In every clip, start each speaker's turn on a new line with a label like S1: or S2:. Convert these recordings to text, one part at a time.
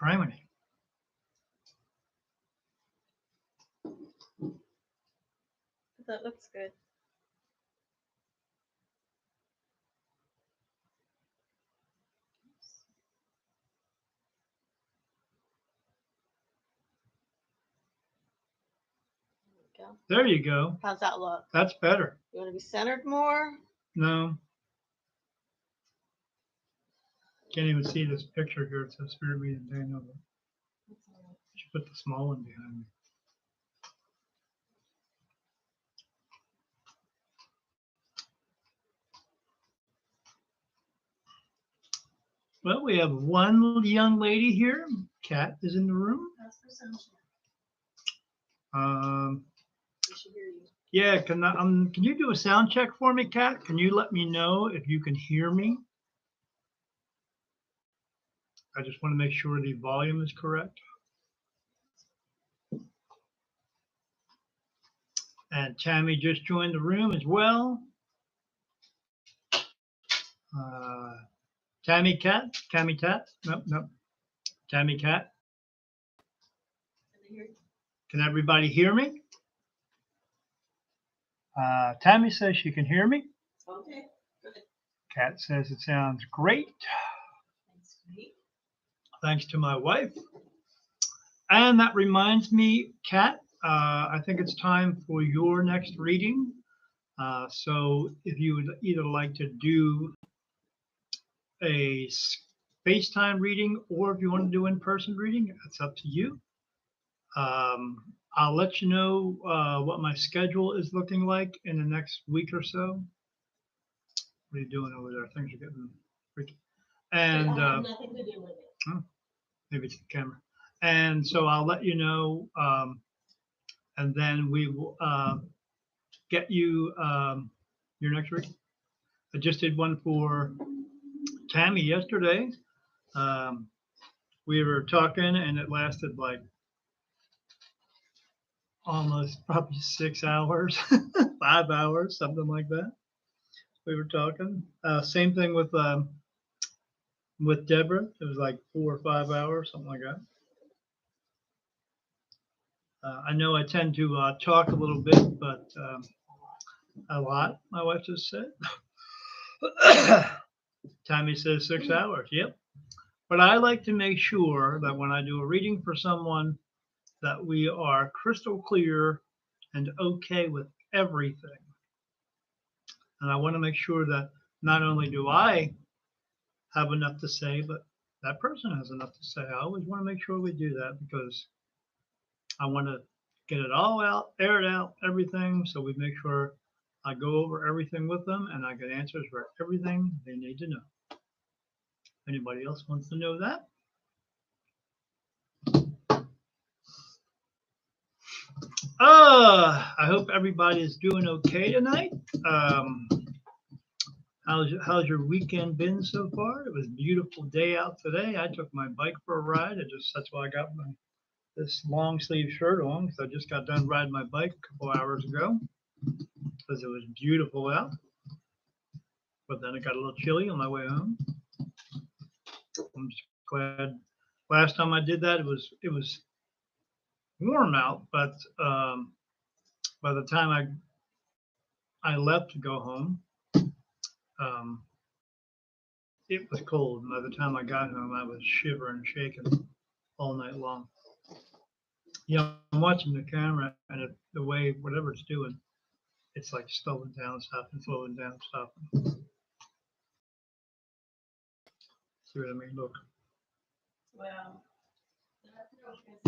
S1: Criminy.
S2: That looks good.
S1: There you go.
S2: How's that look?
S1: That's better.
S2: You want to be centered more?
S1: No. Can't even see this picture here. It says Spirit Meeting Daniel. Should put the small one behind me. Well, we have one young lady here. Kat is in the room. Yeah, can you do a sound check for me, Kat? Can you let me know if you can hear me? I just want to make sure the volume is correct. And Tammy just joined the room as well. Tammy Cat? Nope. Tammy Cat? Can everybody hear me? Tammy says she can hear me.
S2: Okay, good.
S1: Kat says it sounds great. Thanks to my wife. And that reminds me, Kat, I think it's time for your next reading. So if you would either like to do a FaceTime reading or if you want to do in-person reading, it's up to you. I'll let you know what my schedule is looking like in the next week or so. What are you doing over there? Things are getting freaky. And
S2: I have nothing to do with it.
S1: Oh, maybe it's the camera. And so I'll let you know, and then we will get you your next reading. I just did one for Tammy yesterday. We were talking, and it lasted like almost probably 6 hours, 5 hours, something like that. We were talking. Same thing with Deborah. It was like 4 or 5 hours, something like that. I know I tend to talk a little bit, but a lot, my wife just said. Tammy says 6 hours. Yep. But I like to make sure that when I do a reading for someone, that we are crystal clear and okay with everything. And I want to make sure that not only do I have enough to say, but that person has enough to say. I always want to make sure we do that because I want to get it all out, air it out, everything. So we make sure I go over everything with them and I get answers for everything they need to know. Anybody else wants to know that? I hope everybody is doing okay tonight. How's your weekend been so far? It was a beautiful day out today. I took my bike for a ride. That's why I got this long sleeve shirt on because I just got done riding my bike a couple hours ago because it was beautiful out. But then it got a little chilly on my way home. I'm just glad. Last time I did that, it was warm out, but by the time I left to go home, it was cold. And by the time I got home, I was shivering, shaking all night long. I'm watching the camera, and the way whatever it's doing, it's like slowing down, stopping, slowing down, stopping. See what I mean? Look.
S2: Well, that's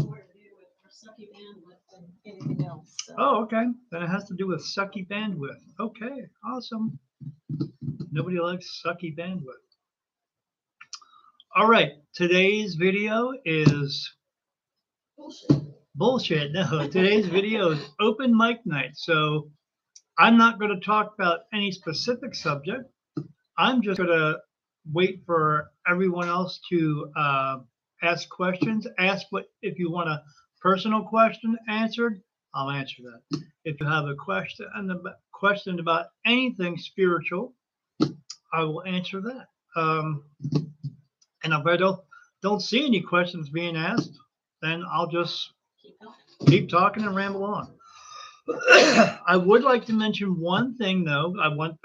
S2: more to do with our sucky bandwidth than anything else. So.
S1: Oh, okay. Then it has to do with sucky bandwidth. Okay, awesome. Nobody likes sucky bandwidth. All right, today's video is bullshit. No, today's video is open mic night. So I'm not going to talk about any specific subject. I'm just going to wait for everyone else to ask questions. If you want a personal question answered, I'll answer that. If you have a question about anything spiritual, I will answer that. And Alberto, don't see any questions being asked, then I'll just
S2: Keep going.
S1: keep talking and ramble on. I would like to mention one thing, though. I want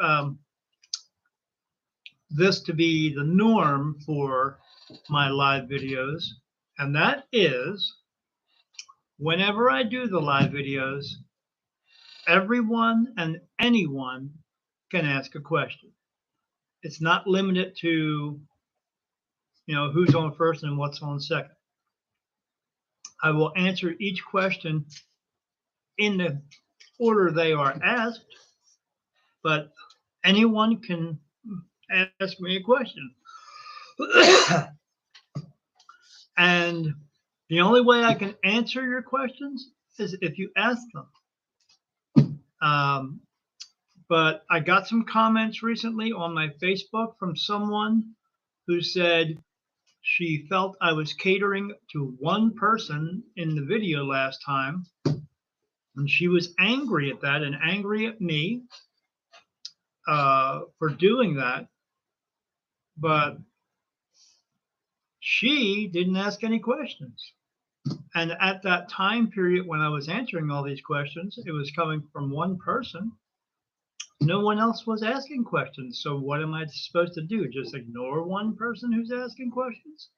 S1: this to be the norm for my live videos, and that is whenever I do the live videos, everyone and anyone can ask a question. It's not limited to, who's on first and what's on second. I will answer each question in the order they are asked, but anyone can ask me a question. And the only way I can answer your questions is if you ask them. But I got some comments recently on my Facebook from someone who said she felt I was catering to one person in the video last time. And she was angry at that and angry at me for doing that. But she didn't ask any questions. And at that time period when I was answering all these questions, it was coming from one person. No one else was asking questions. So what am I supposed to do? Just ignore one person who's asking questions?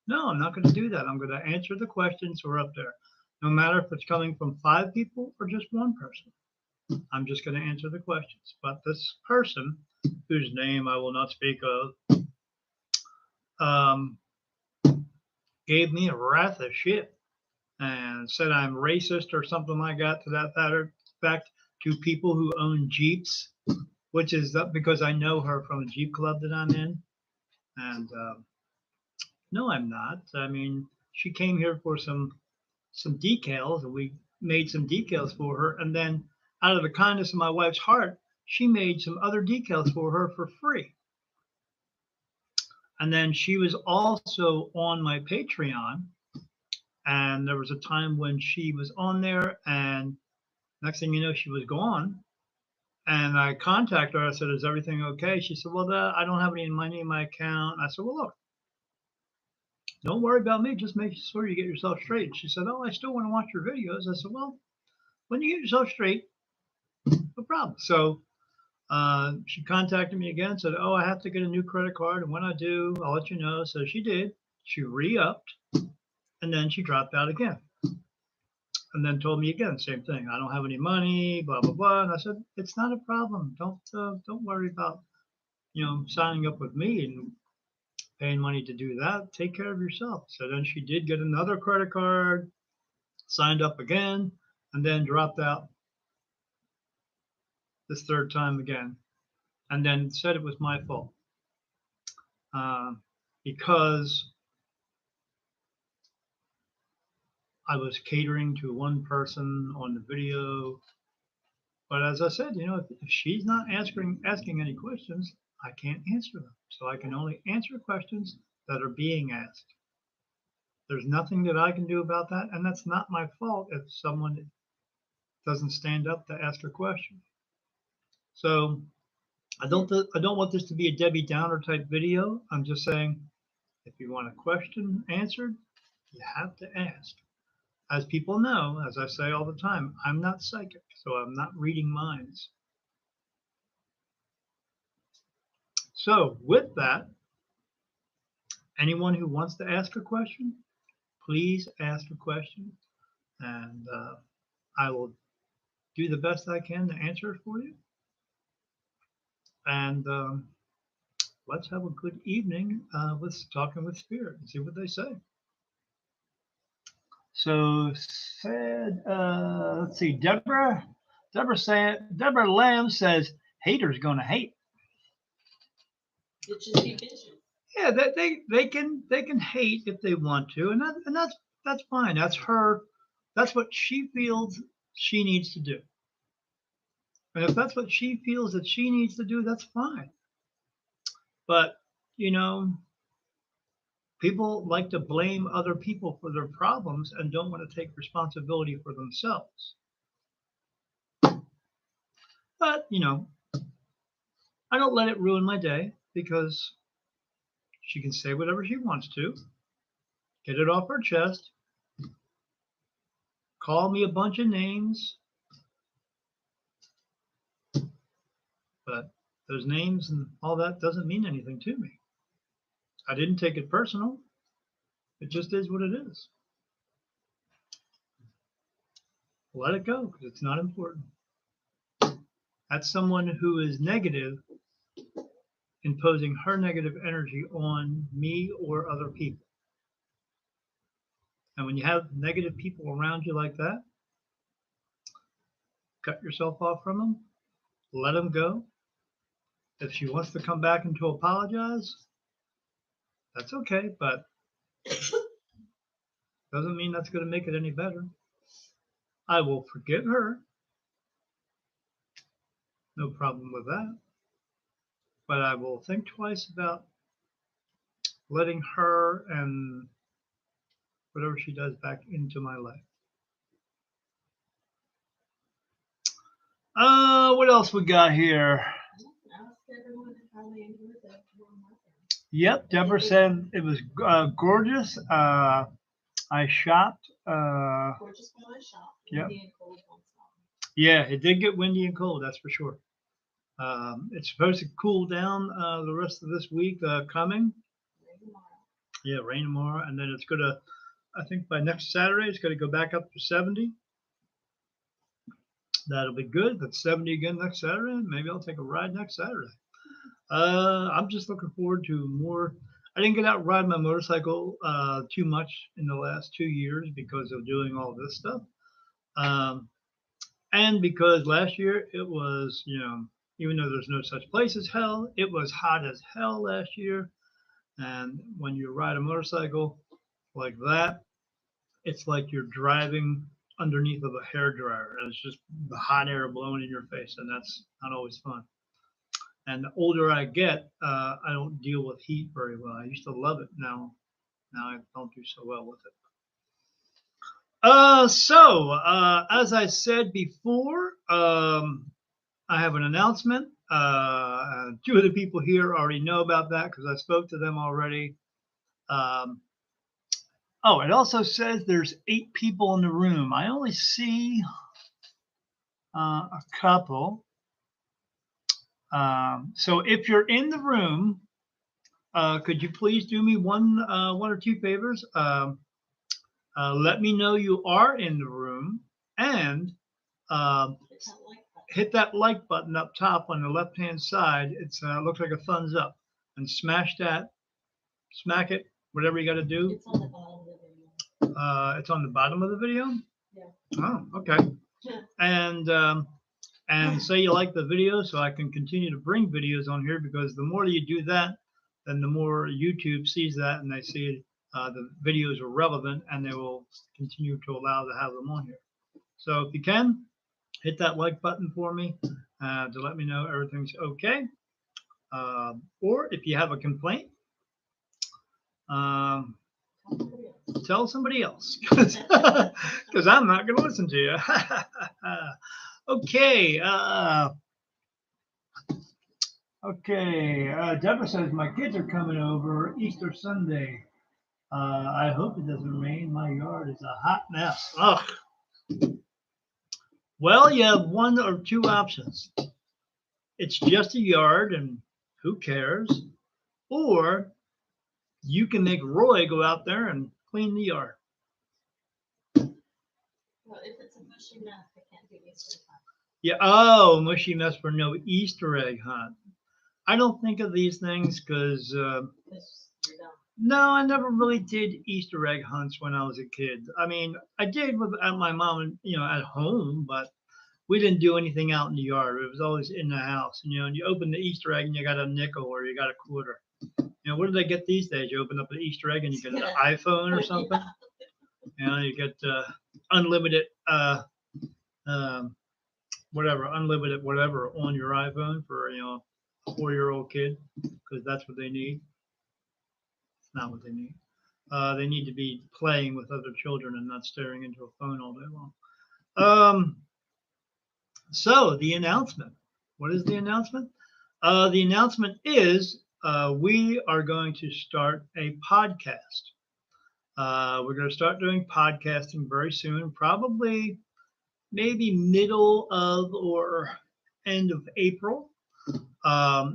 S1: No, I'm not going to do that. I'm going to answer the questions who are up there. No matter if it's coming from 5 people or just one person. I'm just going to answer the questions. But this person, whose name I will not speak of, gave me a wrath of shit and said I'm racist or something like that to that effect to people who own Jeeps, which is because I know her from a Jeep club that I'm in. And no, I'm not. I mean, she came here for some decals, and we made some decals for her. And then out of the kindness of my wife's heart, she made some other decals for her for free. And then she was also on my Patreon. And there was a time when she was on there, and next thing you know, she was gone. And I contacted her. I said, "Is everything okay?" She said, "Well, I don't have any money in my account." I said, "Well, look, don't worry about me. Just make sure you get yourself straight." She said, "Oh, I still want to watch your videos." I said, "Well, when you get yourself straight, no problem." So she contacted me again, said, "Oh, I have to get a new credit card. And when I do, I'll let you know." So she did. She re-upped, and then she dropped out again. And then told me again, same thing. "I don't have any money, blah, blah, blah." And I said, "It's not a problem. Don't worry about, signing up with me and paying money to do that. Take care of yourself." So then she did get another credit card, signed up again, and then dropped out this third time again. And then said it was my fault because I was catering to one person on the video. But as I said, if she's not asking any questions, I can't answer them. So I can only answer questions that are being asked. There's nothing that I can do about that, and that's not my fault if someone doesn't stand up to ask a question. So I don't want this to be a Debbie Downer type video. I'm just saying, if you want a question answered, you have to ask. As people know, as I say all the time, I'm not psychic, so I'm not reading minds. So with that, anyone who wants to ask a question, please ask a question, and I will do the best I can to answer it for you. And let's have a good evening with Talking with Spirit and see what they say. So said, let's see, Deborah Lamb says, "Haters gonna hate."
S2: Bitches be bitches.
S1: Yeah, they can hate if they want to, and that's fine. That's her. That's what she feels she needs to do. And if that's what she feels that she needs to do, that's fine. But people like to blame other people for their problems and don't want to take responsibility for themselves. But I don't let it ruin my day because she can say whatever she wants to. get it off her chest, call me a bunch of names, but those names and all that doesn't mean anything to me. I didn't take it personal. It just is what it is. Let it go because it's not important. That's someone who is negative, imposing her negative energy on me or other people. And when you have negative people around you like that, cut yourself off from them, let them go. If she wants to come back and to apologize, that's okay, but doesn't mean that's going to make it any better. I will forgive her. No problem with that. But I will think twice about letting her and whatever she does back into my life. What else we got here? Yep, Deborah said it was gorgeous. I shopped.
S2: Gorgeous while I shop.
S1: Yep.
S2: Windy and cold on top.
S1: Yeah, it did get windy and cold, that's for sure. It's supposed to cool down the rest of this week coming.
S2: Rain tomorrow.
S1: Yeah, rain tomorrow, and then it's gonna, I think by next Saturday, it's gonna go back up to 70. That'll be good. That's 70 again next Saturday. Maybe I'll take a ride next Saturday. I'm just looking forward to more. I didn't get out and ride my motorcycle too much in the last 2 years because of doing all this stuff. And because last year it was, even though there's no such place as hell, it was hot as hell last year. And when you ride a motorcycle like that, it's like you're driving underneath of a hairdryer. And it's just the hot air blowing in your face, and that's not always fun. And the older I get, I don't deal with heat very well. I used to love it. Now I don't do so well with it. As I said before, I have an announcement. 2 of the people here already know about that because I spoke to them already. It also says there's 8 people in the room. I only see a couple. So if you're in the room, could you please do me one or 2 favors? Let me know you are in the room and hit that like button up top on the left-hand side. It's looks like a thumbs up, and smash that, smack it, whatever you got to do.
S2: It's on the bottom of the video.
S1: It's on the bottom of the video.
S2: Yeah.
S1: Oh, okay. And say you like the video so I can continue to bring videos on here, because the more you do that, then the more YouTube sees that and they see the videos are relevant, and they will continue to allow to have them on here. So if you can, hit that like button for me to let me know everything's okay. Or if you have a complaint, tell somebody else, because I'm not going to listen to you. Okay. Deborah says my kids are coming over Easter Sunday. I hope it doesn't rain. My yard is a hot mess. Ugh. Well, you have 1 or 2 options. It's just a yard, and who cares? Or you can make Roy go out there and clean the yard.
S2: Well, if it's a mushy mess, I can't do Easter hunt.
S1: Yeah. Oh, mushy mess for no Easter egg hunt. I don't think of these things because no, I never really did Easter egg hunts when I was a kid. I mean, I did with my mom, at home, but we didn't do anything out in the yard. It was always in the house. And you open the Easter egg and you got a nickel or you got a quarter. What do they get these days? You open up an Easter egg and you get an iPhone or something. You get unlimited unlimited whatever on your iPhone for a 4-year-old kid, because that's what they need. It's not what they need. They need to be playing with other children and not staring into a phone all day long. So the announcement. What is the announcement? The announcement is we are going to start a podcast. We're going to start doing podcasting very soon, probably maybe middle of or end of April.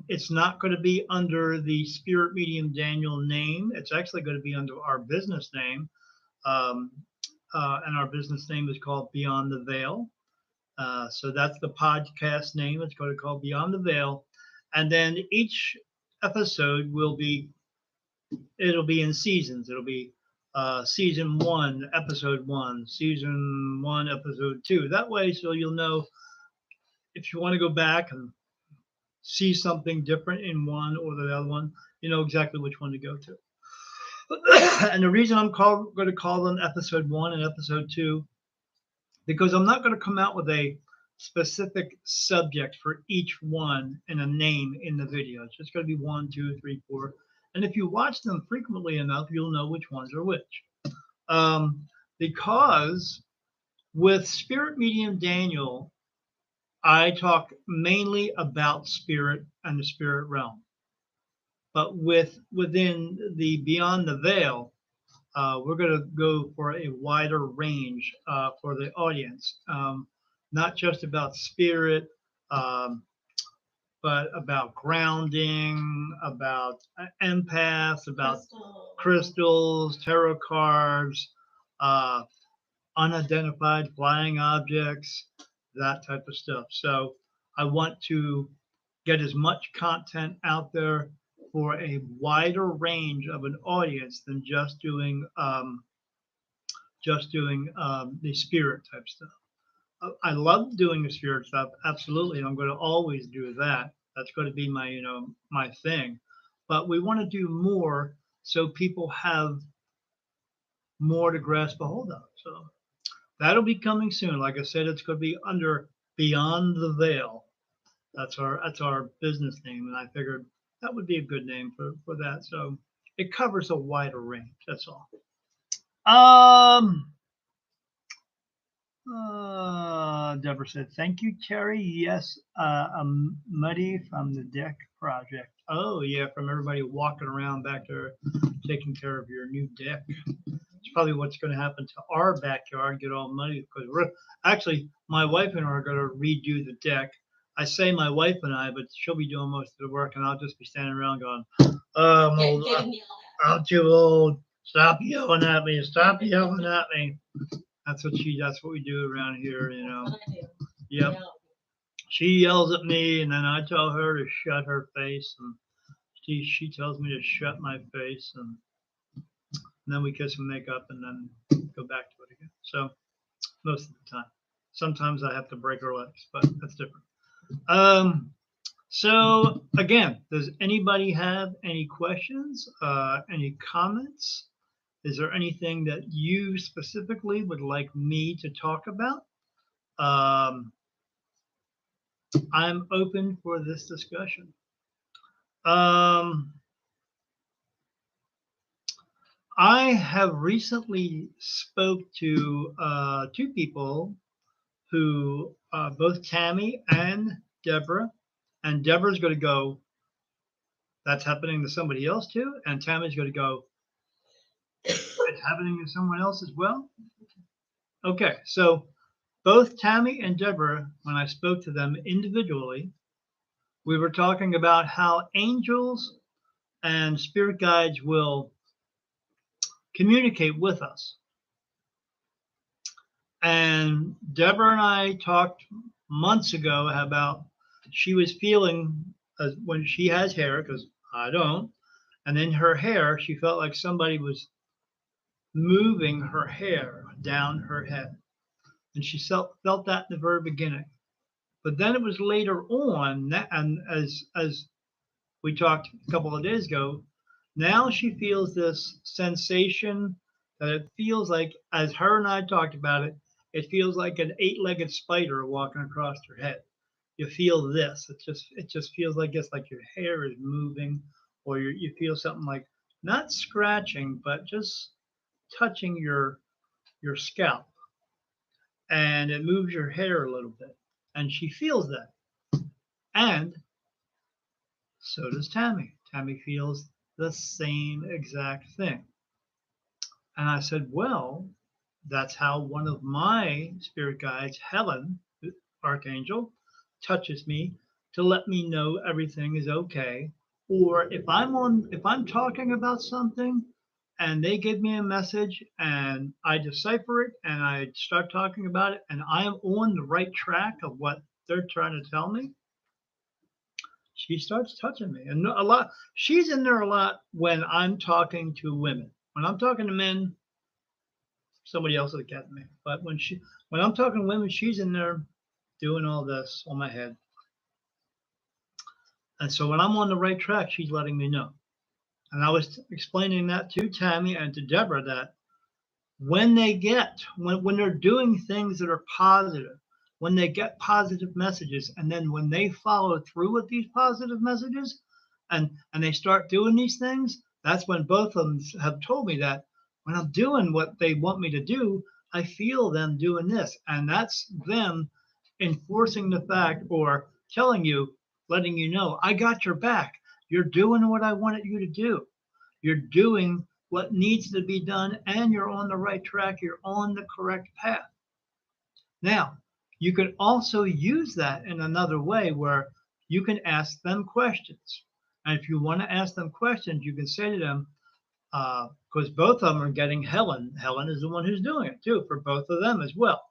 S1: It's not going to be under the Spirit Medium Daniel name. It's actually going to be under our business name. Um, and our business name is called Beyond the Veil. So that's the podcast name. It's going to call Beyond the Veil. And then each episode it'll be in seasons. It'll be season 1, episode 1, season 1, episode 2. That way, so you'll know if you want to go back and see something different in one or the other one, you know exactly which one to go to. And the reason I'm going to call them episode 1 and episode 2, because I'm not going to come out with a specific subject for each one and a name in the video. It's just going to be 1, 2, 3, 4. And if you watch them frequently enough, you'll know which ones are which. Because with Spirit Medium Daniel, I talk mainly about spirit and the spirit realm. But within the Beyond the Veil, we're going to go for a wider range for the audience, not just about spirit, um, but about grounding, about empaths, about crystals, tarot cards, uh, unidentified flying objects, that type of stuff. So I want to get as much content out there for a wider range of an audience than just doing the spirit type stuff. I love doing the spirit stuff, absolutely. I'm going to always do that. That's going to be my thing. But we want to do more so people have more to grasp a hold of. So that'll be coming soon. Like I said, it's going to be under Beyond the Veil. That's our business name, and I figured that would be a good name for that. So it covers a wider range. That's all. Deborah said, "Thank you, Terry. Yes, Muddy from the Deck Project. Oh yeah, from everybody walking around back there, taking care of your new deck. It's probably what's going to happen to our backyard, get all muddy because my wife and I are going to redo the deck. I say my wife and I, but she'll be doing most of the work, and I'll just be standing around going, I'm old. I'm too old. Stop yelling at me. Stop yelling at me." That's what we do around here, you know. Yep. She yells at me, and then I tell her to shut her face, and she tells me to shut my face, and then we kiss and make up, and then go back to it again. So most of the time, sometimes I have to break her legs, but that's different. So again, does anybody have any questions? Any comments? Is there anything that you specifically would like me to talk about? I'm open for this discussion. I have recently spoke to 2 people who both Tammy and Deborah, and Deborah's going to go, that's happening to somebody else too, and Tammy's going to go, it's happening to someone else as well. Okay, so both Tammy and Deborah, when I spoke to them individually, we were talking about how angels and spirit guides will communicate with us. And Deborah and I talked months ago about she was feeling when she has hair, because I don't, and in her hair, she felt like somebody was moving her hair down her head. And she felt that in the very beginning. But then it was later on, and as we talked a couple of days ago, now she feels this sensation that it feels like, as her and I talked about it, it feels like an 8-legged spider walking across her head. You feel this. It just feels like it's like your hair is moving, or you feel something like not scratching, but just touching your scalp, and it moves your hair a little bit, and she feels that. And so does Tammy. Tammy feels the same exact thing. And I said, well, that's how one of my spirit guides, Helen, the Archangel, touches me to let me know everything is okay. Or if I'm talking about something and they give me a message and I decipher it and I start talking about it and I am on the right track of what they're trying to tell me, she starts touching me. And a lot, she's in there a lot when I'm talking to women. When I'm talking to men, somebody else will get me. But when I'm talking to women, she's in there doing all this on my head. And so when I'm on the right track, she's letting me know. And I was explaining that to Tammy and to Deborah that when they're doing things that are positive, when they get positive messages, and then when they follow through with these positive messages and they start doing these things, that's when both of them have told me that when I'm doing what they want me to do, I feel them doing this. And that's them enforcing the fact or telling you, letting you know, I got your back. You're doing what I wanted you to do. You're doing what needs to be done and you're on the right track. You're on the correct path. Now, you could also use that in another way where you can ask them questions. And if you want to ask them questions, you can say to them, because both of them are getting Helen. Helen is the one who's doing it too, for both of them as well.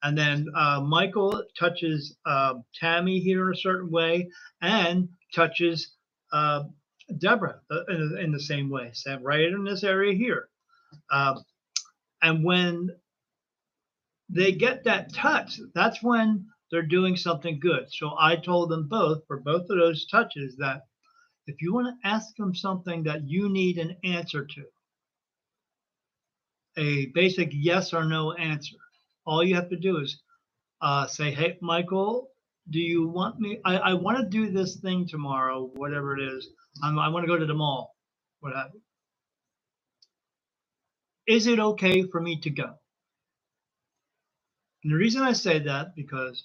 S1: And then Michael touches Tammy here a certain way and touches Deborah in the same way, so right in this area here. Uh, and when they get that touch, that's when they're doing something good. So I told them both, for both of those touches, that if you want to ask them something that you need an answer to, a basic yes or no answer, all you have to do is say, hey, Michael, do you want me? I want to do this thing tomorrow, whatever it is. I want to go to the mall. What have you. Is it okay for me to go? And the reason I say that because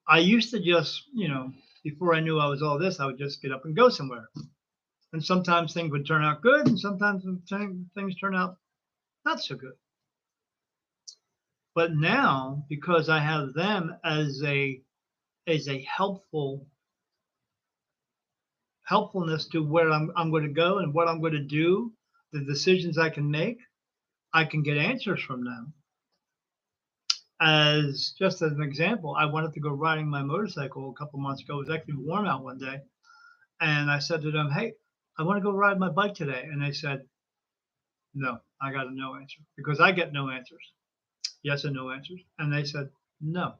S1: I used to just, before I knew I was all this, I would just get up and go somewhere. And sometimes things would turn out good, and sometimes things turn out not so good. But now, because I have them as a helpfulness to where I'm going to go and what I'm going to do, the decisions I can make, I can get answers from them. As just as an example, I wanted to go riding my motorcycle a couple months ago. It was actually warm out one day. And I said to them, hey, I want to go ride my bike today. And they said, no, I got a no answer because I get no answers. Yes and no answers. And they said, no.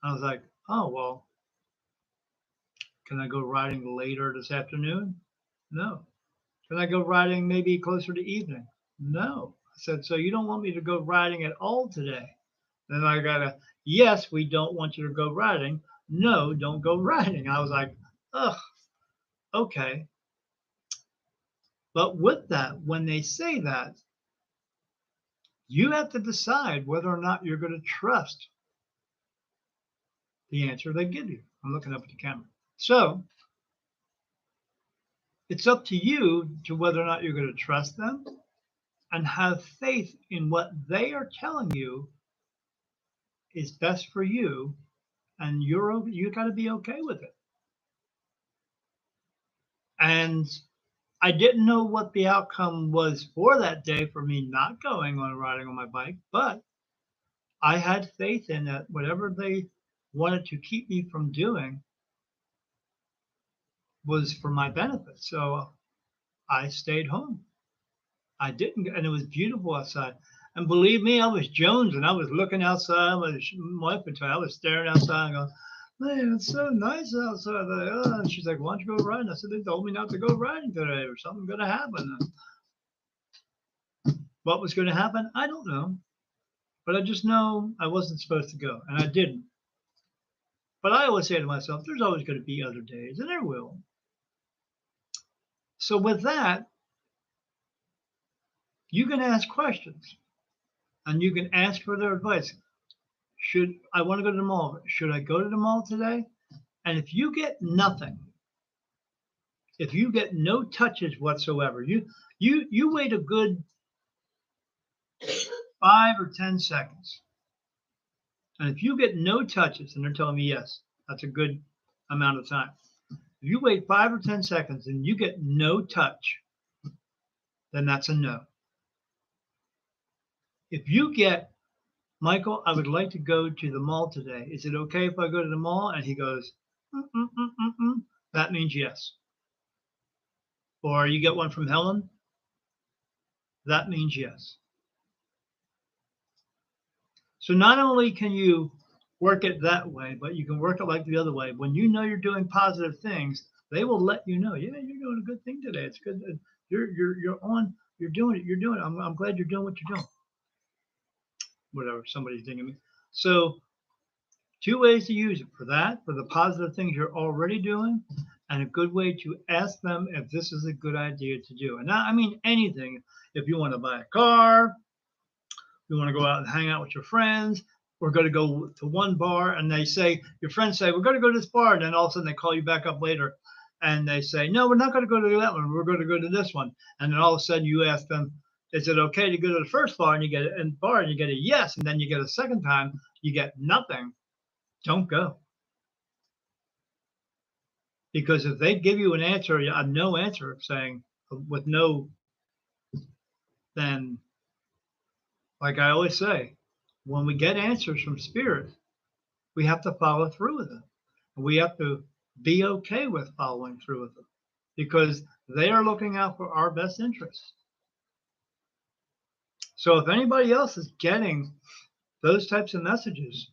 S1: I was like, oh, well, can I go riding later this afternoon? No. Can I go riding maybe closer to evening? No. I said, so you don't want me to go riding at all today? Then I got a, yes, we don't want you to go riding. No, don't go riding. I was like, ugh, okay. But with that, when they say that, you have to decide whether or not you're going to trust the answer they give you. I'm looking up at the camera. So it's up to you to whether or not you're going to trust them and have faith in what they are telling you is best for you, and you got to be okay with it. And I didn't know what the outcome was for that day for me not going on riding on my bike, but I had faith in that whatever they wanted to keep me from doing was for my benefit. So I stayed home. I didn't, and it was beautiful outside. And believe me, I was Jones, and I was looking outside. My wife would tell you, I was staring outside and going, man, it's so nice outside. And she's like, why don't you go riding? I said, they told me not to go riding today, or something going to happen. What was going to happen? I don't know. But I just know I wasn't supposed to go, and I didn't. But I always say to myself, there's always going to be other days, and there will. So with that, you can ask questions, and you can ask for their advice. Should I want to go to the mall? Should I go to the mall today? And if you get nothing, if you get no touches whatsoever, you wait a good 5 or 10 seconds. And if you get no touches, and they're telling me yes, that's a good amount of time. If you wait 5 or 10 seconds and you get no touch, then that's a no. If you get, Michael, I would like to go to the mall today. Is it okay if I go to the mall? And he goes, that means yes. Or you get one from Helen, that means yes. So not only can you work it that way, but you can work it like the other way. When you know you're doing positive things, they will let you know, yeah, you're doing a good thing today. It's good. You're doing it. You're doing it. I'm glad you're doing what you're doing. Whatever somebody's thinking me. So 2 ways to use it for that, for the positive things you're already doing, and a good way to ask them if this is a good idea to do. And now, I mean anything. If you want to buy a car, you want to go out and hang out with your friends, we're going to go to one bar, and they say, your friends say, we're going to go to this bar, and then all of a sudden they call you back up later, and they say, no, we're not going to go to that one, we're going to go to this one. And then all of a sudden you ask them, is it okay to go to the first bar, and you get a yes, and then you get a second time, you get nothing. Don't go. Because if they give you an answer, a no answer saying with no, then like I always say, when we get answers from spirit, we have to follow through with them. We have to be okay with following through with them because they are looking out for our best interests. So if anybody else is getting those types of messages,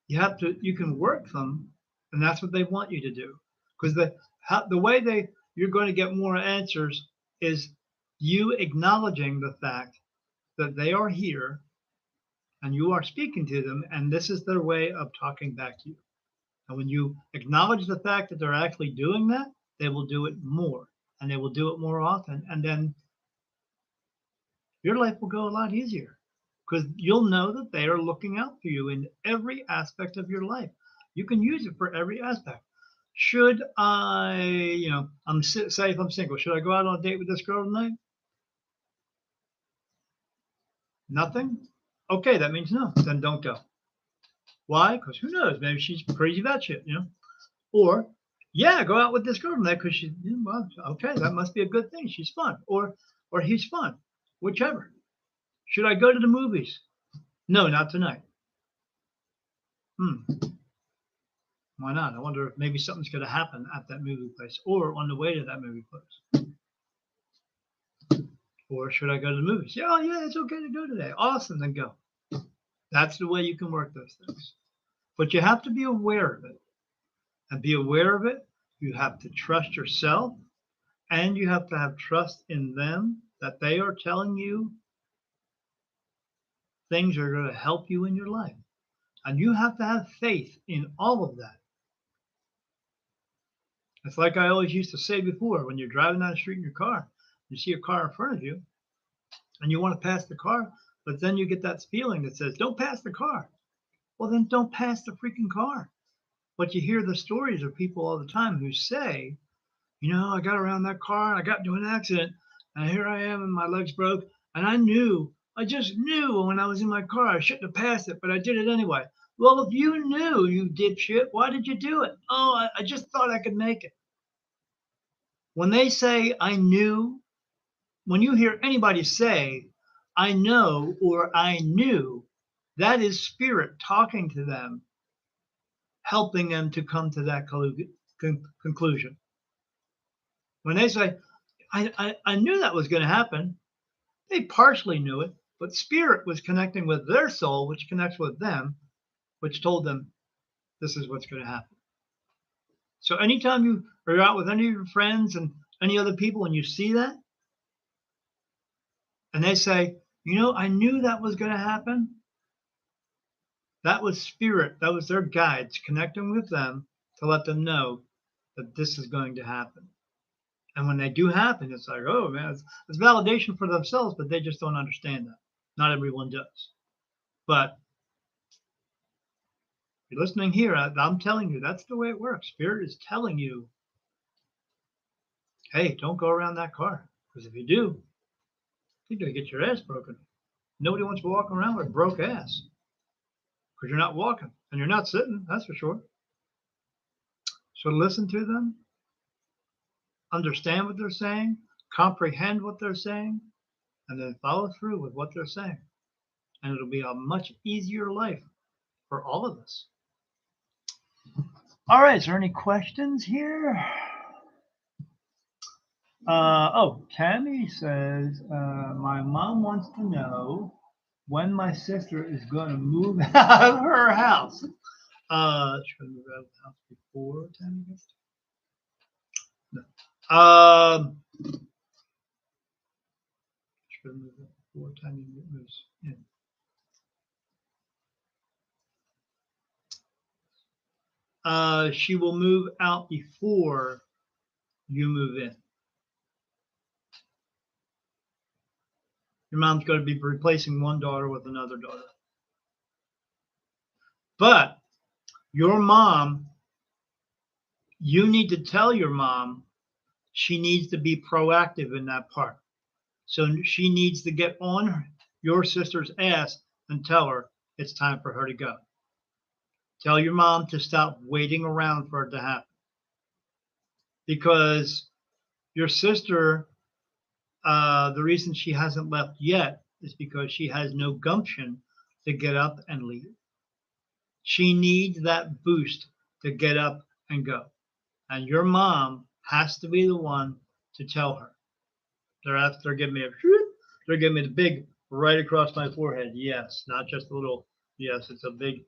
S1: you can work them, and that's what they want you to do. Because the way you're going to get more answers is you acknowledging the fact that they are here and you are speaking to them, and this is their way of talking back to you. And when you acknowledge the fact that they're actually doing that, they will do it more, and they will do it more often, and then your life will go a lot easier because you'll know that they are looking out for you in every aspect of your life. You can use it for every aspect. Should I, say if I'm single, should I go out on a date with this girl tonight? Nothing? Okay, that means no. Then don't go. Why? Because who knows? Maybe she's crazy about shit, Or, yeah, go out with this girl tonight because she's, well, okay, that must be a good thing. She's fun. Or he's fun. Whichever. Should I go to the movies? No, not tonight. Why not? I wonder if maybe something's going to happen at that movie place or on the way to that movie place. Or should I go to the movies? Yeah, it's okay to go today. Awesome, then go. That's the way you can work those things. But you have to be aware of it. And be aware of it, you have to trust yourself and you have to have trust in them that they are telling you things are going to help you in your life. And you have to have faith in all of that. It's like I always used to say before, when you're driving down the street in your car, you see a car in front of you and you want to pass the car, but then you get that feeling that says, don't pass the car. Well, then don't pass the freaking car. But you hear the stories of people all the time who say, I got around that car and I got into an accident and here I am and my legs broke. And I just knew when I was in my car, I shouldn't have passed it, but I did it anyway. Well, if you knew, you dipshit, why did you do it? Oh, I just thought I could make it. When they say, I knew, when you hear anybody say, I know or I knew, that is spirit talking to them, helping them to come to that conclusion. When they say, I knew that was going to happen, they partially knew it, but spirit was connecting with their soul, which connects with them, which told them this is what's going to happen. So anytime you are out with any of your friends and any other people and you see that, and they say, I knew that was going to happen, that was spirit, that was their guides connecting with them to let them know that this is going to happen. And when they do happen, it's like, oh man, it's validation for themselves, but they just don't understand that. Not everyone does. But if you're listening here, I'm telling you, that's the way it works. Spirit is telling you hey, don't go around that car. Because if you do, you're going to get your ass broken. Nobody wants to walk around with a broke ass. Because you're not walking and you're not sitting, that's for sure. So listen to them, understand what they're saying, comprehend what they're saying, and then follow through with what they're saying. And it'll be a much easier life for all of us. All right, is there any questions here? Tammy says, my mom wants to know when my sister is going to move out of her house. She's going to move out of the house before Tammy gets to. No. She's going to move out before Tammy moves in. She will move out before you move in. Your mom's going to be replacing one daughter with another daughter. But your mom, you need to tell your mom she needs to be proactive in that part. So she needs to get on your sister's ass and tell her it's time for her to go. Tell your mom to stop waiting around for it to happen. Because your sister, the reason she hasn't left yet is because she has no gumption to get up and leave. She needs that boost to get up and go. And your mom has to be the one to tell her. They're giving me they're giving me the big right across my forehead. Yes, not just a little. Yes, it's a big.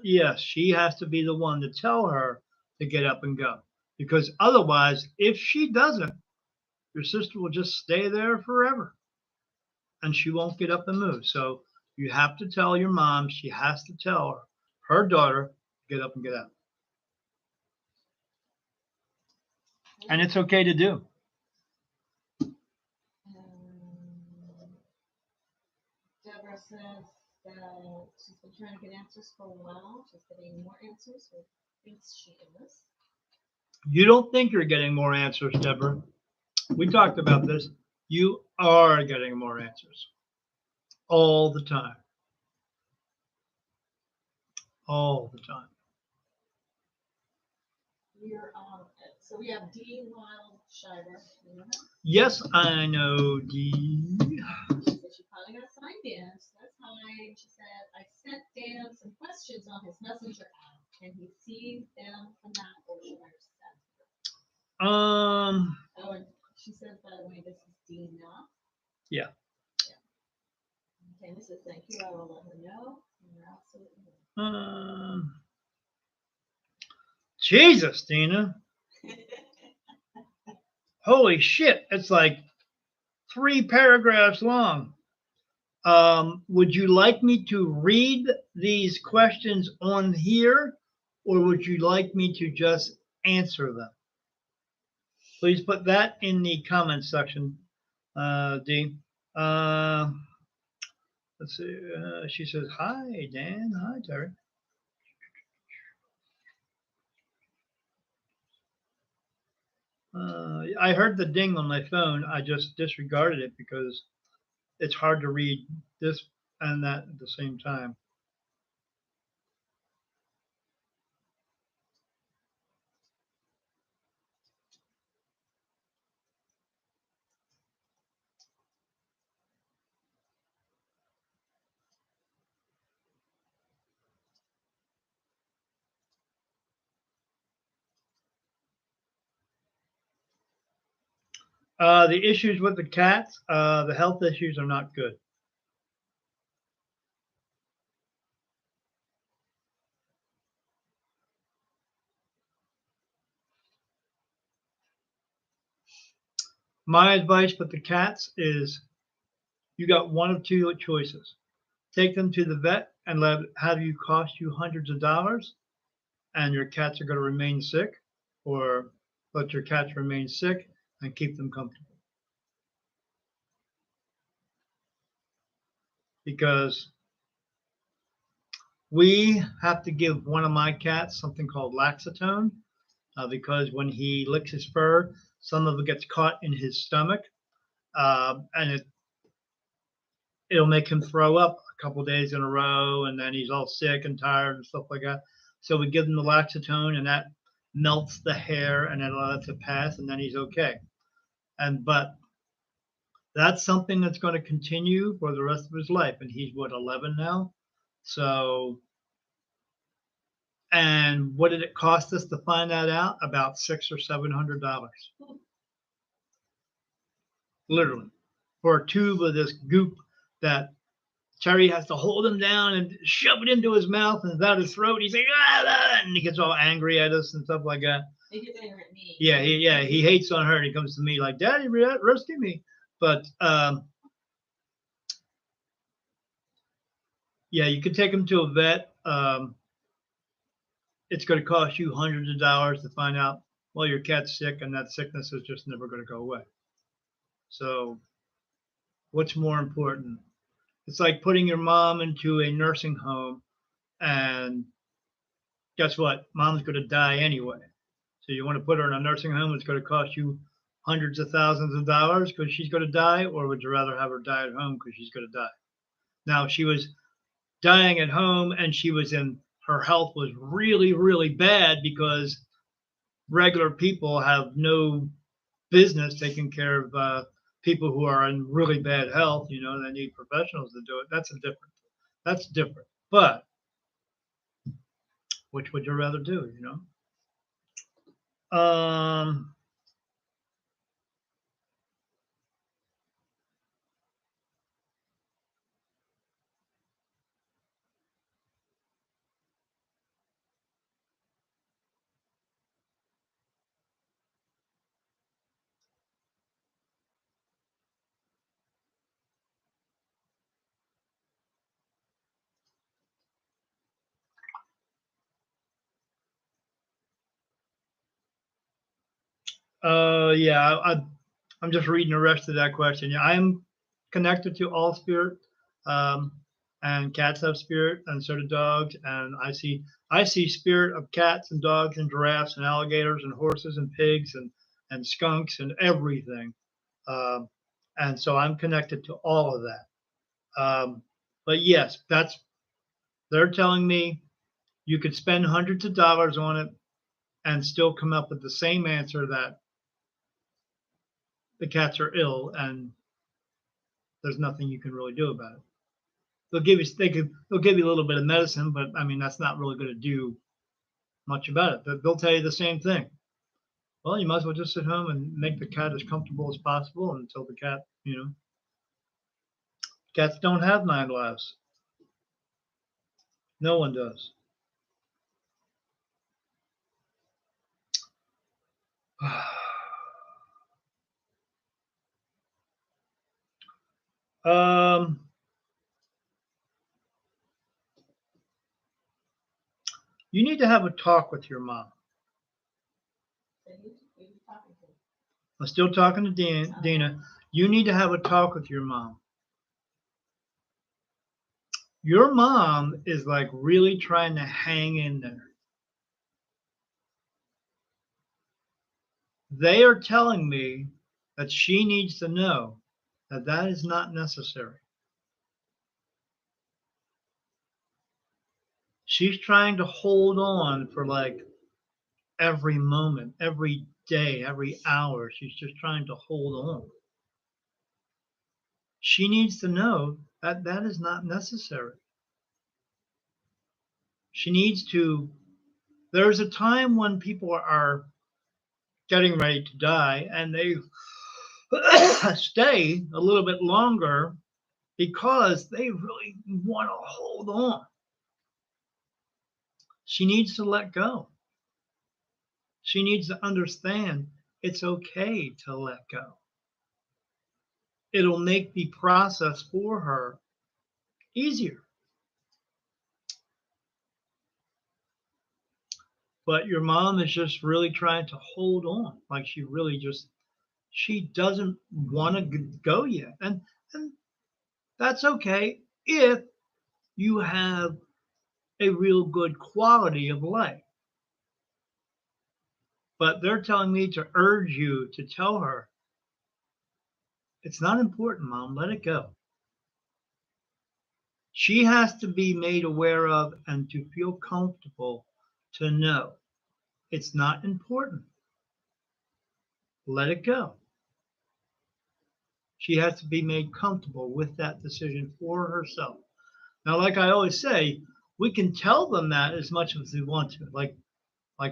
S1: Yes, she has to be the one to tell her to get up and go. Because otherwise, if she doesn't, your sister will just stay there forever. And she won't get up and move. So you have to tell your mom, she has to tell her daughter to get up and get out. And it's okay to do.
S2: Deborah says that she's been trying to get answers for a while. She's getting more answers, or thinks she is.
S1: You don't think you're getting more answers, Deborah. We talked about this. You are getting more answers all the time. All the time.
S2: So we have D. Wildshire. You know her?
S1: Yes, I know, D.
S2: She said she finally got signed in. So that's hi. She said, I sent Dan some questions on his messenger app. Can he see them from that, or should I send? Oh, and she says, by the way, this is Dina.
S1: Yeah.
S2: Okay, this is thank you. I will let her know. You're absolutely right.
S1: Jesus, Dina. Holy shit. It's like 3 paragraphs long. Would you like me to read these questions on here, or would you like me to just answer them? Please put that in the comments section, D. Let's see. She says, hi, Dan. Hi, Terry. I heard the ding on my phone. I just disregarded it because it's hard to read this and that at the same time. The issues with the cats, the health issues are not good. My advice with the cats is you got one of two choices. Take them to the vet and have you cost you hundreds of dollars and your cats are going to remain sick, or let your cats remain sick and keep them comfortable. Because we have to give one of my cats something called Laxatone, because when he licks his fur, Some of it gets caught in his stomach, and it'll make him throw up a couple days in a row, and then he's all sick and tired and stuff like that. So we give him the Laxatone, and that melts the hair, and it lets it pass, and then he's okay. But that's something that's going to continue for the rest of his life. And he's what, 11 now? So, and what did it cost us to find that out? About $600 or $700, literally, for a tube of this goop that Terry has to hold him down and shove it into his mouth and down his throat. He's like, and he gets all angry at us and stuff like that.
S2: He gets angry at me.
S1: Yeah, he hates on her, and he comes to me like, "Daddy, rescue me!" But yeah, you can take him to a vet. It's going to cost you hundreds of dollars to find out, well, your cat's sick, and that sickness is just never going to go away. So, what's more important? It's like putting your mom into a nursing home, and guess what? Mom's going to die anyway. So you want to put her in a nursing home, it's going to cost you hundreds of thousands of dollars because she's going to die, or would you rather have her die at home because she's going to die? Now, if she was dying at home and her health was really, really bad because regular people have no business taking care of people who are in really bad health, they need professionals to do it. That's different. But which would you rather do, Yeah, I'm just reading the rest of that question. Yeah, I'm connected to all spirit, and cats have spirit, and so do dogs. And I see spirit of cats and dogs and giraffes and alligators and horses and pigs and skunks and everything. Um, and so I'm connected to all of that. But yes, they're telling me you could spend hundreds of dollars on it and still come up with the same answer that the cats are ill and there's nothing you can really do about it. They'll give you a little bit of medicine, but I mean that's not really going to do much about it. They'll tell you the same thing. Well, you might as well just sit home and make the cat as comfortable as possible until the cat, cats don't have 9 lives. No one does. You need to have a talk with your mom. I'm still talking to Dina. You need to have a talk with your mom. Your mom is like really trying to hang in there. They are telling me that she needs to know that that is not necessary. She's trying to hold on for like every moment, every day, every hour. She's just trying to hold on. She needs to know that that is not necessary. She needs to. There's a time when people are getting ready to die and they stay a little bit longer because they really want to hold on. She needs to let go. She needs to understand it's okay to let go. It'll make the process for her easier. But your mom is just really trying to hold on. Like she doesn't want to go yet. And that's okay if you have a real good quality of life. But they're telling me to urge you to tell her, it's not important, Mom, let it go. She has to be made aware of and to feel comfortable to know it's not important. Let it go. She has to be made comfortable with that decision for herself. Now, like I always say, we can tell them that as much as we want to. Like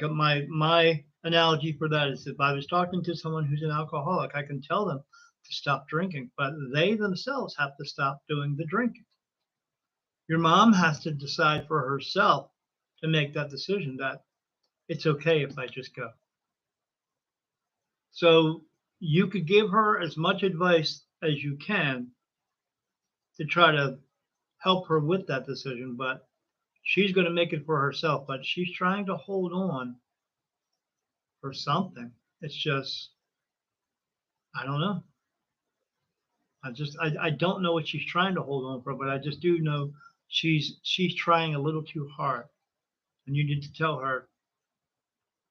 S1: my analogy for that is if I was talking to someone who's an alcoholic, I can tell them to stop drinking, but they themselves have to stop doing the drinking. Your mom has to decide for herself to make that decision that it's okay if I just go. So you could give her as much advice as you can to try to help her with that decision, but she's going to make it for herself. But she's trying to hold on for something. It's just, I don't know. I don't know what she's trying to hold on for, but I just do know she's trying a little too hard. And you need to tell her,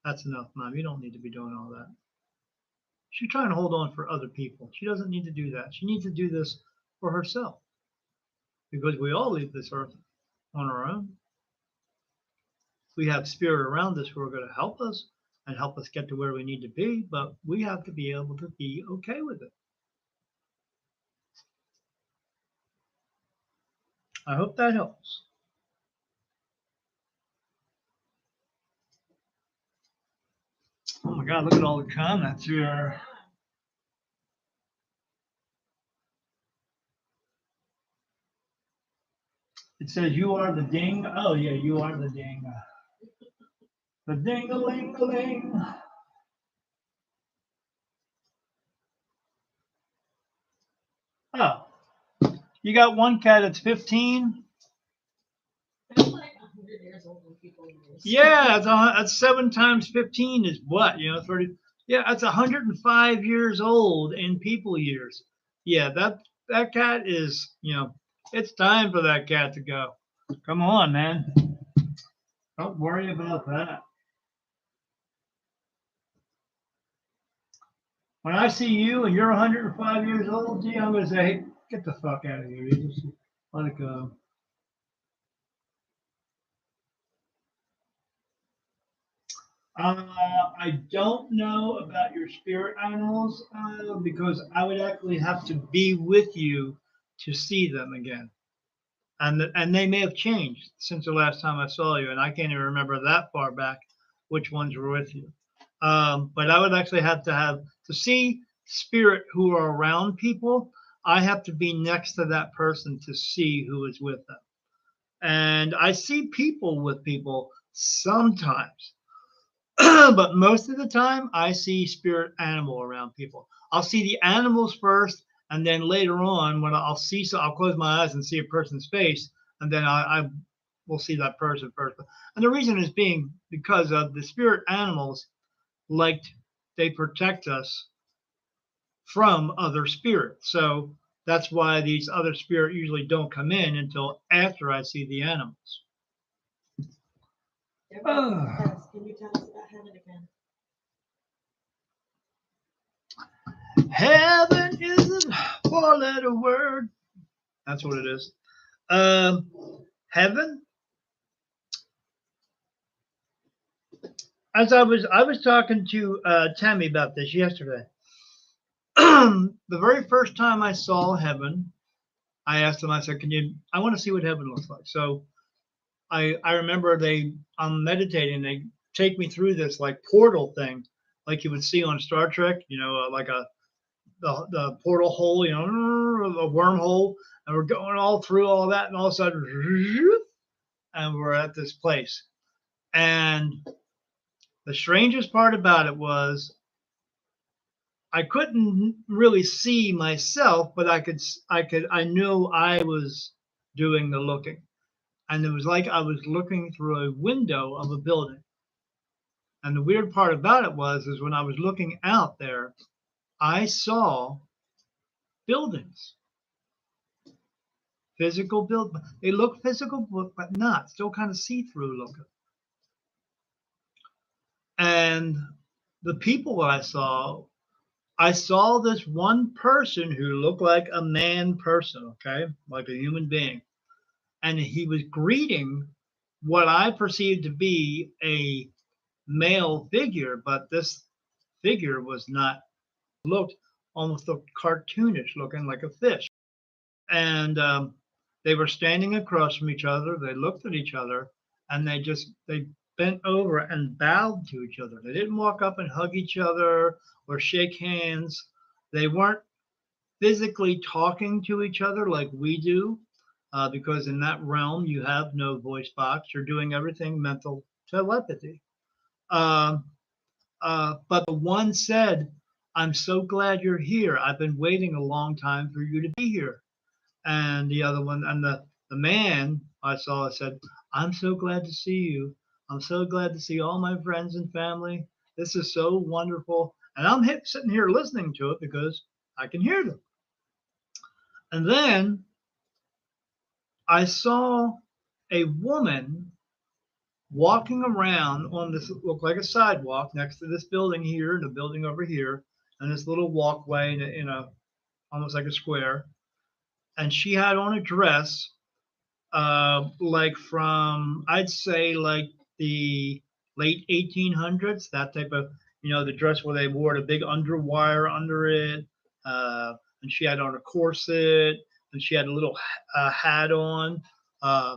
S1: that's enough, Mom. You don't need to be doing all that. She's trying to hold on for other people. She doesn't need to do that. She needs to do this for herself. Because we all leave this earth on our own. We have spirit around us who are going to help us and help us get to where we need to be, but we have to be able to be okay with it. I hope that helps. Oh my God, look at all the comments here. It says you are the ding. Oh yeah, you are the ding. The ding-a-ling-a-ling. Oh, you got one cat that's 15.
S2: That's like 100 years old in people years.
S1: Yeah, that's 7 times 15 is what? 30. Yeah, that's 105 years old in people years. Yeah, that cat is, it's time for that cat to go. Come on, man. Don't worry about that. When I see you and you're 105 years old, gee, I'm going to say, hey, get the fuck out of here. You just let it go. I don't know about your spirit animals because I would actually have to be with you to see them again. And they may have changed since the last time I saw you, and I can't even remember that far back which ones were with you. But I would actually have to see spirit who are around people. I have to be next to that person to see who is with them. And I see people with people sometimes, but most of the time I see spirit animal around people. I'll see the animals first, and then later on, when I'll close my eyes and see a person's face, and then I will see that person first. And the reason is being because of the spirit animals, like they protect us from other spirits. So that's why these other spirits usually don't come in until after I see the animals.
S2: Can you tell us about heaven again?
S1: Heaven is a four-letter word. That's what it is. Heaven. As I was talking to Tammy about this yesterday. The very first time I saw heaven, I asked them. I said, I want to see what heaven looks like." So I remember I'm meditating. They take me through this like portal thing, like you would see on Star Trek. Like the portal hole, a wormhole, and we're going all through all that, and all of a sudden, and we're at this place. And the strangest part about it was I couldn't really see myself, but I knew I was doing the looking. And it was like I was looking through a window of a building. And the weird part about it is when I was looking out there, I saw buildings. Physical build. They look physical, but not. Still kind of see-through looking. And the people that I saw this one person who looked like a man person, okay, like a human being, and he was greeting what I perceived to be a male figure, but this figure was not, looked almost looked cartoonish, looking like a fish. And they were standing across from each other. They looked at each other, and they bent over and bowed to each other. They didn't walk up and hug each other or shake hands. They weren't physically talking to each other like we do, because in that realm you have no voice box. You're doing everything mental telepathy. Um, but the one said, "I'm so glad you're here. I've been waiting a long time for you to be here." And the other one, and the man I saw said, "I'm so glad to see you. I'm so glad to see all my friends and family. This is so wonderful." And I'm sitting here listening to it because I can hear them. And then I saw a woman walking around on this, looked like a sidewalk next to this building here and a building over here, and this little walkway in a almost like a square. And she had on a dress, like from, I'd say, like the late 1800s, that type of, the dress where they wore the big underwire under it, and she had on a corset, and she had a little hat on, uh,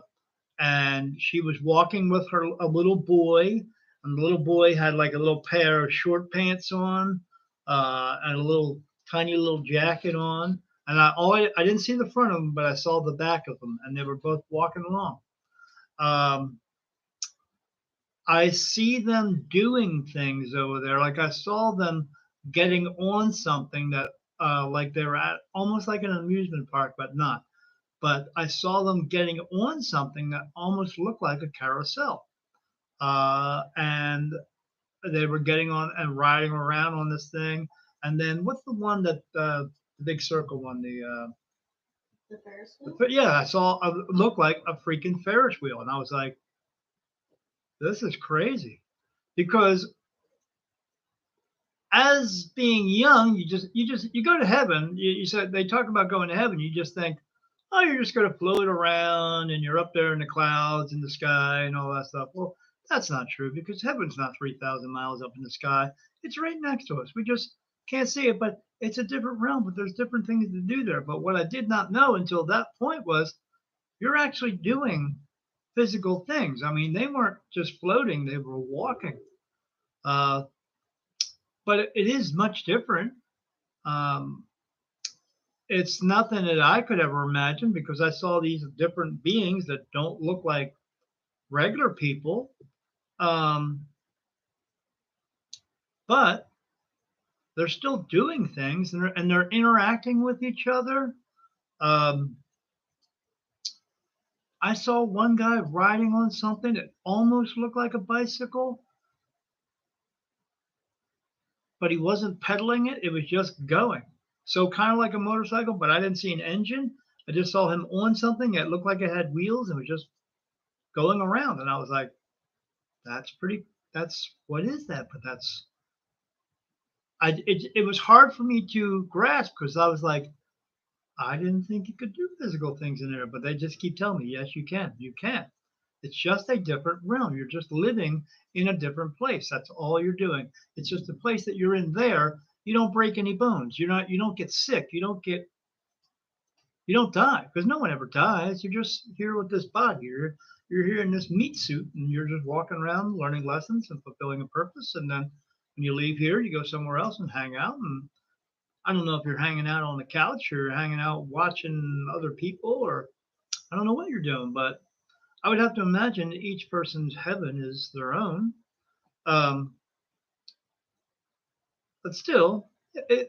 S1: and she was walking with a little boy, and the little boy had like a little pair of short pants on, and a little tiny little jacket on. And I didn't see the front of them, but I saw the back of them, and they were both walking along. Um, I see them doing things over there. Like I saw them getting on something that, like they were at almost like an amusement park, but not. But I saw them getting on something that almost looked like a carousel. And they were getting on and riding around on this thing. And then what's the one that, the big circle one?
S2: The Ferris wheel?
S1: Yeah, I saw it looked like a freaking Ferris wheel, and I was like, this is crazy, because as being young, you go to heaven. You said they talk about going to heaven. You just think, oh, you're just going to float around and you're up there in the clouds in the sky and all that stuff. Well, that's not true, because heaven's not 3,000 miles up in the sky. It's right next to us. We just can't see it, but it's a different realm. But there's different things to do there. But what I did not know until that point was you're actually doing physical things. I mean, they weren't just floating; they were walking. Uh, but it is much different. Um, it's nothing that I could ever imagine, because I saw these different beings that don't look like regular people. Um, but they're still doing things, and they're interacting with each other. Um, I saw one guy riding on something that almost looked like a bicycle, but he wasn't pedaling it. It was just going. So kind of like a motorcycle, but I didn't see an engine. I just saw him on something that looked like it had wheels and was just going around. And I was like, that's pretty, that's, what is that? But it was hard for me to grasp, because I was like, I didn't think you could do physical things in there, but they just keep telling me, yes, you can. You can. It's just a different realm. You're just living in a different place. That's all you're doing. It's just the place that you're in there. You don't break any bones. You don't get sick. You don't die, because no one ever dies. You're just here with this body. You're here in this meat suit, and you're just walking around learning lessons and fulfilling a purpose. And then when you leave here, you go somewhere else and hang out. And I don't know if you're hanging out on the couch or hanging out watching other people, or I don't know what you're doing, but I would have to imagine each person's heaven is their own. Um, but still,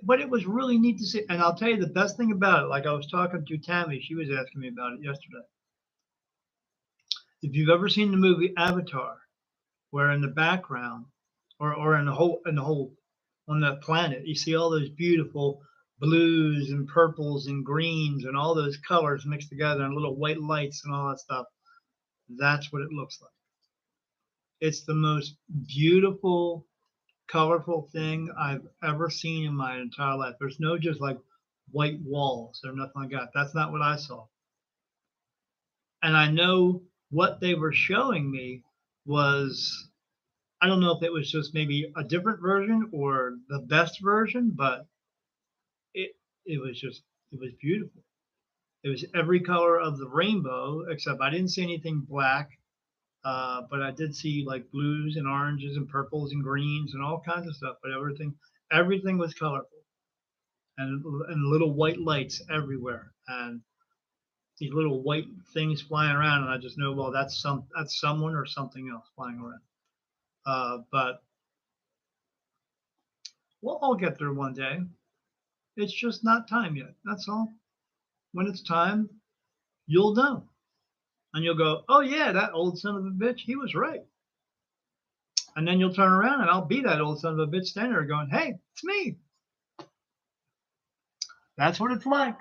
S1: but it was really neat to see. And I'll tell you the best thing about it. Like I was talking to Tammy, she was asking me about it yesterday. If you've ever seen the movie Avatar, where in the background, or in the whole on the planet, you see all those beautiful blues and purples and greens and all those colors mixed together and little white lights and all that stuff. That's what it looks like. It's the most beautiful colorful thing I've ever seen in my entire life. There's no just like white walls or nothing like that. That's not what I saw. And I know what they were showing me was, I don't know if it was just maybe a different version or the best version, but it it was just it was beautiful. It was every color of the rainbow, except I didn't see anything black. But I did see like blues and oranges and purples and greens and all kinds of stuff. But everything was colorful and little white lights everywhere and these little white things flying around. And I just know, well, that's someone or something else flying around. But we'll all get there one day. It's just not time yet. That's all. When it's time, you'll know. And you'll go, oh, yeah, that old son of a bitch, he was right. And then you'll turn around and I'll be that old son of a bitch standing there going, hey, it's me. That's what it's like.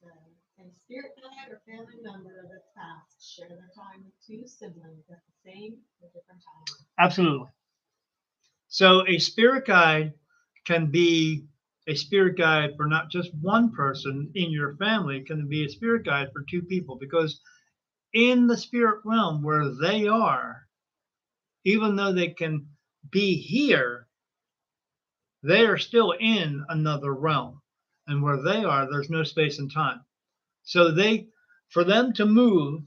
S2: The and spirit guide or family member of the past share their time with two siblings at the same or different time.
S1: Absolutely. So a spirit guide can be a spirit guide for not just one person in your family, it can be a spirit guide for two people because in the spirit realm where they are, even though they can be here, they are still in another realm. And where they are, there's no space and time. So for them to move,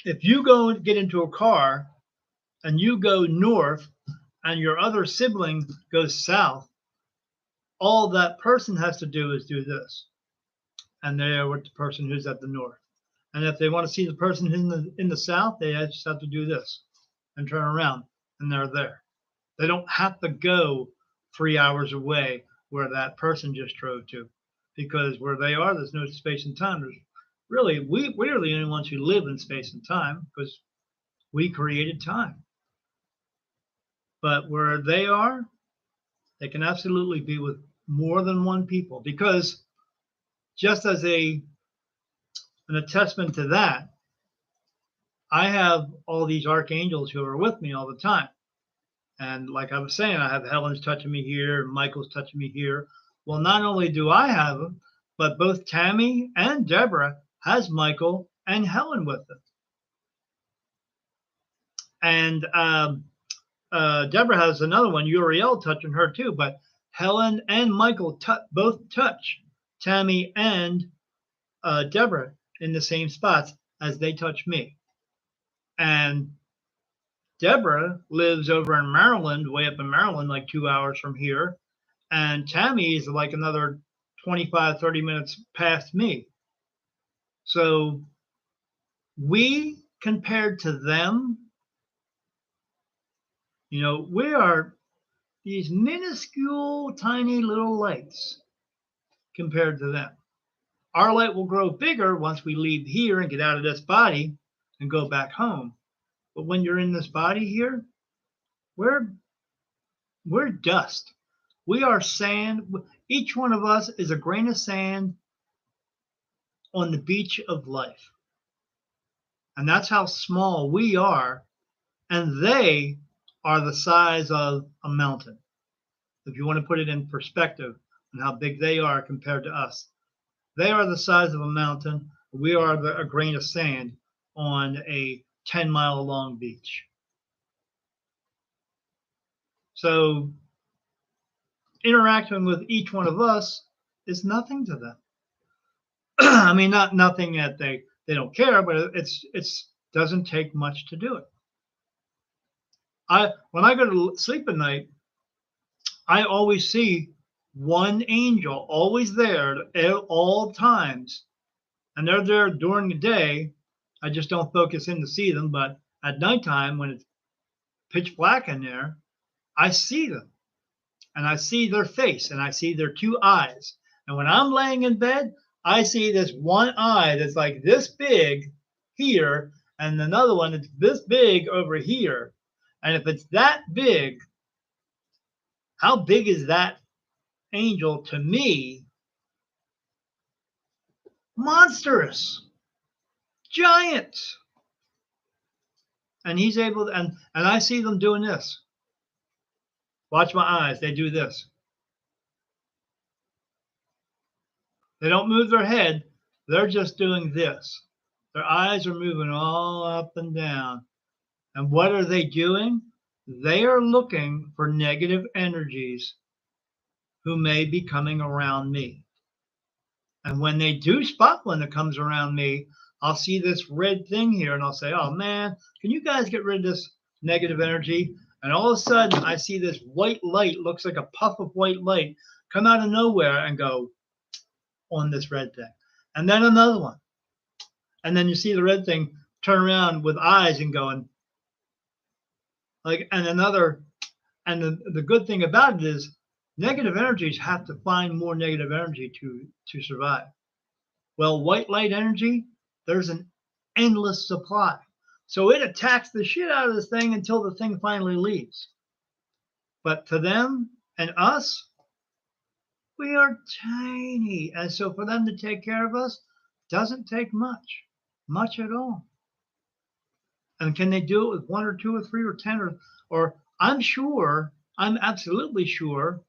S1: if you go and get into a car and you go north and your other sibling goes south, all that person has to do is do this. And they are with the person who's at the north. And if they want to see the person in the south, they just have to do this and turn around and they're there. They don't have to go 3 hours away where that person just drove to because where they are, there's no space and time. There's really, we're the only ones who live in space and time because we created time. But where they are, they can absolutely be with more than one people because just as an attestament to that, I have all these archangels who are with me all the time. And like I was saying, I have Helen's touching me here, and Michael's touching me here. Well, not only do I have them, but both Tammy and Deborah has Michael and Helen with them. And Deborah has another one, Uriel, touching her too. But Helen and Michael both touch Tammy and Deborah in the same spots as they touch me. And Deborah lives over in Maryland, way up in Maryland, like 2 hours from here. And Tammy is like another 25, 30 minutes past me. So we, compared to them, we are these minuscule, tiny little lights compared to them. Our light will grow bigger once we leave here and get out of this body and go back home. But when you're in this body here, we're dust. We are sand. Each one of us is a grain of sand on the beach of life. And that's how small we are. And they are the size of a mountain. If you want to put it in perspective on how big they are compared to us, they are the size of a mountain. We are a grain of sand on a 10-mile long beach. So interacting with each one of us is nothing to them. I mean, not nothing that they don't care, but it's doesn't take much to do it. When I go to sleep at night, I always see one angel always there at all times, and they're there during the day. I just don't focus in to see them, but at nighttime when it's pitch black in there, I see them, and I see their face, and I see their two eyes. And when I'm laying in bed, I see this one eye that's like this big here, and another one that's this big over here. And if it's that big, how big is that angel to me? Monstrous, giant. And he's able to, and I see them doing this. Watch my eyes. They do this. They don't move their head. They're just doing this. Their eyes are moving all up and down. And what are they doing? They are looking for negative energies who may be coming around me. And when they do spot one that comes around me, I'll see this red thing here and I'll say, oh man, can you guys get rid of this negative energy? And all of a sudden I see this white light, looks like a puff of white light, come out of nowhere and go on this red thing. And then another one. And then you see the red thing turn around with eyes and going like, and another. And the good thing about it is negative energies have to find more negative energy to survive. Well, white light energy, there's an endless supply. So it attacks the shit out of this thing until the thing finally leaves. But to them and us, we are tiny. And so for them to take care of us doesn't take much at all. And can they do it with one or two or three or 10 or I'm absolutely sure.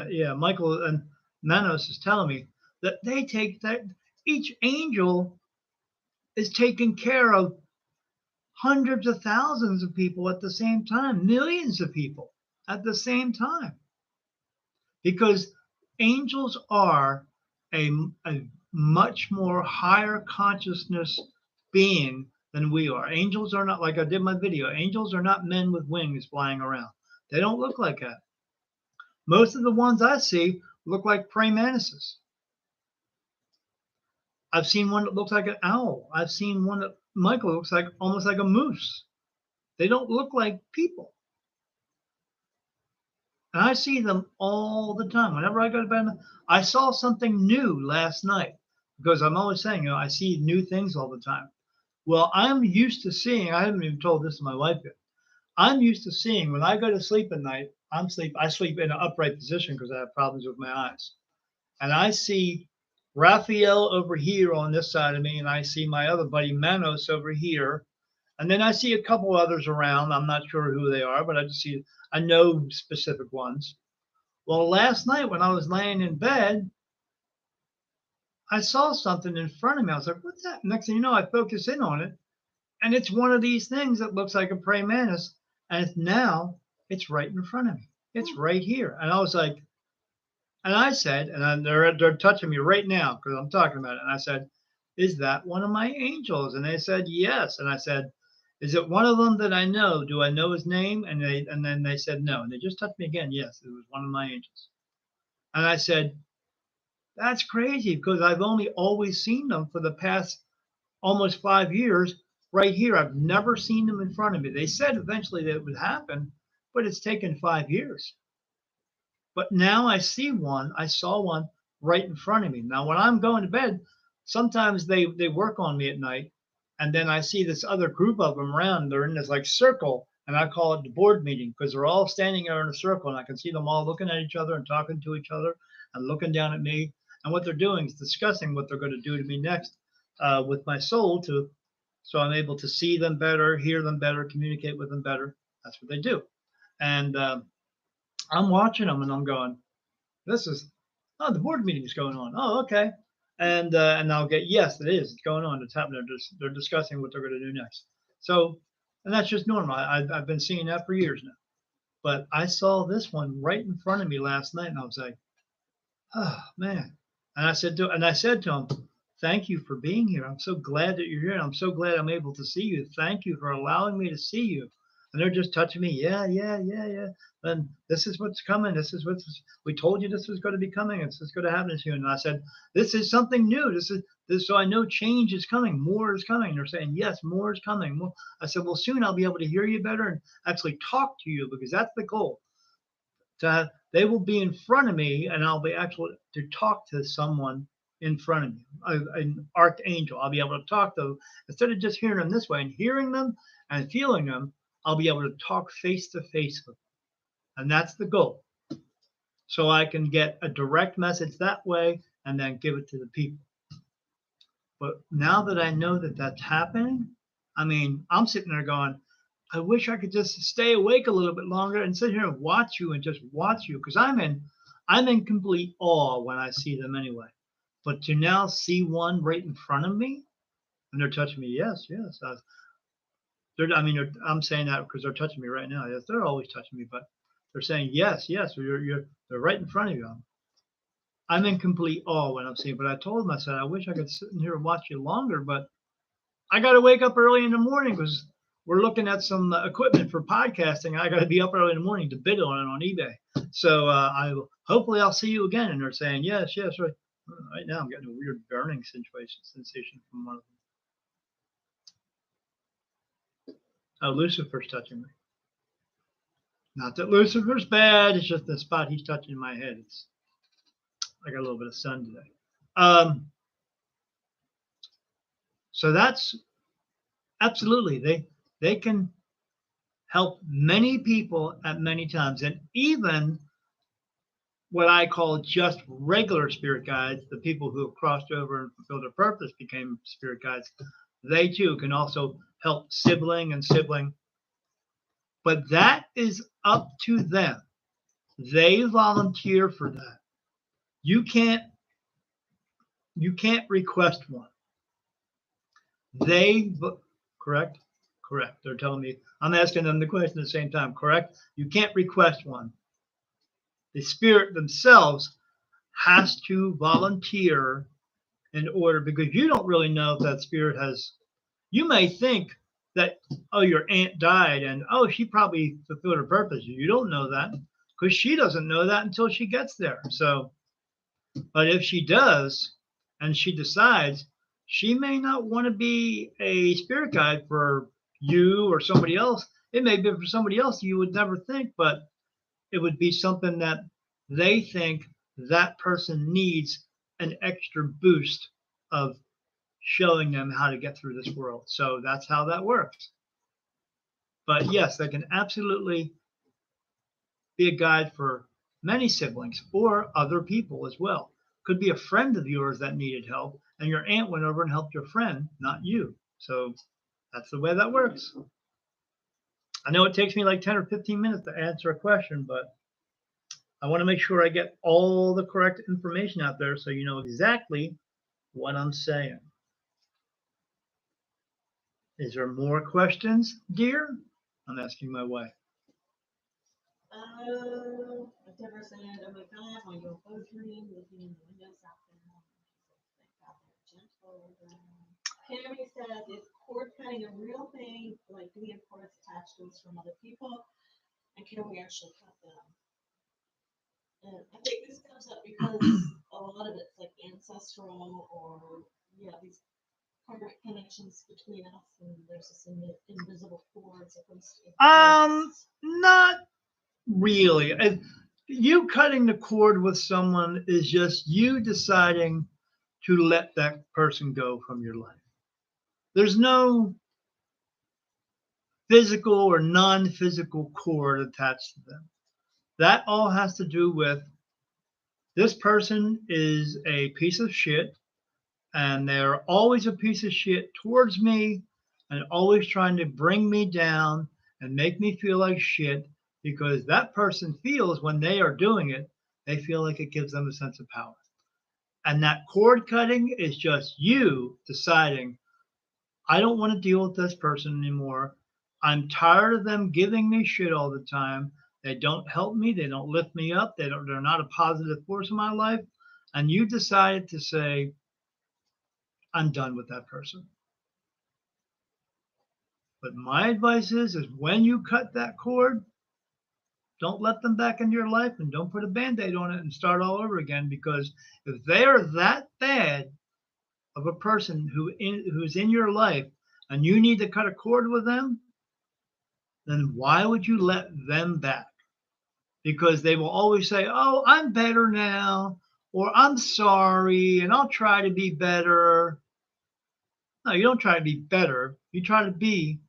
S1: Yeah, Michael and Manos is telling me that they take that each angel is taking care of hundreds of thousands of people at the same time, millions of people at the same time. Because angels are a much more higher consciousness being than we are. Angels are not, like I did my video, angels are not men with wings flying around. They don't look like that. Most of the ones I see look like praying mantises. I've seen one that looks like an owl. I've seen one that Michael looks like almost like a moose. They don't look like people. And I see them all the time. Whenever I go to bed, I saw something new last night because I'm always saying, I see new things all the time. Well, I'm used to seeing, I haven't even told this to my wife yet. I'm used to seeing when I go to sleep at night, I sleep in an upright position because I have problems with my eyes. And I see Raphael over here on this side of me, and I see my other buddy Manos over here. And then I see a couple others around. I'm not sure who they are, but I know specific ones. Well, last night when I was laying in bed, I saw something in front of me. I was like, what's that? Next thing you know, I focus in on it. And it's one of these things that looks like a praying mantis. And it's right in front of me. It's right here. And I was like, and I said, and they're touching me right now because I'm talking about it. And I said, is that one of my angels? And they said, yes. And I said, is it one of them that I know? Do I know his name? And then they said no. And they just touched me again. Yes, it was one of my angels. And I said, that's crazy because I've only always seen them for the past almost 5 years right here. I've never seen them in front of me. They said eventually that it would happen, but it's taken 5 years. But now I saw one right in front of me. Now, when I'm going to bed, sometimes they work on me at night. And then I see this other group of them around. They're in this like circle. And I call it the board meeting because they're all standing there in a circle. And I can see them all looking at each other and talking to each other and looking down at me. And what they're doing is discussing what they're going to do to me next with my soul so I'm able to see them better, hear them better, communicate with them better. That's what they do. And I'm watching them and I'm going, the board meeting is going on. Oh, okay. And I'll get, yes, it is. It's going on. It's happening. They're discussing what they're going to do next. So, and that's just normal. I've been seeing that for years now. But I saw this one right in front of me last night and I was like, oh, man. And I said to him, thank you for being here. I'm so glad that you're here. I'm so glad I'm able to see you. Thank you for allowing me to see you. And they're just touching me. Yeah. And this is what's coming. We told you this was going to be coming. This is going to happen to you. And I said, this is something new. This. So I know change is coming. More is coming. And they're saying, yes, more is coming. More. I said, well, soon I'll be able to hear you better and actually talk to you because that's the goal. They will be in front of me and I'll be able to talk to someone in front of me, an archangel. I'll be able to talk to them instead of just hearing them this way and hearing them and feeling them. I'll be able to talk face to face with them. And that's the goal. So I can get a direct message that way and then give it to the people. But now that I know that that's happening, I mean, I'm sitting there going, I wish I could just stay awake a little bit longer and sit here and watch you and just watch you because I'm in complete awe when I see them anyway. But to now see one right in front of me and they're touching me, yes, yes. I'm saying that because they're touching me right now. Yes, they're always touching me, but they're saying yes, yes. They're right in front of you. I'm in complete awe when I'm seeing. But I told them, I said, I wish I could sit in here and watch you longer, but I got to wake up early in the morning because we're looking at some equipment for podcasting. I got to be up early in the morning to bid on it on eBay. So hopefully I'll see you again. And they're saying yes, yes. Right now I'm getting a weird burning sensation from one of them. Oh, Lucifer's touching me. Not that Lucifer's bad. It's just the spot he's touching my head. I got a little bit of sun today. So that's absolutely they can help many people at many times, and even what I call just regular spirit guides, the people who have crossed over and fulfilled their purpose became spirit guides. They too can also help sibling and sibling, but that is up to them. They volunteer for that. You can't request one. Correct? Correct. They're telling me, I'm asking them the question at the same time. Correct? You can't request one. The spirit themselves has to volunteer in order, because you don't really know if that spirit has, you may think that, oh, your aunt died and, oh, she probably fulfilled her purpose. You don't know that because she doesn't know that until she gets there. So, but if she does and she decides, she may not want to be a spirit guide for you or somebody else. It may be for somebody else you would never think, but it would be something that they think that person needs an extra boost of showing them how to get through this world. So that's how that works. But yes, they can absolutely be a guide for many siblings or other people as well. Could be a friend of yours that needed help, and your aunt went over and helped your friend, not you. So that's the way that works. I know it takes me like 10 or 15 minutes to answer a question, but I want to make sure I get all the correct information out there so you know exactly what I'm saying. Is there more questions, dear? I'm asking my wife.
S2: I've never said, oh my God, my UFO's dream, looking in the windows out there. Gentle. Tammy says, is cord cutting a real thing? Like, do we have cords attached to us from other people? And can we actually cut them? And I think this comes up because a lot of it's like ancestral or, yeah, these karmic connections between us, and there's this invisible cord supposed to exist.
S1: Not really. You cutting the cord with someone is just you deciding to let that person go from your life. There's no physical or non-physical cord attached to them. That all has to do with this person is a piece of shit, and they're always a piece of shit towards me and always trying to bring me down and make me feel like shit, because that person feels when they are doing it, they feel like it gives them a sense of power. And that cord cutting is just you deciding, I don't want to deal with this person anymore. I'm tired of them giving me shit all the time. They don't help me. They don't lift me up. They're not a positive force in my life. And you decided to say, I'm done with that person. But my advice is when you cut that cord, don't let them back into your life and don't put a Band-Aid on it and start all over again, because if they are that bad of a person who's in your life and you need to cut a cord with them, then why would you let them back? Because they will always say, oh, I'm better now, or I'm sorry, and I'll try to be better. No, you don't try to be better. You try to be,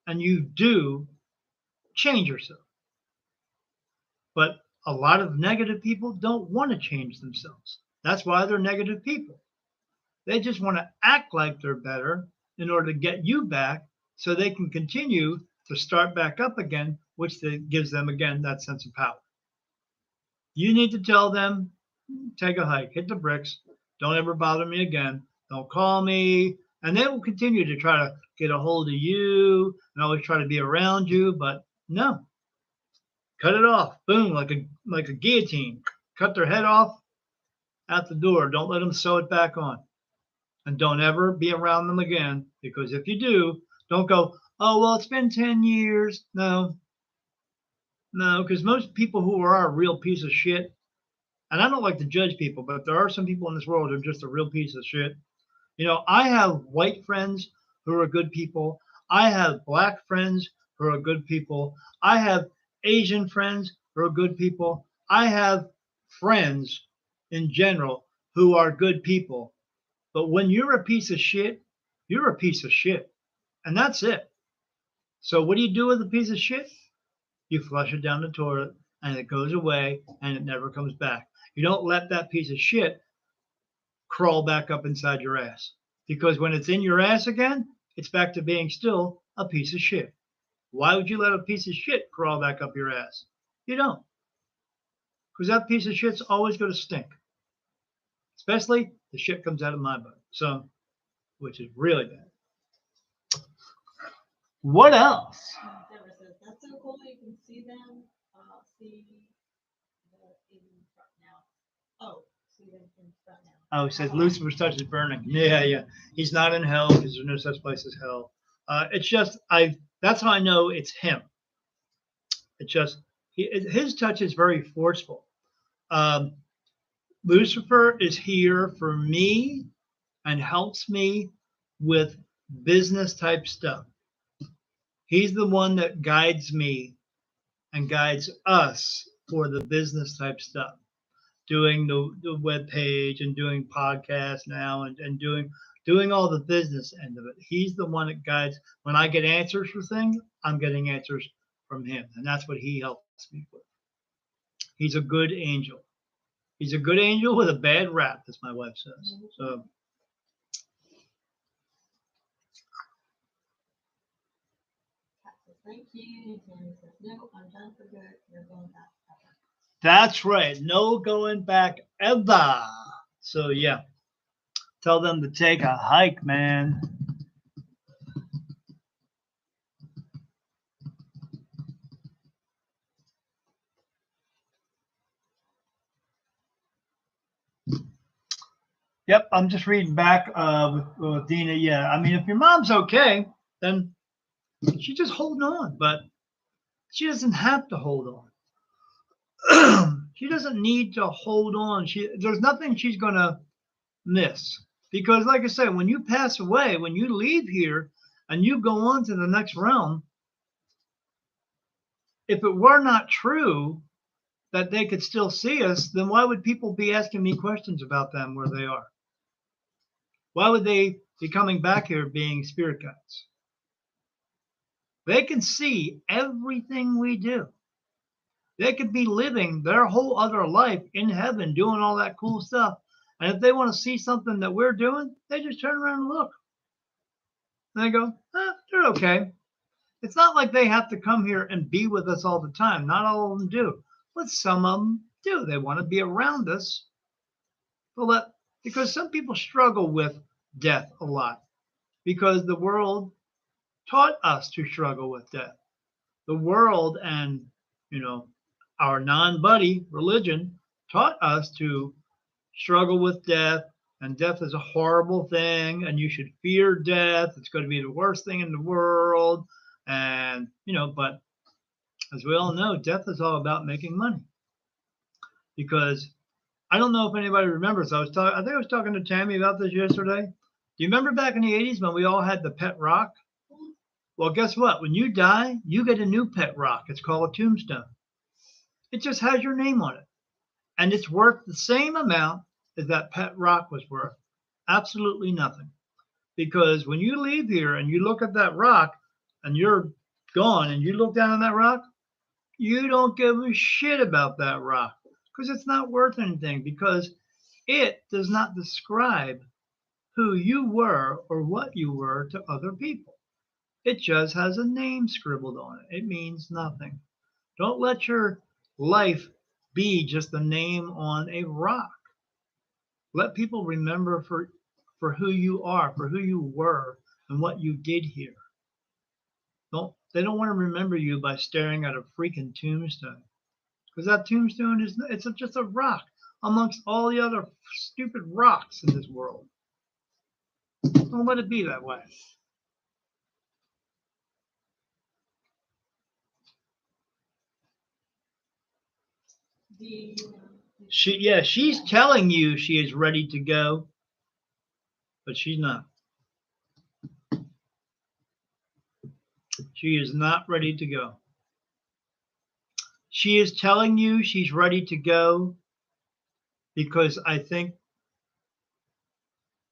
S1: and you do change yourself. But a lot of negative people don't want to change themselves. That's why they're negative people. They just want to act like they're better in order to get you back so they can continue to start back up again, which gives them again that sense of power. You need to tell them, take a hike, hit the bricks, don't ever bother me again, don't call me, and they will continue to try to get a hold of you and always try to be around you, but no, cut it off, boom, like a guillotine, cut their head off out the door. Don't let them sew it back on, and don't ever be around them again, because if you do, don't go, oh well, it's been 10 years. No, because most people who are a real piece of shit, and I don't like to judge people, but there are some people in this world who are just a real piece of shit. I have white friends who are good people. I have black friends who are good people. I have Asian friends who are good people. I have friends in general who are good people. But when you're a piece of shit, you're a piece of shit. And that's it. So what do you do with a piece of shit? You flush it down the toilet and it goes away and it never comes back. You don't let that piece of shit crawl back up inside your ass. Because when it's in your ass again, it's back to being still a piece of shit. Why would you let a piece of shit crawl back up your ass? You don't. Because that piece of shit's always going to stink. Especially the shit comes out of my butt. So, which is really bad. What else?
S2: Deborah says, that's so cool. You can see them, see the in front now. Oh, see them in front now.
S1: Oh, he says Lucifer's touch is burning. Yeah. He's not in hell because there's no such place as hell. It's just that's how I know it's him. It's just his touch is very forceful. Lucifer is here for me and helps me with business type stuff. He's the one that guides me and guides us for the business type stuff. Doing the web page and doing podcasts now and doing all the business end of it. He's the one that guides. When I get answers for things, I'm getting answers from him. And that's what he helps me with. He's a good angel. He's a good angel with a bad rap, as my wife says. So
S2: thank you. Tammy says, no, I'm done for good. You're going back ever.
S1: That's right. No going back ever. So yeah. Tell them to take a hike, man. Yep, I'm just reading back with Dina. Yeah, I mean, if your mom's okay, then she's just holding on, but she doesn't have to hold on. She doesn't need to hold on. There's nothing she's going to miss. Because like I said, when you pass away, when you leave here and you go on to the next realm, if it were not true that they could still see us, then why would people be asking me questions about them where they are? Why would they be coming back here being spirit guides? They can see everything we do. They could be living their whole other life in heaven doing all that cool stuff. And if they want to see something that we're doing, they just turn around and look. And they go, they're okay. It's not like they have to come here and be with us all the time. Not all of them do. But some of them do. They want to be around us. Because some people struggle with death a lot. Because the world taught us to struggle with death. The world and, our non-buddy religion taught us to struggle with death, and death is a horrible thing, and you should fear death. It's going to be the worst thing in the world. And, but as we all know, death is all about making money. Because I don't know if anybody remembers, I think I was talking to Tammy about this yesterday. Do you remember back in the 80s when we all had the pet rock? Well, guess what? When you die, you get a new pet rock. It's called a tombstone. It just has your name on it. And it's worth the same amount as that pet rock was worth. Absolutely nothing. Because when you leave here and you look at that rock and you're gone and you look down on that rock, you don't give a shit about that rock because it's not worth anything, because it does not describe who you were or what you were to other people. It just has a name scribbled on it. It means nothing. Don't let your life be just a name on a rock. Let people remember for who you are, for who you were, and what you did here. They don't want to remember you by staring at a freaking tombstone, because that tombstone it's just a rock amongst all the other stupid rocks in this world. Don't let it be that way. She's telling you she is ready to go, but she's not. She is not ready to go. She is telling you she's ready to go because I think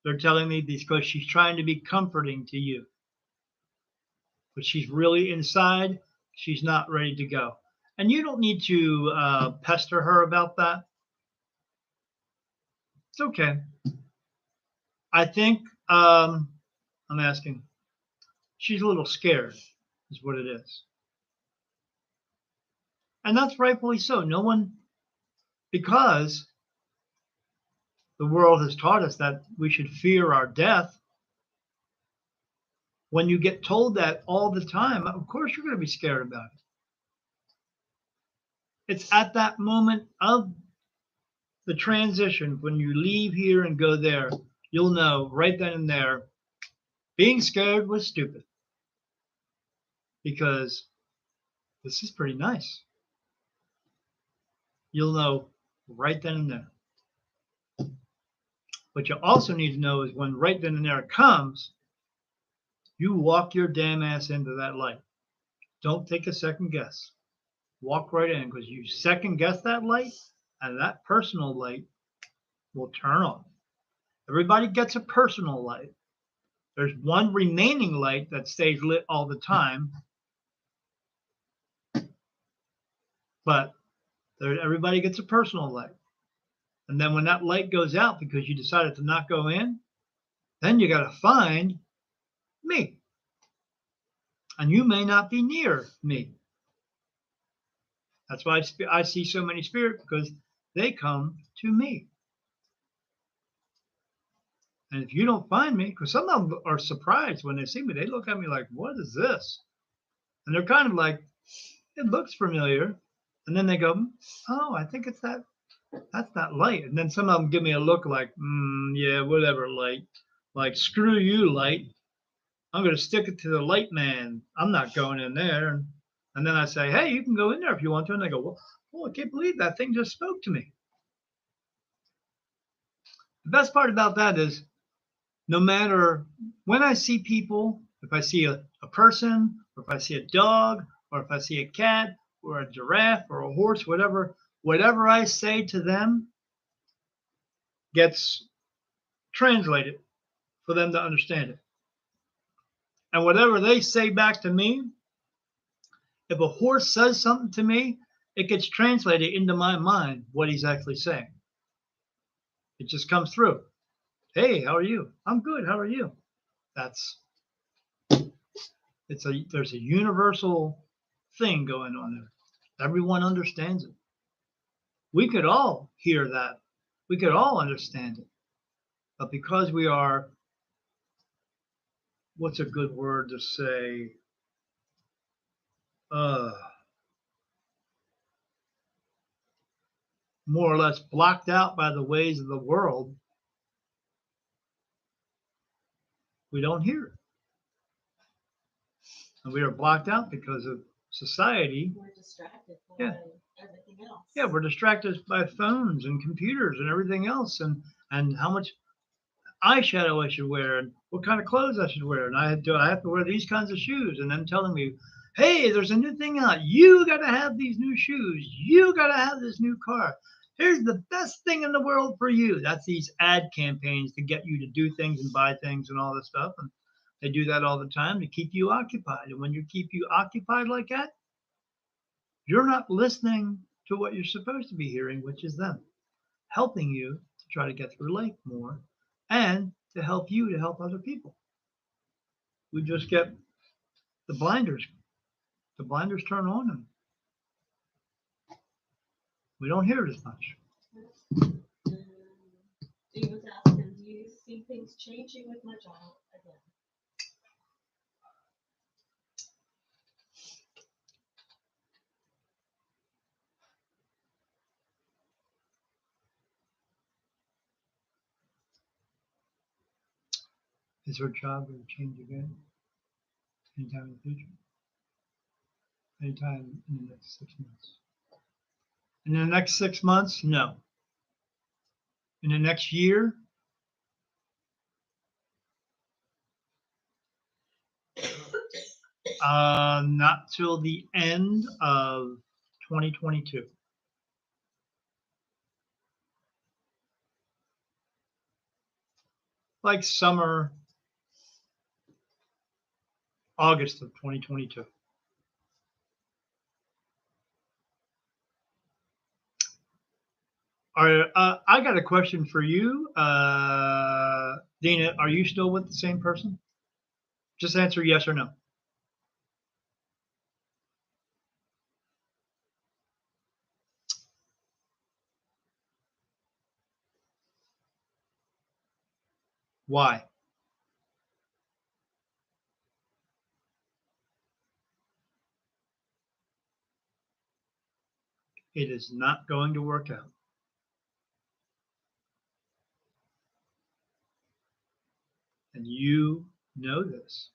S1: they're telling me because she's trying to be comforting to you. But she's really inside, she's not ready to go. And you don't need to pester her about that. It's okay. I think I'm asking. She's a little scared, is what it is. And that's rightfully so. No one, because the world has taught us that we should fear our death. When you get told that all the time, of course you're going to be scared about it. It's at that moment of the transition when you leave here and go there, you'll know right then and there, being scared was stupid. Because this is pretty nice. You'll know right then and there. What you also need to know is when right then and there it comes, you walk your damn ass into that light. Don't take a second guess. Walk right in, because you second guess that light, and that personal light will turn on. Everybody gets a personal light. There's one remaining light that stays lit all the time, but everybody gets a personal light. And then when that light goes out because you decided to not go in, then you got to find me. And you may not be near me. That's why I see so many spirits, because they come to me. And if you don't find me, because some of them are surprised when they see me, they look at me like, what is this? And they're kind of like, it looks familiar. And then they go, oh, I think it's that's that light. And then some of them give me a look like, yeah, whatever, light. Like, screw you, light. I'm going to stick it to the light man. I'm not going in there. And then I say, hey, you can go in there if you want to. And they go, well, I can't believe that thing just spoke to me. The best part about that is no matter when I see people, if I see a person, or if I see a dog, or if I see a cat, or a giraffe, or a horse, whatever I say to them gets translated for them to understand it. And whatever they say back to me, if a horse says something to me, it gets translated into my mind what he's actually saying. It just comes through. Hey, how are you? I'm good. How are you? There's a universal thing going on there. Everyone understands it. We could all hear that. We could all understand it. But because we are, what's a good word to say? More or less blocked out by the ways of the world, we don't hear it. And we are blocked out because of society.
S2: We're distracted by everything else.
S1: Yeah, we're distracted by phones and computers and everything else, and how much eyeshadow I should wear and what kind of clothes I should wear. And I have to wear these kinds of shoes, and them telling me, hey, there's a new thing out. You got to have these new shoes. You got to have this new car. Here's the best thing in the world for you. That's these ad campaigns to get you to do things and buy things and all this stuff. And they do that all the time to keep you occupied. And when you keep you occupied like that, you're not listening to what you're supposed to be hearing, which is them helping you to try to get through life more and to help you to help other people. We just get the blinders turn on and we don't hear it as much.
S2: Dee was asking, do you see things changing with my job again?
S1: Is her job going to change again? Anytime in the future? Anytime in the next 6 months? In the next 6 months? No. In the next year? Not till the end of 2022. Like summer, August of 2022. I got a question for you. Dina, are you still with the same person? Just answer yes or no. Why? It is not going to work out. And you know this.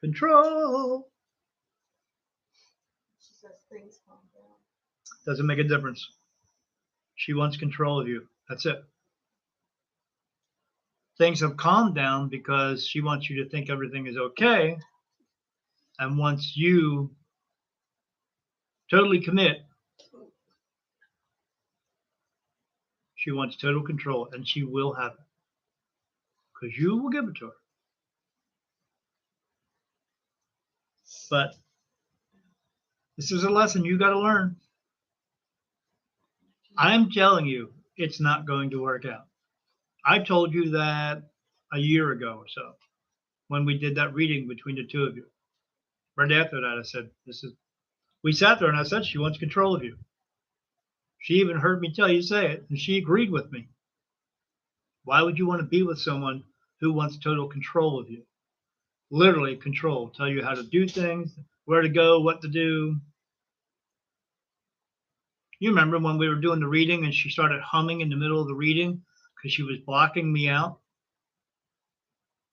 S1: Control
S2: She says things calm down.
S1: doesn't make a difference. She wants control of you. That's it. Things have calmed down because she wants you to think everything is okay. And once you totally commit, she wants total control, and she will have it because you will give it to her. But this is a lesson you got to learn. I'm telling you, it's not going to work out. I told you that a year ago or so when we did that reading between the two of you. Right after that, I said, we sat there and I said, she wants control of you. She even heard me tell you say it, and she agreed with me. Why would you want to be with someone who wants total control of you? Literally control, tell you how to do things, where to go, what to do. You remember when we were doing the reading and she started humming in the middle of the reading because she was blocking me out?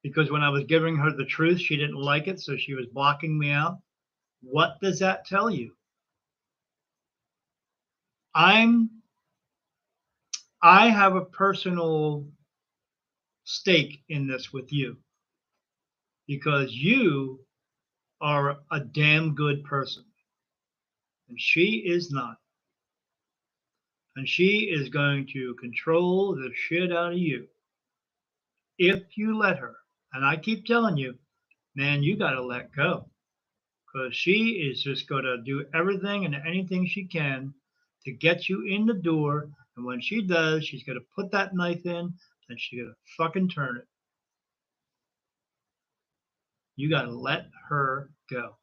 S1: Because when I was giving her the truth, she didn't like it, so she was blocking me out. What does that tell you? I have a personal stake in this with you because you are a damn good person and she is not. And she is going to control the shit out of you if you let her. And I keep telling you, man, you got to let go because she is just going to do everything and anything she can to get you in the door. And when she does, she's going to put that knife in and she's going to fucking turn it. You got to let her go.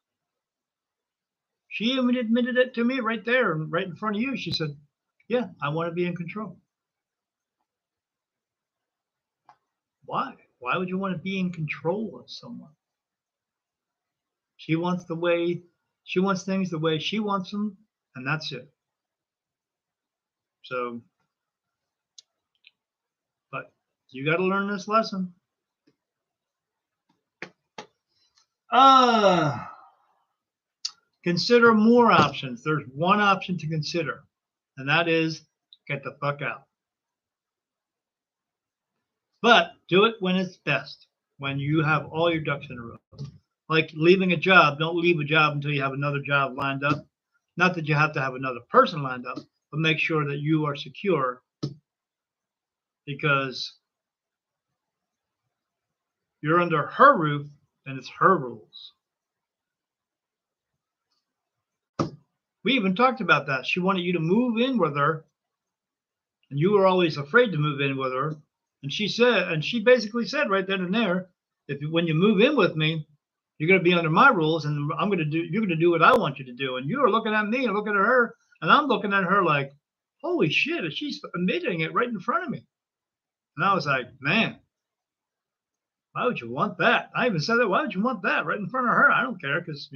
S1: She even admitted it to me right there, right in front of you. She said, yeah, I want to be in control. Why? Why would you want to be in control of someone? She wants things the way she wants them, and that's it. So, but you got to learn this lesson. Consider more options. There's one option to consider, and that is get the fuck out. But do it when it's best, when you have all your ducks in a row. Like leaving a job, don't leave a job until you have another job lined up. Not that you have to have another person lined up, but make sure that you are secure because you're under her roof and it's her rules. We even talked about that. She wanted you to move in with her and you were always afraid to move in with her. And she basically said right then and there, when you move in with me, you're going to be under my rules, and you're going to do what I want you to do. And you were looking at me and looking at her, and I'm looking at her like, holy shit, she's admitting it right in front of me. And I was like, man, why would you want that? I even said that. Why would you want that right in front of her? I don't care, because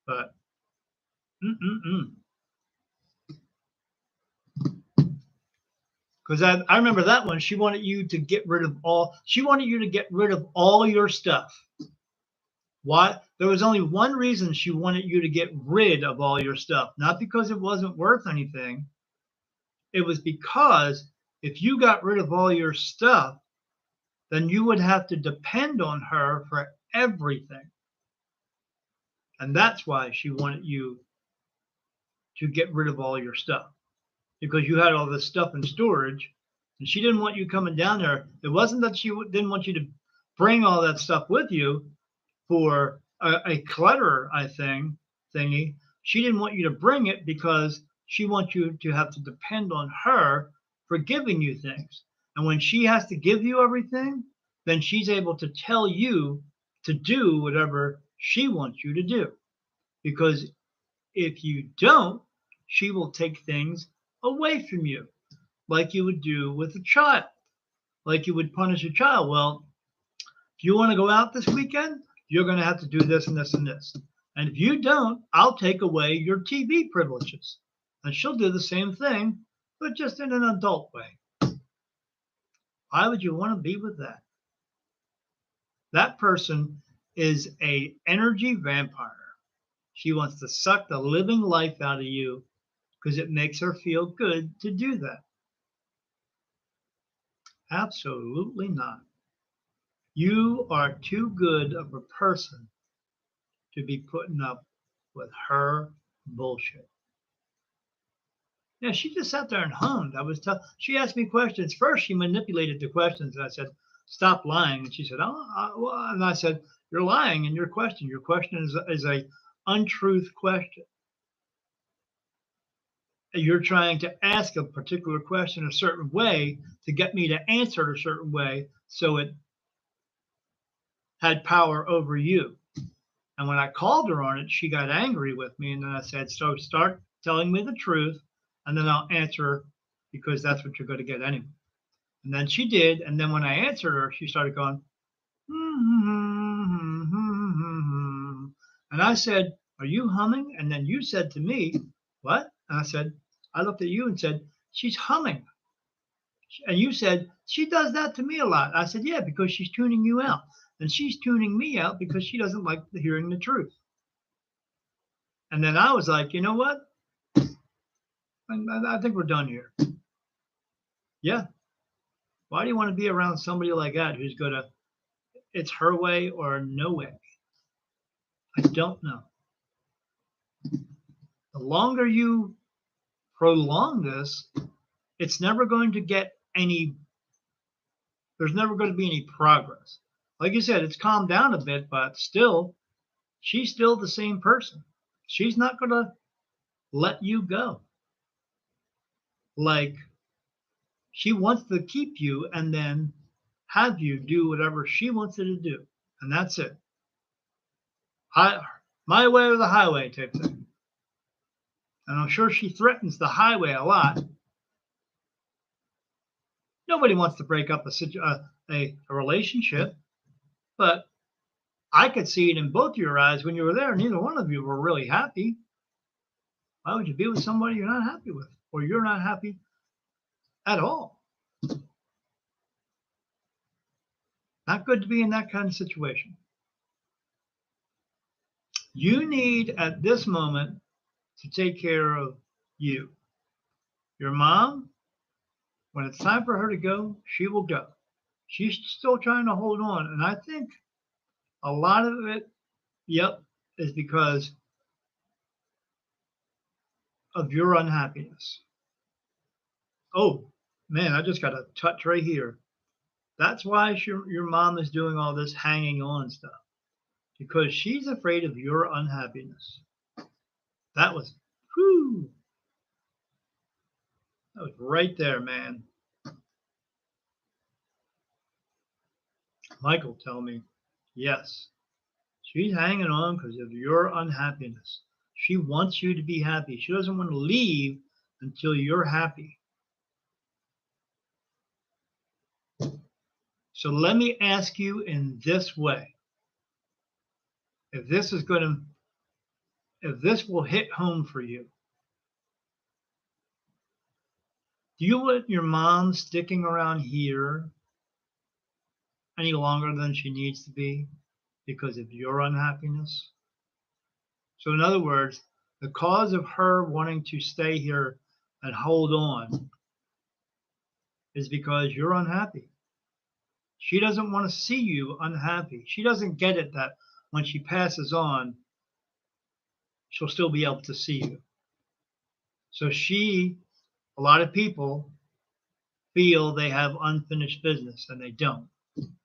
S1: but because I remember that one. She wanted you to get rid of all. She wanted you to get rid of all your stuff. Why? There was only one reason she wanted you to get rid of all your stuff. Not because it wasn't worth anything. It was because if you got rid of all your stuff, then you would have to depend on her for everything. And that's why she wanted you to get rid of all your stuff, because you had all this stuff in storage, and she didn't want you coming down there. It wasn't that she didn't want you to bring all that stuff with you for a clutter, thingy. She didn't want you to bring it because she wants you to have to depend on her for giving you things. And when she has to give you everything, then she's able to tell you to do whatever she wants you to do. Because if you don't, she will take things away from you, like you would do with a child, like you would punish a child. Well, if you want to go out this weekend, you're going to have to do this and this and this. And if you don't, I'll take away your TV privileges. And she'll do the same thing, but just in an adult way. Why would you want to be with that? That person is an energy vampire. She wants to suck the living life out of you because it makes her feel good to do that. Absolutely not. You are too good of a person to be putting up with her bullshit. Yeah, she just sat there and hummed. She asked me questions. First, she manipulated the questions, and I said, "Stop lying." And she said, well," and I said, "You're lying in your question. Your question is a untruth question. You're trying to ask a particular question a certain way to get me to answer it a certain way, so it had power over you." And when I called her on it, she got angry with me. And then I said, "So start telling me the truth, and then I'll answer, because that's what you're going to get anyway." And then she did. And then when I answered her, she started going, and I said, "Are you humming?" And then you said to me, "What?" And I looked at you and said, "She's humming." And you said, "She does that to me a lot." I said, "Yeah, because she's tuning you out. And she's tuning me out because she doesn't like hearing the truth." And then I was like, you know what? I think we're done here. Yeah. Why do you want to be around somebody like that who's going to, it's her way or no way? I don't know. The longer you prolong this, it's never going to get there's never going to be any progress. Like you said, it's calmed down a bit, but still, she's still the same person. She's not going to let you go. Like, she wants to keep you and then have you do whatever she wants you to do. And that's it. My way or the highway type thing. And I'm sure she threatens the highway a lot. Nobody wants to break up a relationship, but I could see it in both of your eyes when you were there. Neither one of you were really happy. Why would you be with somebody you're not happy with, or you're not happy at all? Not good to be in that kind of situation. You need at this moment to take care of you. Your mom, when it's time for her to go, she will go. She's still trying to hold on. And I think a lot of it, is because of your unhappiness. Oh, man, I just got a touch right here. That's why your mom is doing all this hanging on stuff, because she's afraid of your unhappiness. That was, whew. That was right there, man. Michael tell me, yes, she's hanging on because of your unhappiness. She wants you to be happy. She doesn't want to leave until you're happy. So let me ask you in this way. If this will hit home for you, do you want your mom sticking around here any longer than she needs to be because of your unhappiness? So in other words, the cause of her wanting to stay here and hold on is because you're unhappy. She doesn't want to see you unhappy. She doesn't get it that when she passes on, she'll still be able to see you. So a lot of people feel they have unfinished business and they don't.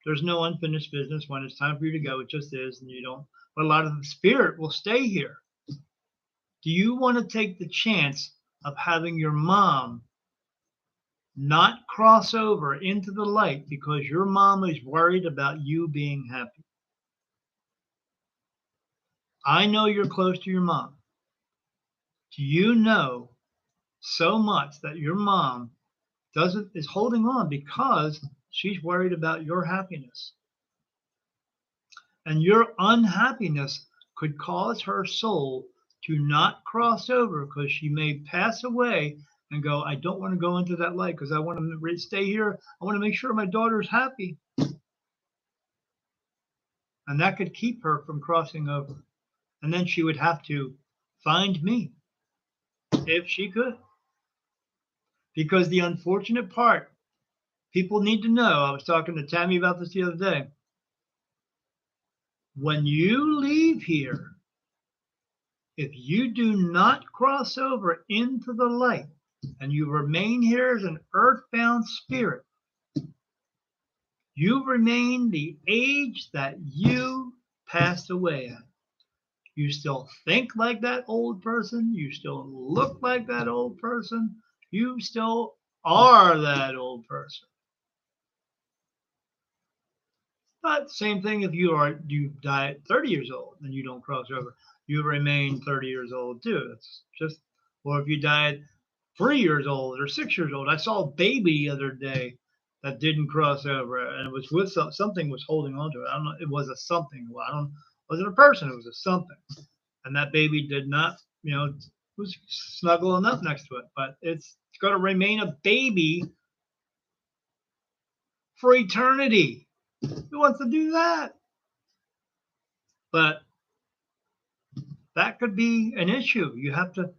S1: There's no unfinished business. When it's time for you to go, it just is, and you don't. But a lot of the spirit will stay here. Do you want to take the chance of having your mom not cross over into the light because your mom is worried about you being happy? I know you're close to your mom. Do you know so much that your mom is holding on because she's worried about your happiness? And your unhappiness could cause her soul to not cross over because she may pass away and go, I don't want to go into that light because I want to stay here. I want to make sure my daughter's happy. And that could keep her from crossing over. And then she would have to find me if she could. Because the unfortunate part, people need to know, I was talking to Tammy about this the other day. When you leave here, if you do not cross over into the light and you remain here as an earthbound spirit, you remain the age that you passed away at. You still think like that old person. You still look like that old person. You still are that old person. But same thing if you die at 30 years old and you don't cross over, you remain 30 years old too. It's just, or if you die at 3 years old or 6 years old. I saw a baby the other day that didn't cross over, and it was with something was holding on to it. I don't know. It was a something. Well, I don't. It wasn't a person. It was a something. And that baby did not, was snuggling up next to it. But it's going to remain a baby for eternity. Who wants to do that? But that could be an issue. You have to.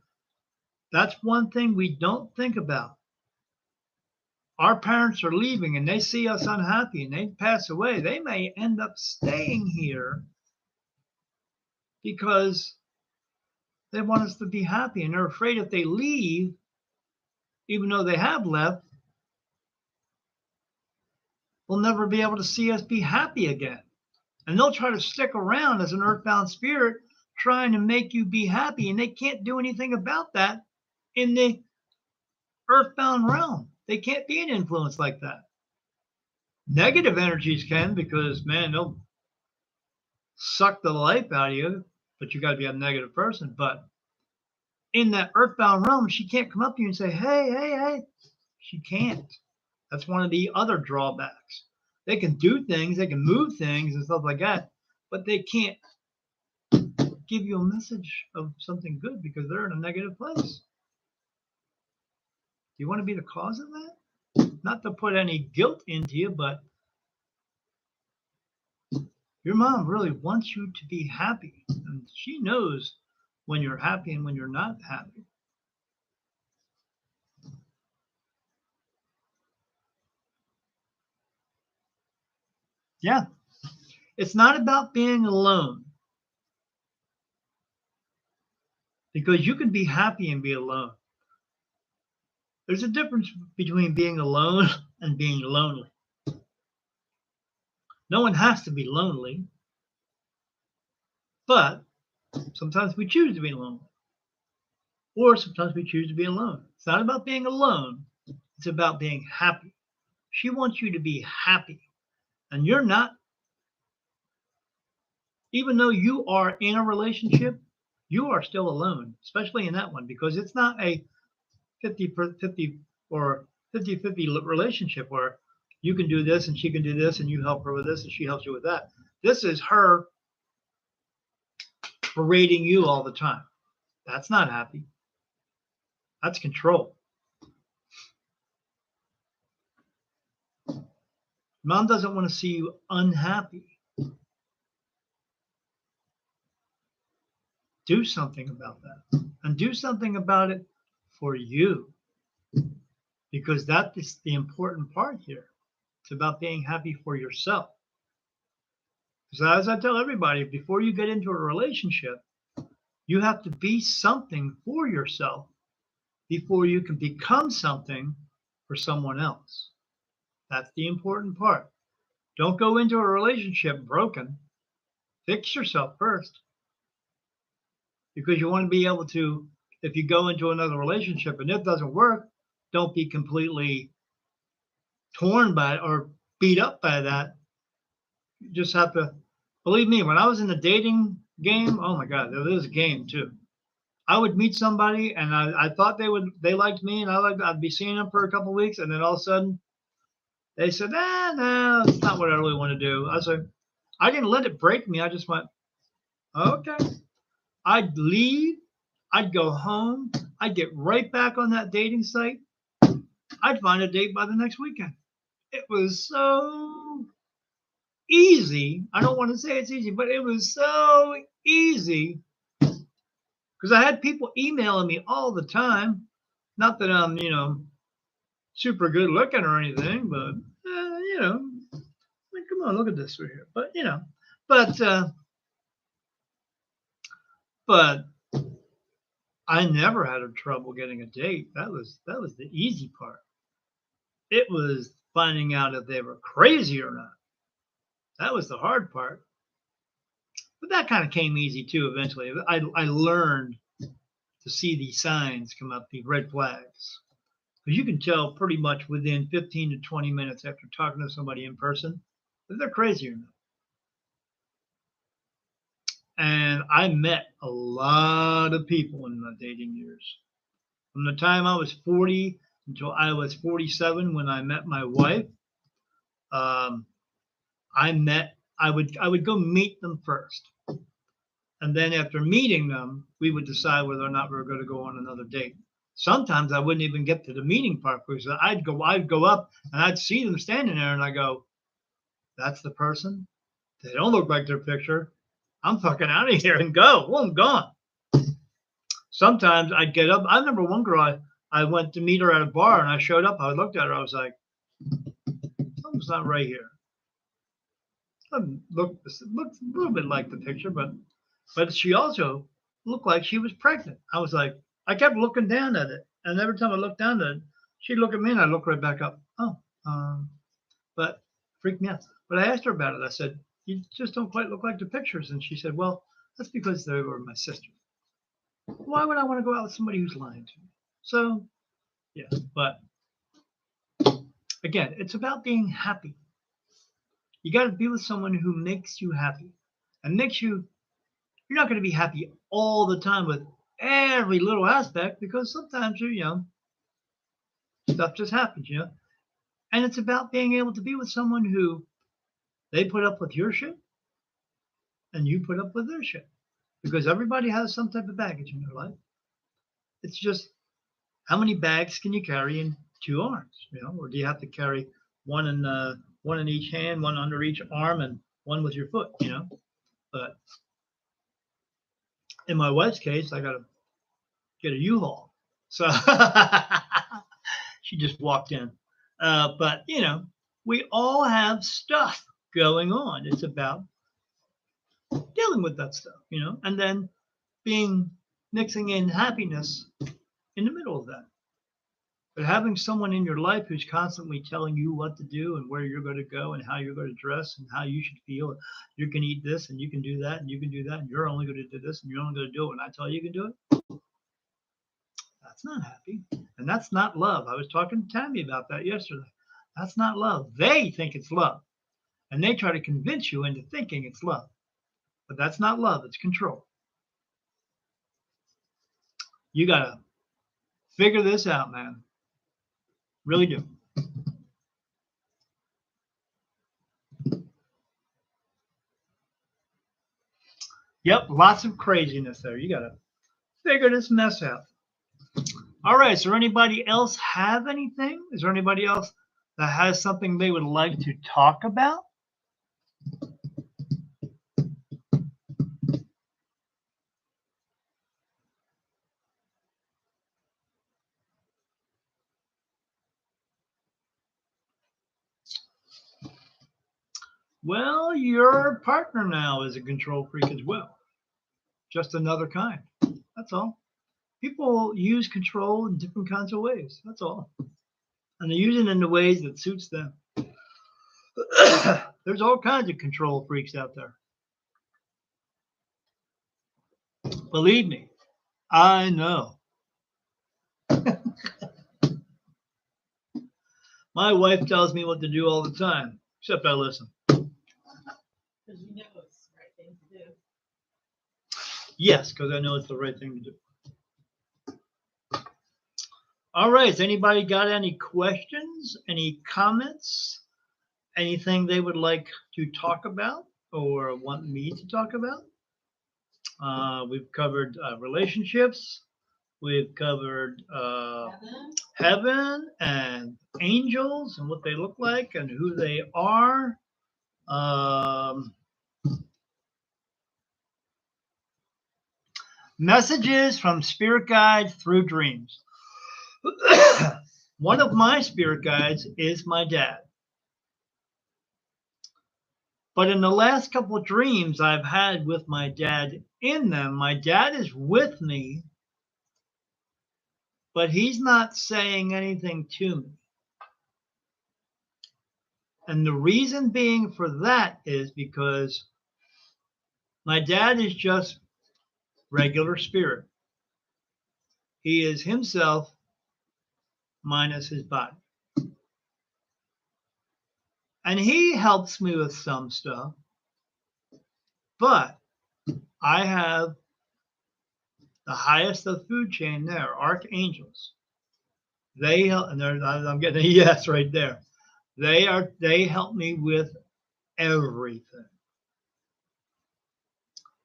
S1: That's one thing we don't think about. Our parents are leaving and they see us unhappy and they pass away. They may end up staying here because they want us to be happy, and they're afraid if they leave, even though they have left, we'll never be able to see us be happy again. And they'll try to stick around as an earthbound spirit trying to make you be happy, and they can't do anything about that in the earthbound realm. They can't be an influence like that. Negative energies can, because man, they'll suck the life out of you, but you got to be a negative person. But in that earthbound realm, she can't come up to you and say, hey, hey, hey. She can't. That's one of the other drawbacks. They can do things, they can move things and stuff like that, but they can't give you a message of something good because they're in a negative place. Do you want to be the cause of that? Not to put any guilt into you, but your mom really wants you to be happy, and she knows when you're happy and when you're not happy. Yeah. It's not about being alone, because you can be happy and be alone. There's a difference between being alone and being lonely. No one has to be lonely, but sometimes we choose to be lonely. Or sometimes we choose to be alone. It's not about being alone. It's about being happy. She wants you to be happy. And you're not, even though you are in a relationship, you are still alone, especially in that one, because it's not a 50-50 or 50-50 relationship where you can do this and she can do this and you help her with this and she helps you with that. This is her berating you all the time. That's not happy. That's control. Mom doesn't want to see you unhappy. Do something about that. And do something about it for you. Because that is the important part here. It's about being happy for yourself. Because as I tell everybody, before you get into a relationship, you have to be something for yourself before you can become something for someone else. That's the important part. Don't go into a relationship broken. Fix yourself first. Because you want to be able to, if you go into another relationship and it doesn't work, don't be completely torn by it or beat up by that. You just have to, believe me, when I was in the dating game, oh my God, there was a game too. I would meet somebody and I thought they liked me and I'd be seeing them for a couple of weeks and then all of a sudden they said, no, it's not what I really want to do. I said, I didn't let it break me. I just went, okay. I'd leave. I'd go home. I'd get right back on that dating site. I'd find a date by the next weekend. It was so easy. I don't want to say it's easy, but it was so easy because I had people emailing me all the time. Not that I'm, super good looking or anything, but, come on, look at this right here. But, but I never had a trouble getting a date. That was the easy part. It was finding out if they were crazy or not. That was the hard part. But that kind of came easy too eventually. I learned to see these signs come up, the red flags. Because you can tell pretty much within 15 to 20 minutes after talking to somebody in person if they're crazy or not. And I met a lot of people in my dating years. From the time I was 40 until I was 47 when I met my wife, I would go meet them first. And then after meeting them, we would decide whether or not we were going to go on another date. Sometimes I wouldn't even get to the meeting part because I'd go up and I'd see them standing there and I go, that's the person? They don't look like their picture. I'm fucking out of here and go. Well, I'm gone. Sometimes I'd get up. I remember one girl, I went to meet her at a bar and I showed up. I looked at her. I was like, something's not right here. It looks a little bit like the picture, but she also looked like she was pregnant. I was like, I kept looking down at it. And every time I looked down at it, she'd look at me and I'd look right back up. But freaked me out. But I asked her about it. I said, you just don't quite look like the pictures. And she said, well, that's because they were my sister. Why would I want to go out with somebody who's lying to me? So, yeah, but again, it's about being happy. You got to be with someone who makes you happy and you're not going to be happy all the time with every little aspect because sometimes stuff just happens, and it's about being able to be with someone who they put up with your shit and you put up with their shit because everybody has some type of baggage in their life. It's just how many bags can you carry in 2 arms, or do you have to carry one in each hand, one under each arm, and one with your foot, But in my wife's case, I got to get a U-Haul. So she just walked in. But, we all have stuff going on. It's about dealing with that stuff, and then mixing in happiness in the middle of that. But having someone in your life who's constantly telling you what to do and where you're going to go and how you're going to dress and how you should feel. You can eat this and you can do that and you can do that and you're only going to do this and you're only going to do it when I tell you can do it. That's not happy. And that's not love. I was talking to Tammy about that yesterday. That's not love. They think it's love. And they try to convince you into thinking it's love. But that's not love, it's control. You got to figure this out, man. Really do. Yep, lots of craziness there. You got to figure this mess out. All right, so anybody else have anything? Is there anybody else that has something they would like to talk about? Well, your partner now is a control freak as well. Just another kind. That's all. People use control in different kinds of ways. That's all. And they use it in the ways that suits them. There's all kinds of control freaks out there. Believe me, I know. My wife tells me what to do all the time, except I listen.
S2: Because you know it's the right thing to do.
S1: Yes, because I know it's the right thing to do. All right. Has anybody got any questions, any comments, anything they would like to talk about or want me to talk about? We've covered relationships. We've covered heaven and angels and what they look like and who they are. Messages from spirit guides through dreams. One of my spirit guides is my dad. But in the last couple of dreams I've had with my dad in them, my dad is with me, but he's not saying anything to me. And the reason being for that is because my dad is just regular spirit. He is himself minus his body. And he helps me with some stuff, but I have the highest of the food chain there, archangels. They help, and I'm getting a yes right there. They help me with everything.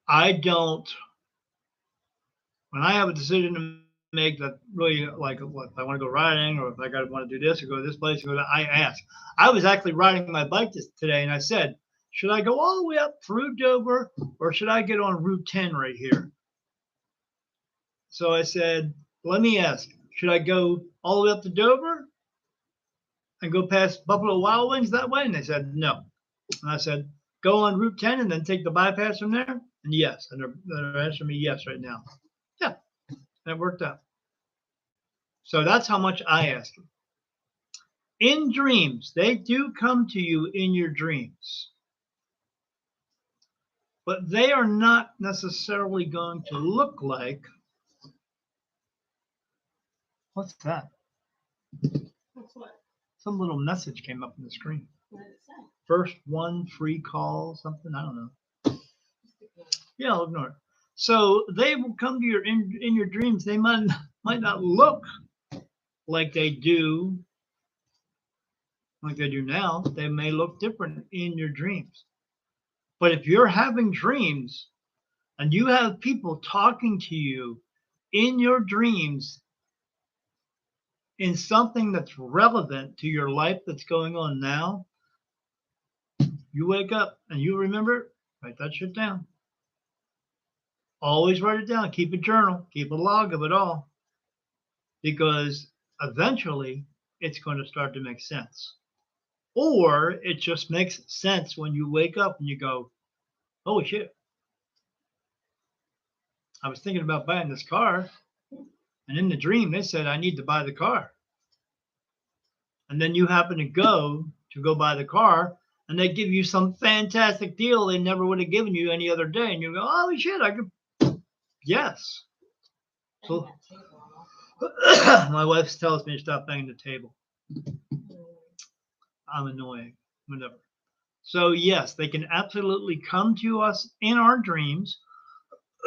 S1: I don't, when I have a decision to make that really, like, what, if I want to go riding or if I want to do this or go to this place, or I ask. I was actually riding my bike today and I said, should I go all the way up through Dover or should I get on Route 10 right here? So I said, let me ask, should I go all the way up to Dover and go past Buffalo Wild Wings that way? And they said, no. And I said, go on Route 10 and then take the bypass from there? And yes. And they're answering me yes right now. Yeah. And it worked out. So that's how much I ask them. In dreams, they do come to you in your dreams. But they are not necessarily going to look like, what's that?
S2: That's what?
S1: Some little message came up on the screen.
S2: What did it say?
S1: First one, free call, something, I don't know. Yeah, I'll ignore it. So they will come to your in your dreams. They might not look like they do now. They may look different in your dreams. But if you're having dreams and you have people talking to you in your dreams in something that's relevant to your life that's going on now, you wake up and you remember, write that shit down. Always write it down. Keep a journal. Keep a log of it all. Because eventually it's going to start to make sense. Or it just makes sense when you wake up and you go, holy shit. I was thinking about buying this car. And in the dream, they said, I need to buy the car. And then you happen to go buy the car. And they give you some fantastic deal they never would have given you any other day. And you go, holy shit, I could. Yes. So, My wife tells me to stop banging the table.
S2: Mm.
S1: I'm annoying, whatever. So yes, they can absolutely come to us in our dreams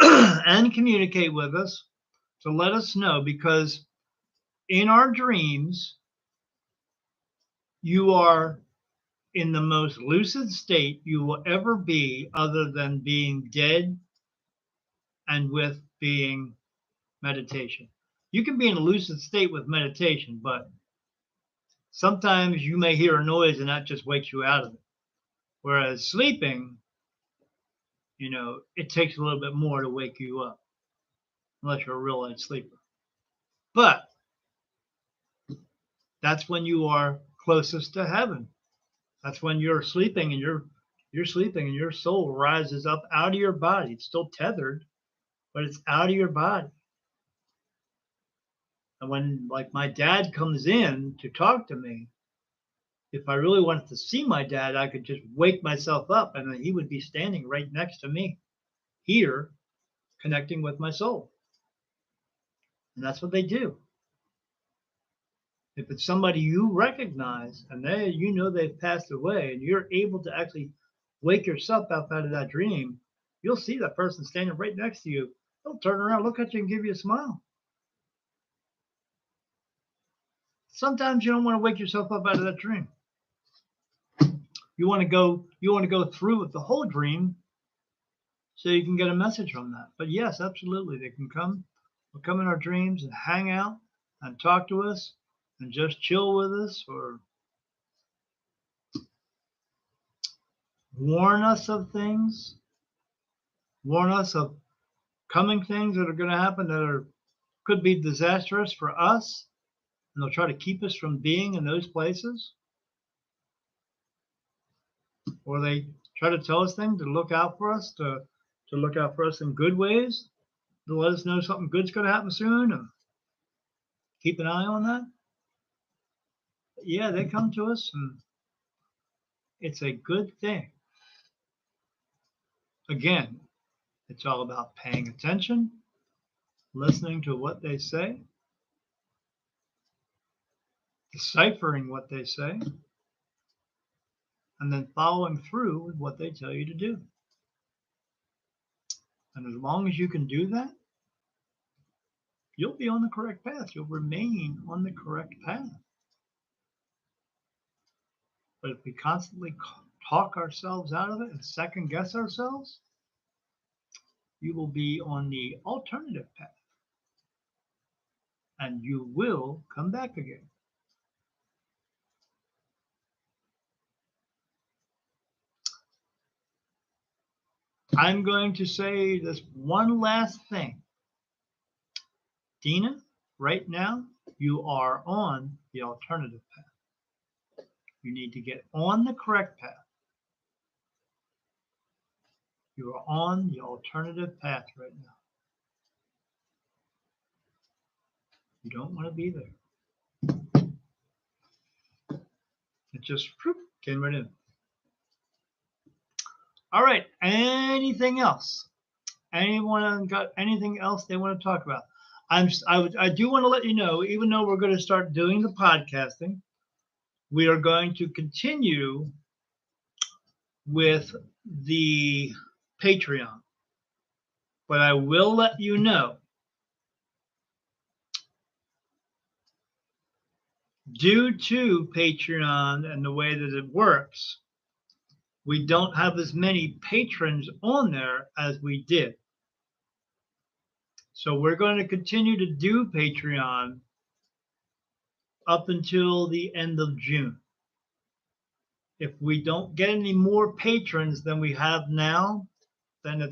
S1: and communicate with us to let us know, because in our dreams, you are in the most lucid state you will ever be, other than being dead and with being meditation. You can be in a lucid state with meditation, but sometimes you may hear a noise and that just wakes you out of it. Whereas sleeping, it takes a little bit more to wake you up, unless you're a real light sleeper. But that's when you are closest to heaven. That's when you're sleeping and you're sleeping and your soul rises up out of your body. It's still tethered, but it's out of your body. And when, like, my dad comes in to talk to me, if I really wanted to see my dad, I could just wake myself up and then he would be standing right next to me here, connecting with my soul. And that's what they do. If it's somebody you recognize and they've passed away, and you're able to actually wake yourself up out of that dream, you'll see that person standing right next to you. They'll turn around, look at you, and give you a smile. Sometimes you don't want to wake yourself up out of that dream. You want to go through with the whole dream so you can get a message from that. But yes, absolutely, they can come. They'll come in our dreams and hang out and talk to us and just chill with us, or warn us of things, warn us of coming things that are going to happen that could be disastrous for us, and they'll try to keep us from being in those places. Or they try to tell us things to look out for us, to look out for us in good ways, to let us know something good's going to happen soon, and keep an eye on that. But yeah, they come to us, and it's a good thing. Again, it's all about paying attention, listening to what they say, deciphering what they say, and then following through with what they tell you to do. And as long as you can do that, you'll be on the correct path. You'll remain on the correct path. But if we constantly talk ourselves out of it and second guess ourselves, you will be on the alternative path. And you will come back again. I'm going to say this one last thing. Dina, right now, you are on the alternative path. You need to get on the correct path. You are on the alternative path right now. You don't want to be there. It just came right in. All right. Anything else? Anyone got anything else they want to talk about? I do want to let you know, even though we're going to start doing the podcasting, we are going to continue with the Patreon. But I will let you know, due to Patreon and the way that it works, we don't have as many patrons on there as we did. So we're going to continue to do Patreon up until the end of June. If we don't get any more patrons than we have now, then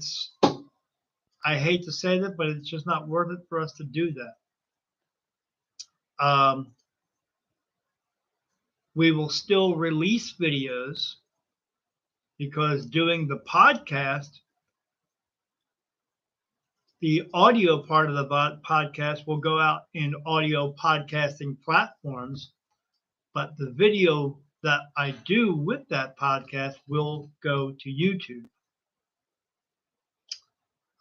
S1: I hate to say that, but it's just not worth it for us to do that. We will still release videos, because doing the podcast, the audio part of the podcast will go out in audio podcasting platforms, but the video that I do with that podcast will go to YouTube.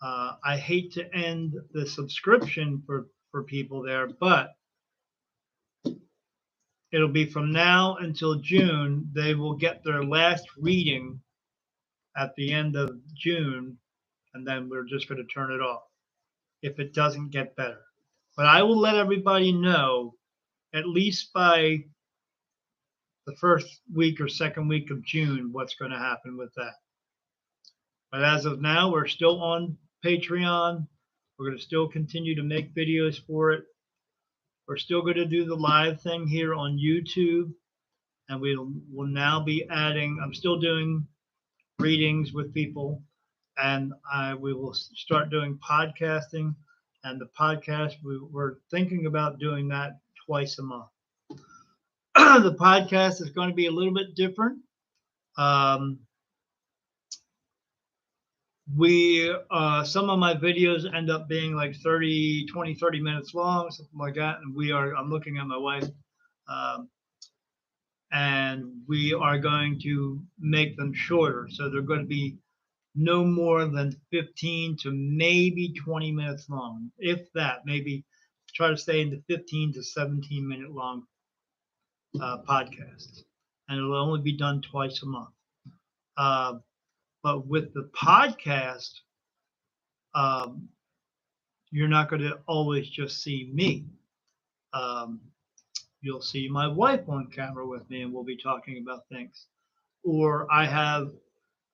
S1: I hate to end the subscription for for people there, but it'll be from now until June. They will get their last reading at the end of June, and then we're just going to turn it off if it doesn't get better. But I will let everybody know at least by the first week or second week of June what's going to happen with that. But as of now, we're still on Patreon. We're going to still continue to make videos for it. We're still going to do the live thing here on YouTube. And we will now be adding, I'm still doing readings with people. And we will start doing podcasting. And the podcast, we're thinking about doing that twice a month. The podcast is going to be a little bit different. Some of my videos end up being like 30 minutes long, something like that. And I'm looking at my wife, and we are going to make them shorter. So they're going to be no more than 15 to maybe 20 minutes long, if that. Maybe try to stay in the 15 to 17 minute long podcasts, and it'll only be done twice a month. But with the podcast, you're not going to always just see me. You'll see my wife on camera with me, and we'll be talking about things. Or I have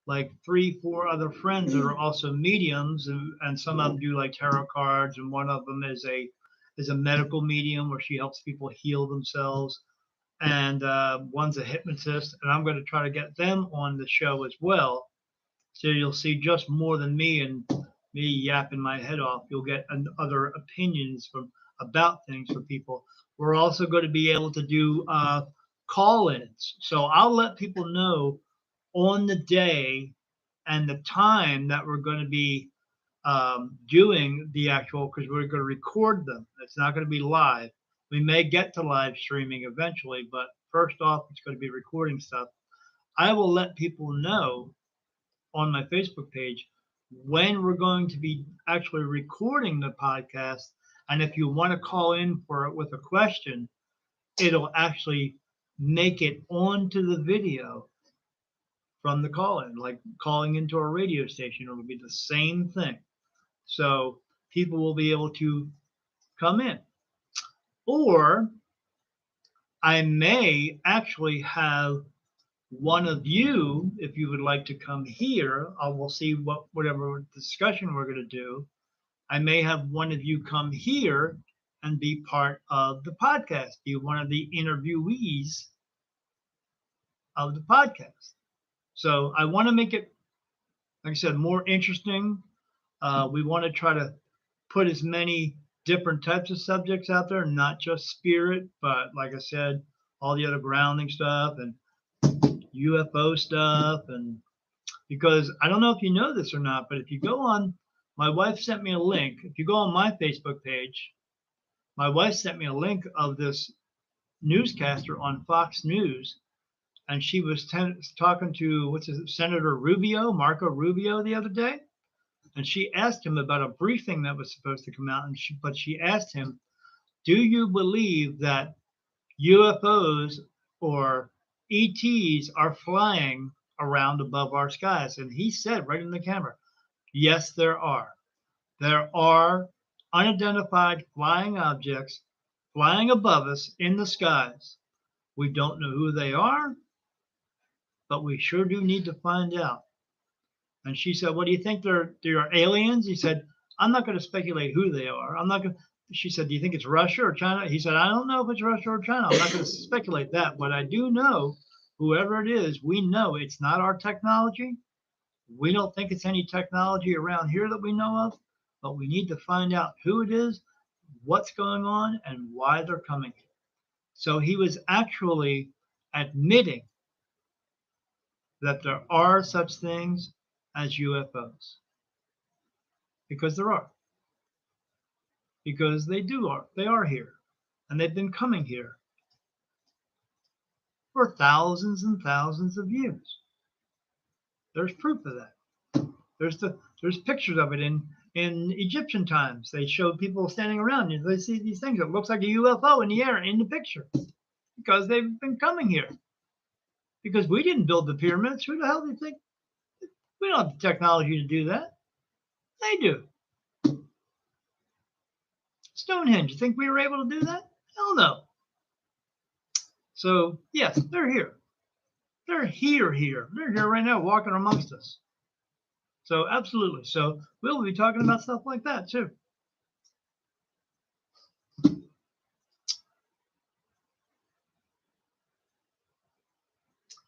S1: like 3-4 other friends that are also mediums, and some of them do like tarot cards, and one of them is a medical medium where she helps people heal themselves, and one's a hypnotist, and I'm going to try to get them on the show as well. So you'll see just more than me and me yapping my head off. You'll get other opinions about things for people. We're also going to be able to do call-ins. So I'll let people know on the day and the time that we're going to be doing the actual, because we're going to record them. It's not going to be live. We may get to live streaming eventually, but first off, it's going to be recording stuff. I will let people know on my Facebook page when we're going to be actually recording the podcast. And if you want to call in for it with a question, it'll actually make it onto the video from the call-in, like calling into a radio station. It'll be the same thing. So people will be able to come in. Or I may actually have one of you, if you would like to come here, we'll see whatever discussion we're going to do. I may have one of you come here and be part of the podcast, be one of the interviewees of the podcast. So I want to make it, like I said, more interesting. We want to try to put as many different types of subjects out there, not just spirit, but like I said, all the other grounding stuff and UFO stuff. And because I don't know if you know this or not, but if you go on, my wife sent me a link. If you go on my Facebook page, my wife sent me a link of this newscaster on Fox News, and she was talking to Senator Rubio, Marco Rubio, the other day, and she asked him about a briefing that was supposed to come out, but she asked him, "Do you believe that UFOs or ETs are flying around above our skies?" And he said right in the camera, "Yes, there are. There are unidentified flying objects flying above us in the skies. We don't know who they are, but we sure do need to find out." And she said, "What do you think? They're aliens?" He said, "I'm not going to speculate who they are. I'm not going." She said, "Do you think it's Russia or China?" He said, "I don't know if it's Russia or China. I'm not going to speculate that. But I do know, whoever it is, we know it's not our technology. We don't think it's any technology around here that we know of, but we need to find out who it is, what's going on, and why they're coming." So he was actually admitting that there are such things as UFOs. Because there are. Because they are here. And they've been coming here for thousands and thousands of years. There's proof of that. There's pictures of it in in Egyptian times. They showed people standing around. They see these things. It looks like a UFO in the air in the picture because they've been coming here. Because we didn't build the pyramids. Who the hell do you think? We don't have the technology to do that. They do. Stonehenge, you think we were able to do that? Hell no. So, yes, they're here. They're here. They're here right now walking amongst us. So, absolutely. So, we'll be talking about stuff like that too.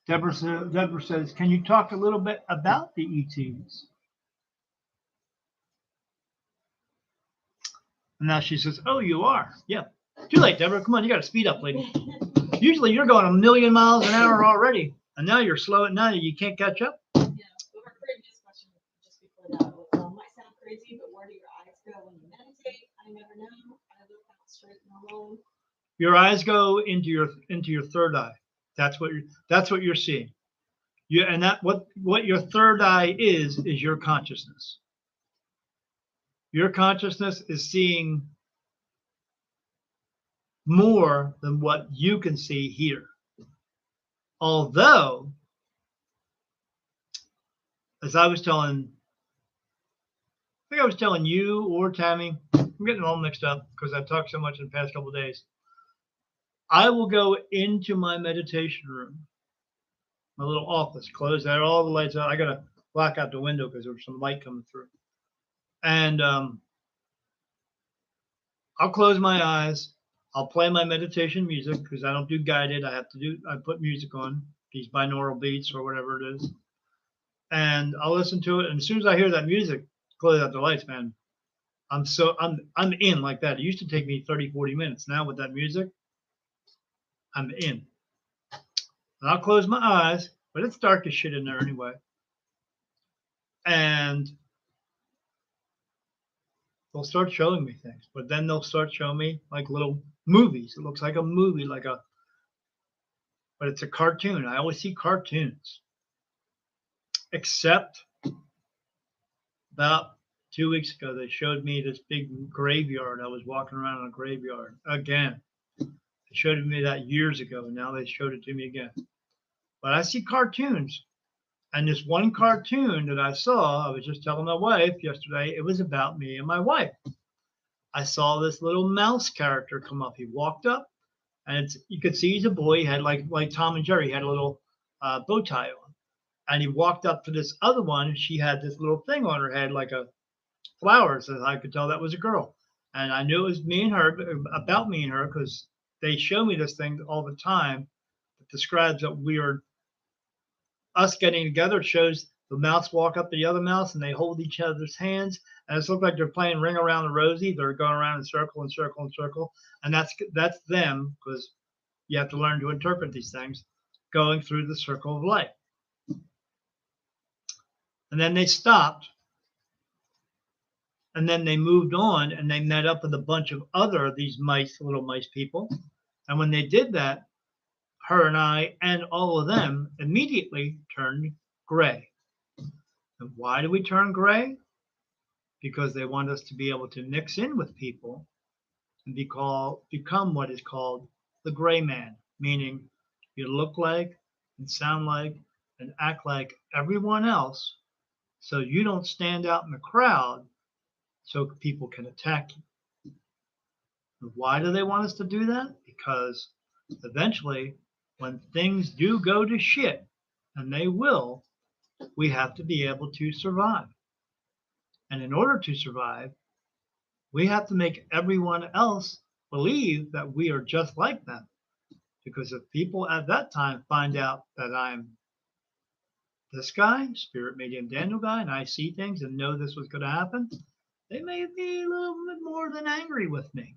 S1: Deborah says, can you talk a little bit about the ETs? And now she says, oh, you are. Yeah. Too late, Deborah. Come on, you got to speed up, lady. Usually you're going 1,000,000 miles an hour already, and now you're slow. Now you can't catch up.
S2: Yeah, but our previous question just before that was, might sound crazy, but where do your eyes go when you meditate? I never know. I look out straight normal.
S1: Your eyes go into your third eye. That's what you're seeing. And that what your third eye is your consciousness. Your consciousness is seeing more than what you can see here. Although, as I think I was telling you or Tammy, I'm getting all mixed up because I've talked so much in the past couple of days. I will go into my meditation room, my little office, close out all the lights out. I got to black out the window because there's some light coming through. And I'll close my eyes. I'll play my meditation music because I don't do guided. I put music on, these binaural beats or whatever it is. And I'll listen to it. And as soon as I hear that music, close out the lights, man. I'm in like that. It used to take me 30, 40 minutes. Now with that music, I'm in. And I'll close my eyes, but it's dark as shit in there anyway. And they'll start showing me things, but then they'll start showing me like little movies. It looks like a movie, but it's a cartoon. I always see cartoons. Except about 2 weeks ago, they showed me this big graveyard. I was walking around in a graveyard again. They showed me that years ago, and now they showed it to me again. But I see cartoons. And this one cartoon that I saw, I was just telling my wife yesterday, it was about me and my wife. I saw this little mouse character come up. He walked up, and you could see he's a boy. He had like Tom and Jerry, he had a little bow tie on. And he walked up to this other one. She had this little thing on her head, like a flower. So I could tell that was a girl. And I knew it was me and her, about me and her, because they show me this thing all the time that describes that us getting together. It shows the mouse walk up to the other mouse and they hold each other's hands. And it's looked like they're playing Ring Around the Rosie. They're going around in circle and circle and circle. And that's them, because you have to learn to interpret these things, going through the circle of life. And then they stopped. And then they moved on and they met up with a bunch of these little mice people. And when they did that, her and I and all of them immediately turned gray. And why do we turn gray? Because they want us to be able to mix in with people and become what is called the gray man, meaning you look like and sound like and act like everyone else, so you don't stand out in the crowd so people can attack you. And why do they want us to do that? Because eventually, when things do go to shit, and they will, we have to be able to survive. And in order to survive, we have to make everyone else believe that we are just like them. Because if people at that time find out that I'm this guy, Spirit Medium Daniel guy, and I see things and know this was going to happen, they may be a little bit more than angry with me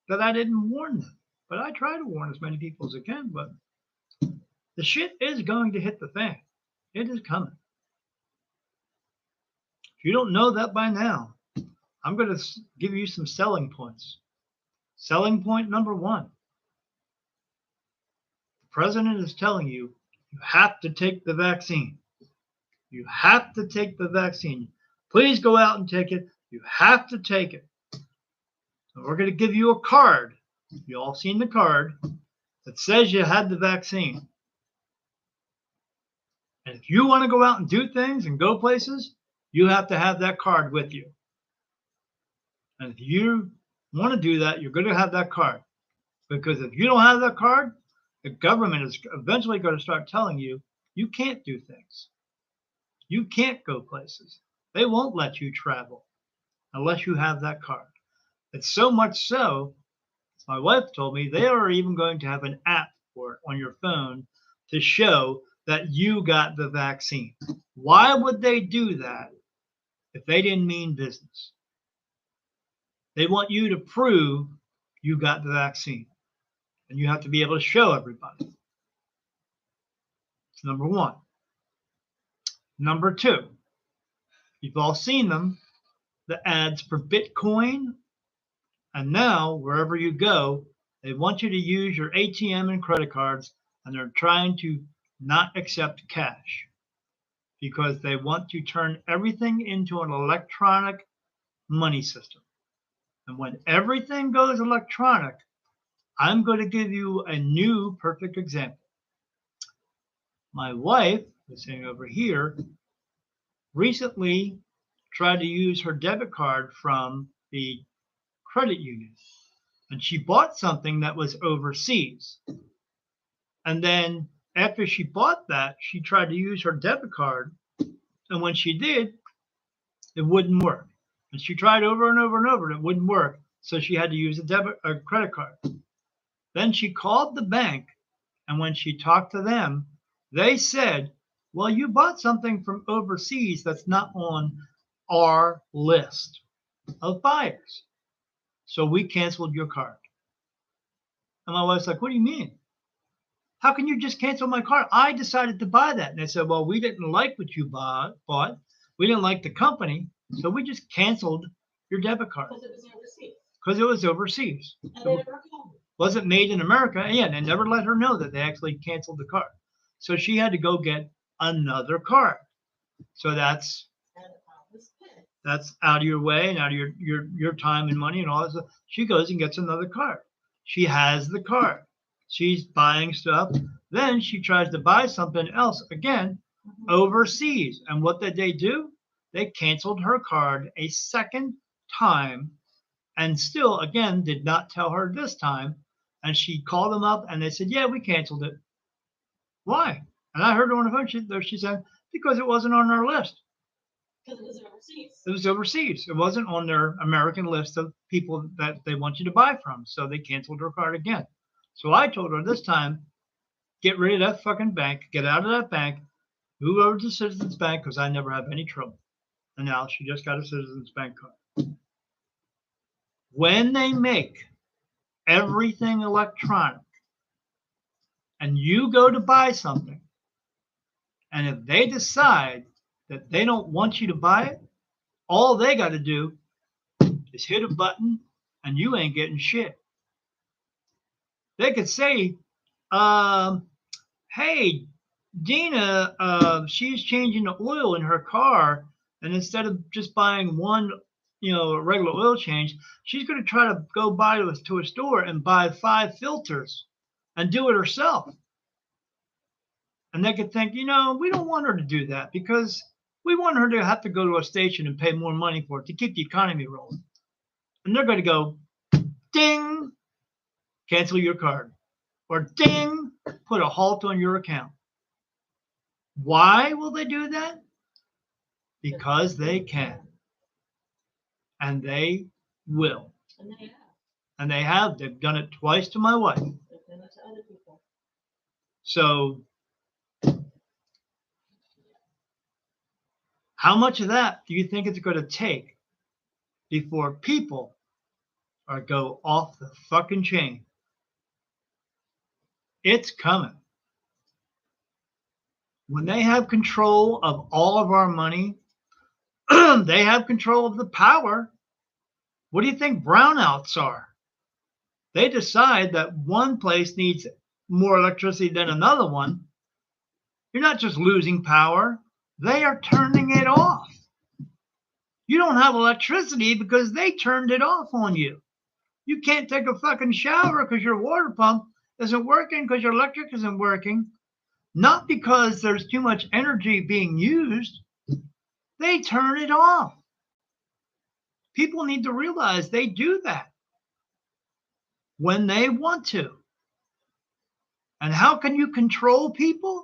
S1: that I didn't warn them. But I try to warn as many people as I can, but the shit is going to hit the fan. It is coming. If you don't know that by now, I'm going to give you some selling points. Selling point number 1. The president is telling you, you have to take the vaccine. You have to take the vaccine. Please go out and take it. You have to take it. And we're going to give you a card. You all seen the card that says you had the vaccine. And if you want to go out and do things and go places, you have to have that card with you. And if you want to do that, you're going to have that card. Because if you don't have that card, the government is eventually going to start telling you, you can't do things. You can't go places. They won't let you travel unless you have that card. It's so much so, my wife told me they are even going to have an app for it on your phone to show that you got the vaccine. Why would they do that if they didn't mean business? They want you to prove you got the vaccine. And you have to be able to show everybody. It's number one. Number two, you've all seen them, the ads for Bitcoin. And now, wherever you go, they want you to use your ATM and credit cards, and they're trying to not accept cash because they want to turn everything into an electronic money system. And when everything goes electronic, I'm going to give you a new perfect example. My wife, who's sitting over here, recently tried to use her debit card from the credit union. And she bought something that was overseas. And then after she bought that, she tried to use her debit card. And when she did, it wouldn't work. And she tried over and over and over, and it wouldn't work. So she had to use a credit card. Then she called the bank, and when she talked to them, they said, well, you bought something from overseas that's not on our list of buyers. So we canceled your card. And my wife's like, what do you mean? How can you just cancel my card? I decided to buy that. And they said, well, we didn't like what you bought. We didn't like the company. So we just canceled your debit card.
S2: Because it was overseas.
S1: Because it was overseas.
S2: And they never called me.
S1: Wasn't made in America. And yeah, they never let her know that they actually canceled the card. So she had to go get another card. So that's out of your way and out of your time and money and all that stuff. She goes and gets another card. She has the card. She's buying stuff. Then she tries to buy something else again overseas. And what did they do? They canceled her card a second time and still, again, did not tell her this time. And she called them up and they said, yeah, we canceled it. Why? And I heard her on the phone. She said, because it wasn't on our list.
S2: Because it was overseas.
S1: It was overseas. It wasn't on their American list of people that they want you to buy from. So they canceled her card again. So I told her this time, get rid of that fucking bank, get out of that bank, move over to Citizens Bank because I never have any trouble. And now she just got a Citizens Bank card. When they make everything electronic and you go to buy something, and if they decide that they don't want you to buy it, all they got to do is hit a button and you ain't getting shit. They could say, hey, Dina, she's changing the oil in her car, and instead of just buying one, a regular oil change, she's going to try to go to a store and buy 5 filters and do it herself. And they could think, we don't want her to do that because we want her to have to go to a station and pay more money for it to keep the economy rolling. And they're going to go, ding, cancel your card. Or ding, put a halt on your account. Why will they do that? Because they can. And they will.
S2: And they have.
S1: And they have. They've done it twice to my wife.
S2: They've done it to other people.
S1: So how much of that do you think it's going to take before people go off the fucking chain? It's coming. When they have control of all of our money, they have control of the power. What do you think brownouts are? They decide that one place needs more electricity than another one. You're not just losing power. They are turning it off. You don't have electricity because they turned it off on you. You can't take a fucking shower because your water pump isn't working, because your electric isn't working. Not because there's too much energy being used. They turn it off. People need to realize they do that when they want to. And how can you control people?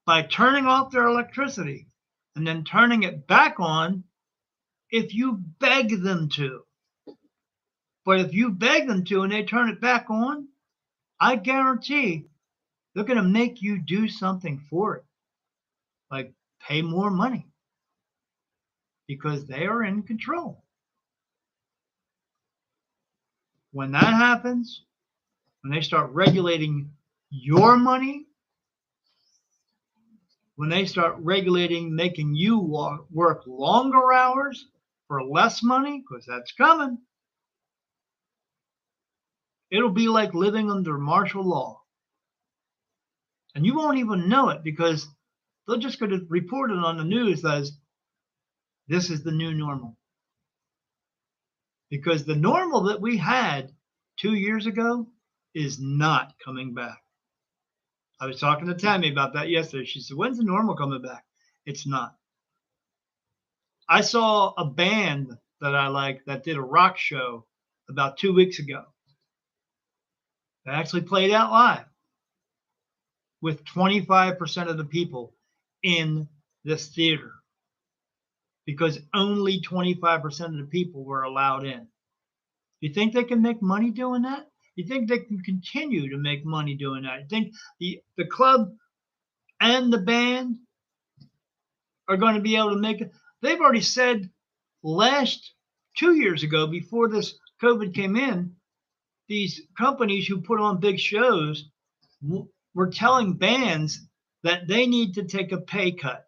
S1: By turning off their electricity and then turning it back on if you beg them to. But if you beg them to and they turn it back on, I guarantee they're going to make you do something for it, like pay more money, because they are in control. When that happens, when they start regulating your money, when they start regulating making you work longer hours for less money, because that's coming, it'll be like living under martial law. And you won't even know it, because they're just going to report it on the news as this is the new normal. Because the normal that we had 2 years ago is not coming back. I was talking to Tammy about that yesterday. She said, when's the normal coming back? It's not. I saw a band that I like that did a rock show about 2 weeks ago. They actually played out live with 25% of the people in this theater, because only 25% of the people were allowed in. You think they can make money doing that? You think they can continue to make money doing that? You think the club and the band are going to be able to make it? They've already said 2 years ago, before this COVID came in, these companies who put on big shows were telling bands that they need to take a pay cut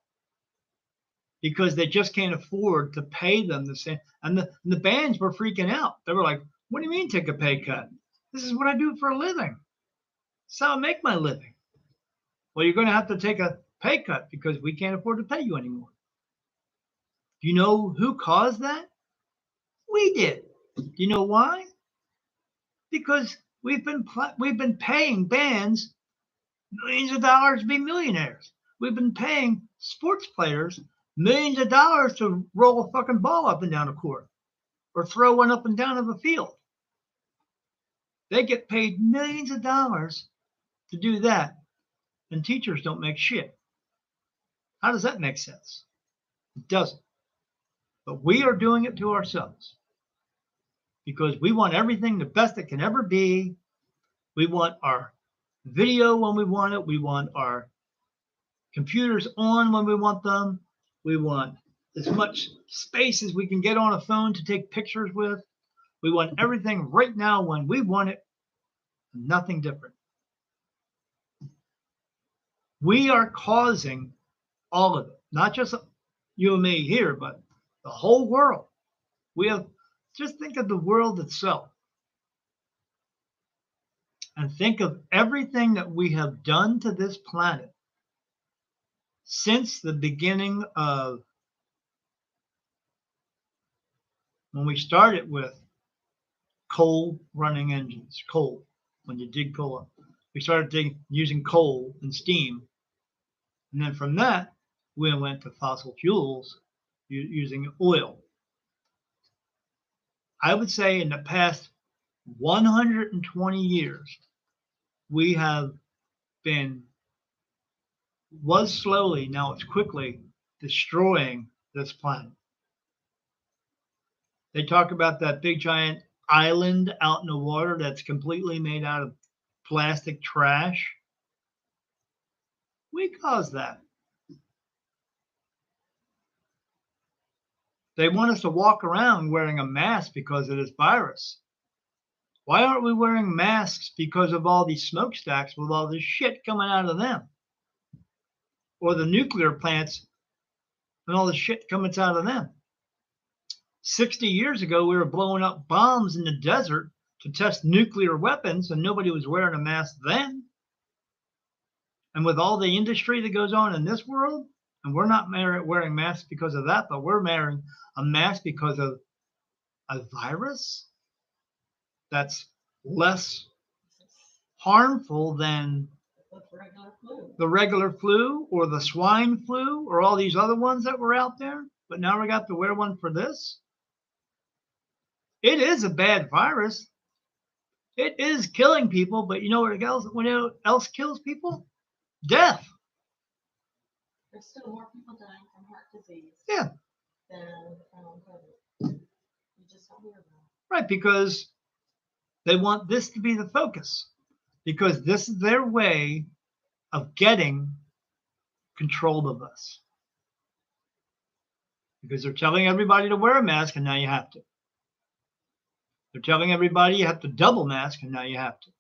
S1: because they just can't afford to pay them the same. And the bands were freaking out. They were like, what do you mean take a pay cut? This is what I do for a living. This is how I make my living. Well, you're going to have to take a pay cut because we can't afford to pay you anymore. Do you know who caused that? We did. Do you know why? Because we've been paying bands millions of dollars to be millionaires. We've been paying sports players millions of dollars to roll a fucking ball up and down a court or throw one up and down of a field. They get paid millions of dollars to do that, and teachers don't make shit. How does that make sense? It doesn't. But we are doing it to ourselves because we want everything the best it can ever be. We want our video when we want it. We want our computers on when we want them. We want as much space as we can get on a phone to take pictures with. We want everything right now when we want it. Nothing different. We are causing all of it, not just you and me here, but the whole world. Just think of the world itself. And think of everything that we have done to this planet since the beginning of when we started with coal running engines, coal, when you dig coal up. We started using coal and steam. And then from that, we went to fossil fuels using oil. I would say in the past 120 years, we have was slowly, now it's quickly destroying this planet. They talk about that big giant island out in the water that's completely made out of plastic trash. We caused that. They want us to walk around wearing a mask because of this virus. Why aren't we wearing masks because of all these smokestacks with all this shit coming out of them? Or the nuclear plants and all the shit coming out of them. 60 years ago, we were blowing up bombs in the desert to test nuclear weapons, and nobody was wearing a mask then. And with all the industry that goes on in this world, And we're not wearing masks because of that, but we're wearing a mask because of a virus that's less harmful than
S2: Regular flu.
S1: the regular flu or the swine flu or all these other ones that were out there. But now we got to wear one for this. It is a bad virus. It is killing people, but you know what else kills people? Death.
S2: There's still more people dying from heart disease
S1: Yeah,
S2: than from COVID. You just don't hear about it.
S1: right, because they want this to be the focus, because this is their way of getting control of us. Because they're telling everybody to wear a mask, and now you have to. They're telling everybody you have to double mask, and now you have to.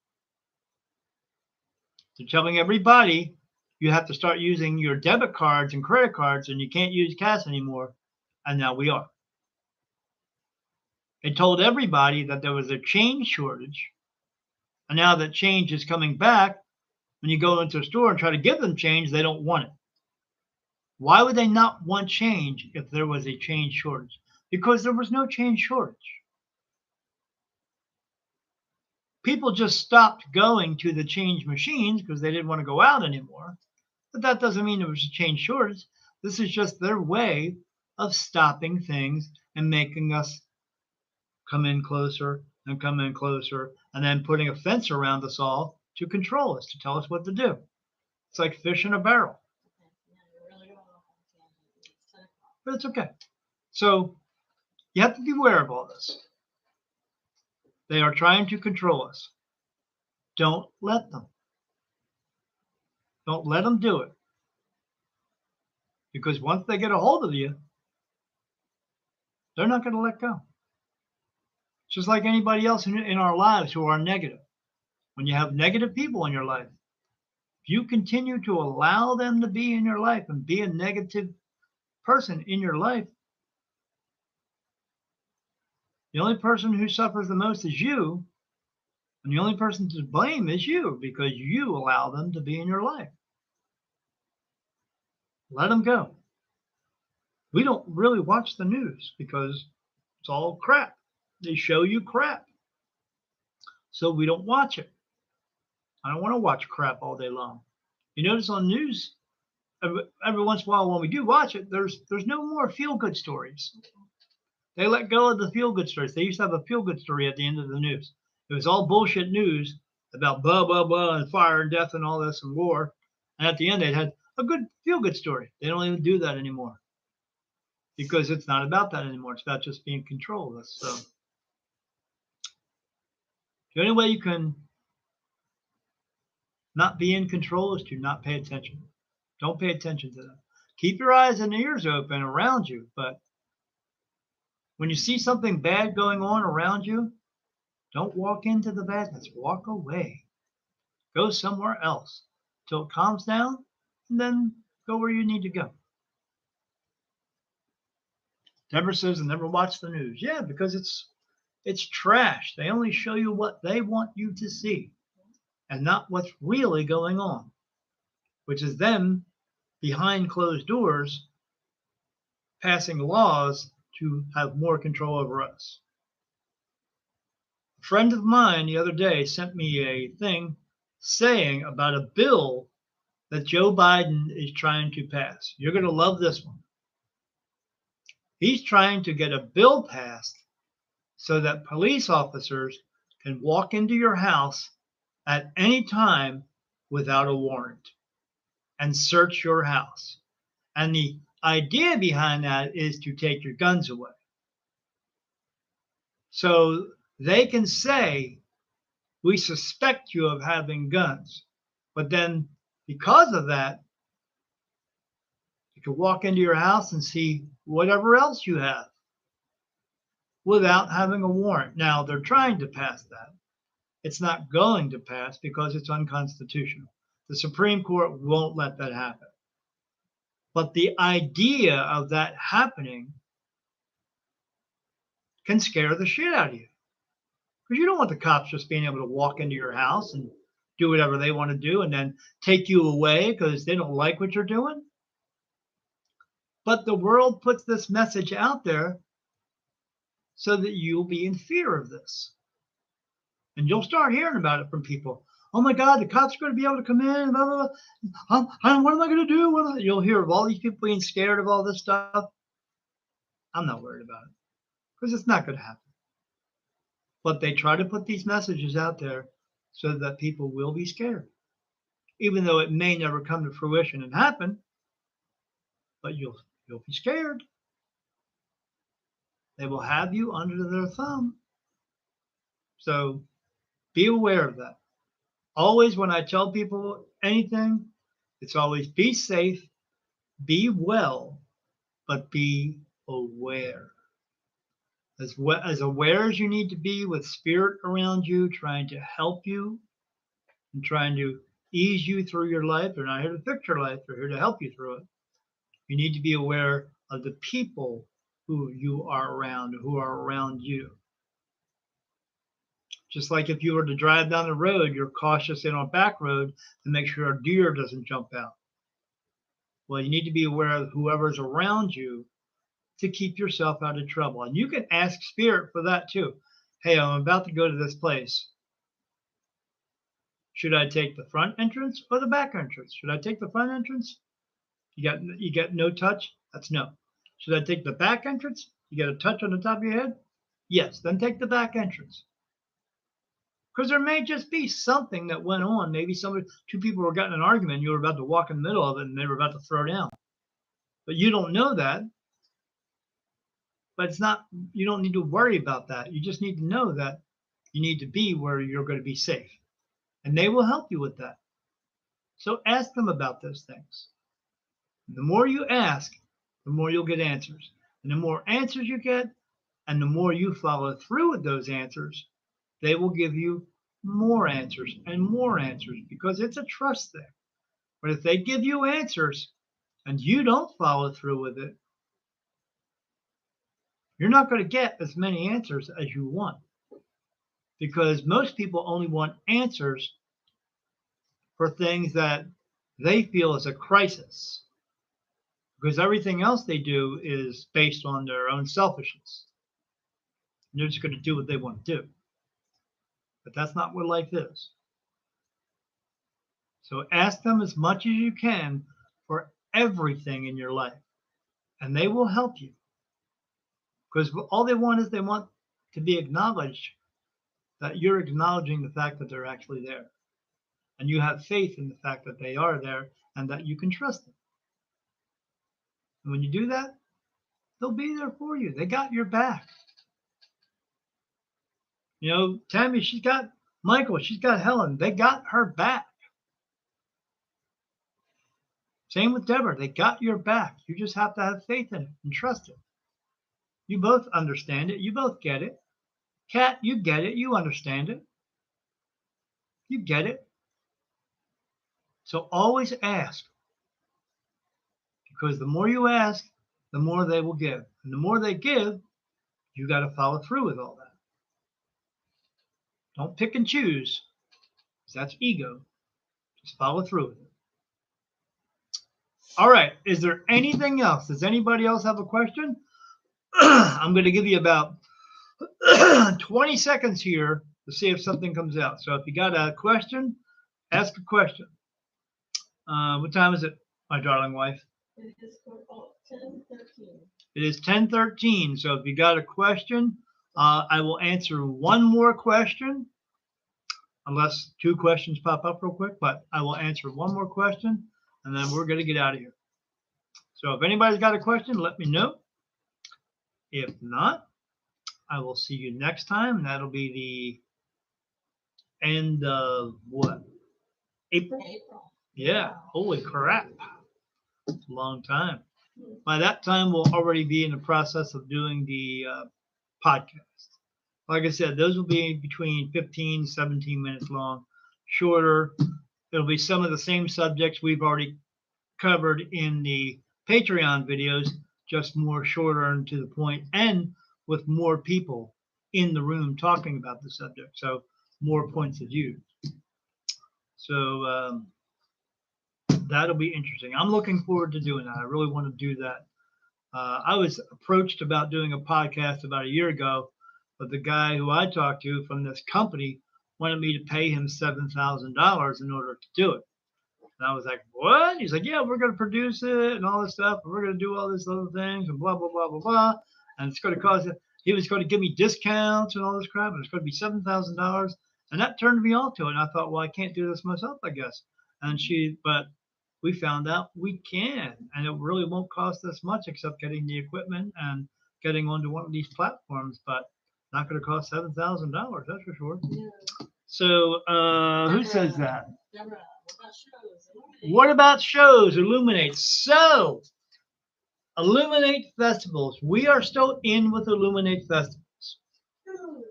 S1: They're telling everybody you have to start using your debit cards and credit cards, and you can't use cash anymore, and now we are. They told everybody that there was a change shortage, and now that change is coming back, when you go into a store and try to give them change, they don't want it. Why would they not want change if there was a change shortage? Because there was no change shortage. People just stopped going to the change machines because they didn't want to go out anymore. But that doesn't mean there was a change shortage. This is just their way of stopping things and making us come in closer and come in closer, and then putting a fence around us all to control us, to tell us what to do. It's like fish in a barrel. But it's okay. So you have to be aware of all this. They are trying to control us. Don't let them. Don't let them do it. Because once they get a hold of you, they're not going to let go. Just like anybody else in our lives who are negative. When you have negative people in your life, if you continue to allow them to be in your life and be a negative person in your life, the only person who suffers the most is you, and the only person to blame is you because you allow them to be in your life. Let them go. We don't really watch the news because it's all crap. They show you crap. So we don't watch it. I don't want to watch crap all day long. You notice on news, every once in a while when we do watch it, there's no more feel-good stories. They let go of the feel-good stories. They used to have a feel-good story at the end of the news. It was all bullshit news about blah, blah, blah, and fire and death and all this and war. And at the end, they had a good feel-good story. They don't even do that anymore because it's not about that anymore. It's about just being controlled. So the only way you can not be in control is to not pay attention. Don't pay attention to them. Keep your eyes and ears open around you, but when you see something bad going on around you, don't walk into the badness. Walk away. Go somewhere else till it calms down, and then go where you need to go. Deborah says, I never watch the news. Yeah, because it's trash. They only show you what they want you to see and not what's really going on, which is them behind closed doors passing laws to have more control over us. A friend of mine the other day sent me a thing saying about a bill that Joe Biden is trying to pass. You're going to love this one. He's trying to get a bill passed so that police officers can walk into your house at any time without a warrant and search your house. And the idea behind that is to take your guns away. So they can say, we suspect you of having guns. But then because of that, you can walk into your house and see whatever else you have without having a warrant. Now, they're trying to pass that. It's not going to pass because it's unconstitutional. The Supreme Court won't let that happen. But the idea of that happening can scare the shit out of you. Because you don't want the cops just being able to walk into your house and do whatever they want to do and then take you away because they don't like what you're doing. But the world puts this message out there so that you'll be in fear of this. And you'll start hearing about it from people. Oh my God, the cops are going to be able to come in. Blah, blah, blah. What am I going to do? You'll hear of all these people being scared of all this stuff. I'm not worried about it because it's not going to happen. But they try to put these messages out there so that people will be scared, even though it may never come to fruition and happen. But you'll be scared. They will have you under their thumb. So be aware of that. Always, when I tell people anything, it's always be safe, be well, but be aware. As aware as you need to be with spirit around you, trying to help you and trying to ease you through your life. They're not here to fix your life, they're here to help you through it. You need to be aware of the people who you are around, who are around you. Just like if you were to drive down the road, you're cautious in a back road to make sure a deer doesn't jump out. Well, you need to be aware of whoever's around you to keep yourself out of trouble. And you can ask spirit for that too. Hey, I'm about to go to this place. Should I take the front entrance or the back entrance? Should I take the front entrance? You got no touch? That's no. Should I take the back entrance? You got a touch on the top of your head? Yes, then take the back entrance. Because there may just be something that went on. Maybe two people were getting in an argument. You were about to walk in the middle of it and they were about to throw down. But you don't know that. But you don't need to worry about that. You just need to know that you need to be where you're going to be safe. And they will help you with that. So ask them about those things. The more you ask, the more you'll get answers. And the more answers you get, and the more you follow through with those answers, they will give you more answers and more answers because it's a trust thing. But if they give you answers and you don't follow through with it, you're not going to get as many answers as you want because most people only want answers for things that they feel is a crisis because everything else they do is based on their own selfishness. And they're just going to do what they want to do. But that's not what life is. So ask them as much as you can for everything in your life, and they will help you. Because all they want to be acknowledged that you're acknowledging the fact that they're actually there. And you have faith in the fact that they are there and that you can trust them. And when you do that, they'll be there for you. They got your back. You know, Tammy, she's got Michael, she's got Helen. They got her back. Same with Deborah. They got your back. You just have to have faith in it and trust it. You both understand it. You both get it. Kat, you get it. You understand it. You get it. So always ask. Because the more you ask, the more they will give. And the more they give, you got to follow through with all that. Don't pick and choose, because that's ego. Just follow through with it. All right. Is there anything else? Does anybody else have a question? I'm going to give you about 20 seconds here to see if something comes out. So if you got a question, ask a question. What time is it, my darling wife?
S2: It is 10:13.
S1: It is 10:13. So if you got a question, I will answer one more question, unless two questions pop up real quick, but I will answer one more question, and then we're going to get out of here. So if anybody's got a question, let me know. If not, I will see you next time. That'll be the end of what? April?
S2: April.
S1: Yeah. Holy crap. It's a long time. By that time, we'll already be in the process of doing the podcast. Like I said, those will be between 15, 17 minutes long, shorter. It'll be some of the same subjects we've already covered in the Patreon videos, just more shorter and to the point, and with more people in the room talking about the subject. So more points of view. So that'll be interesting. I'm looking forward to doing that. I really want to do that. I was approached about doing a podcast about a year ago, but the guy who I talked to from this company wanted me to pay him $7,000 in order to do it. And I was like, what? He's like, yeah, we're going to produce it and all this stuff. And we're going to do all these little things and blah, blah, blah, blah, blah. And it's going to cost it. He was going to give me discounts and all this crap. And it's going to be $7,000. And that turned me off to it. And I thought, well, I can't do this myself, I guess. But we found out we can. And it really won't cost us much except getting the equipment and getting onto one of these platforms. But not going to cost $7,000, that's for sure.
S2: Yeah.
S1: So who says that?
S2: Deborah,
S1: What about shows? Illuminate. So, Illuminate Festivals. We are still in with Illuminate Festivals.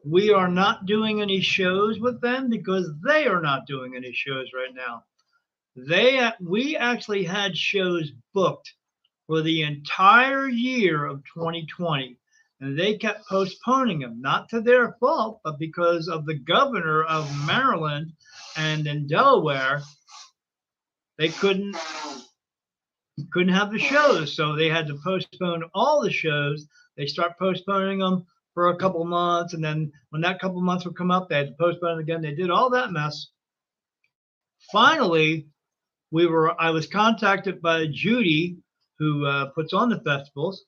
S1: We are not doing any shows with them because they are not doing any shows right now. We actually had shows booked for the entire year of 2020, and they kept postponing them, not to their fault, but because of the governor of Maryland and in Delaware. They couldn't have the shows, so they had to postpone all the shows. They start postponing them for a couple months, and then when that couple months would come up, they had to postpone it again. They did all that mess. Finally, I was contacted by Judy, who puts on the festivals,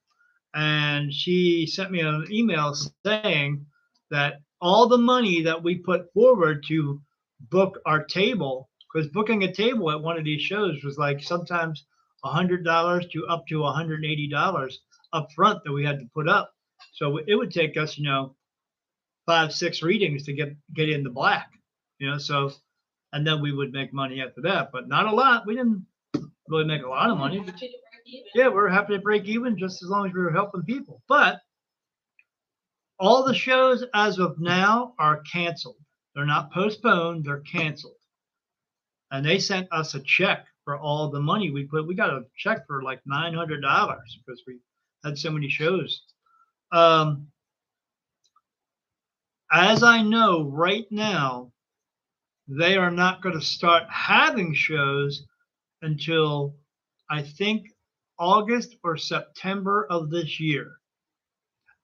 S1: and she sent me an email saying that all the money that we put forward to book our table, because booking a table at one of these shows was like sometimes $100 to up to $180 up front that we had to put up. So it would take us, 5-6 readings to get in the black, so, and then we would make money after that, but not a lot. We didn't really make a lot of money. Yeah, we're happy to break even just as long as we were helping people. But all the shows as of now are canceled. They're not postponed, they're canceled. And they sent us a check for all the money we put. We got a check for like $900 because we had so many shows. As I know right now, they are not going to start having shows until I think August or September of this year.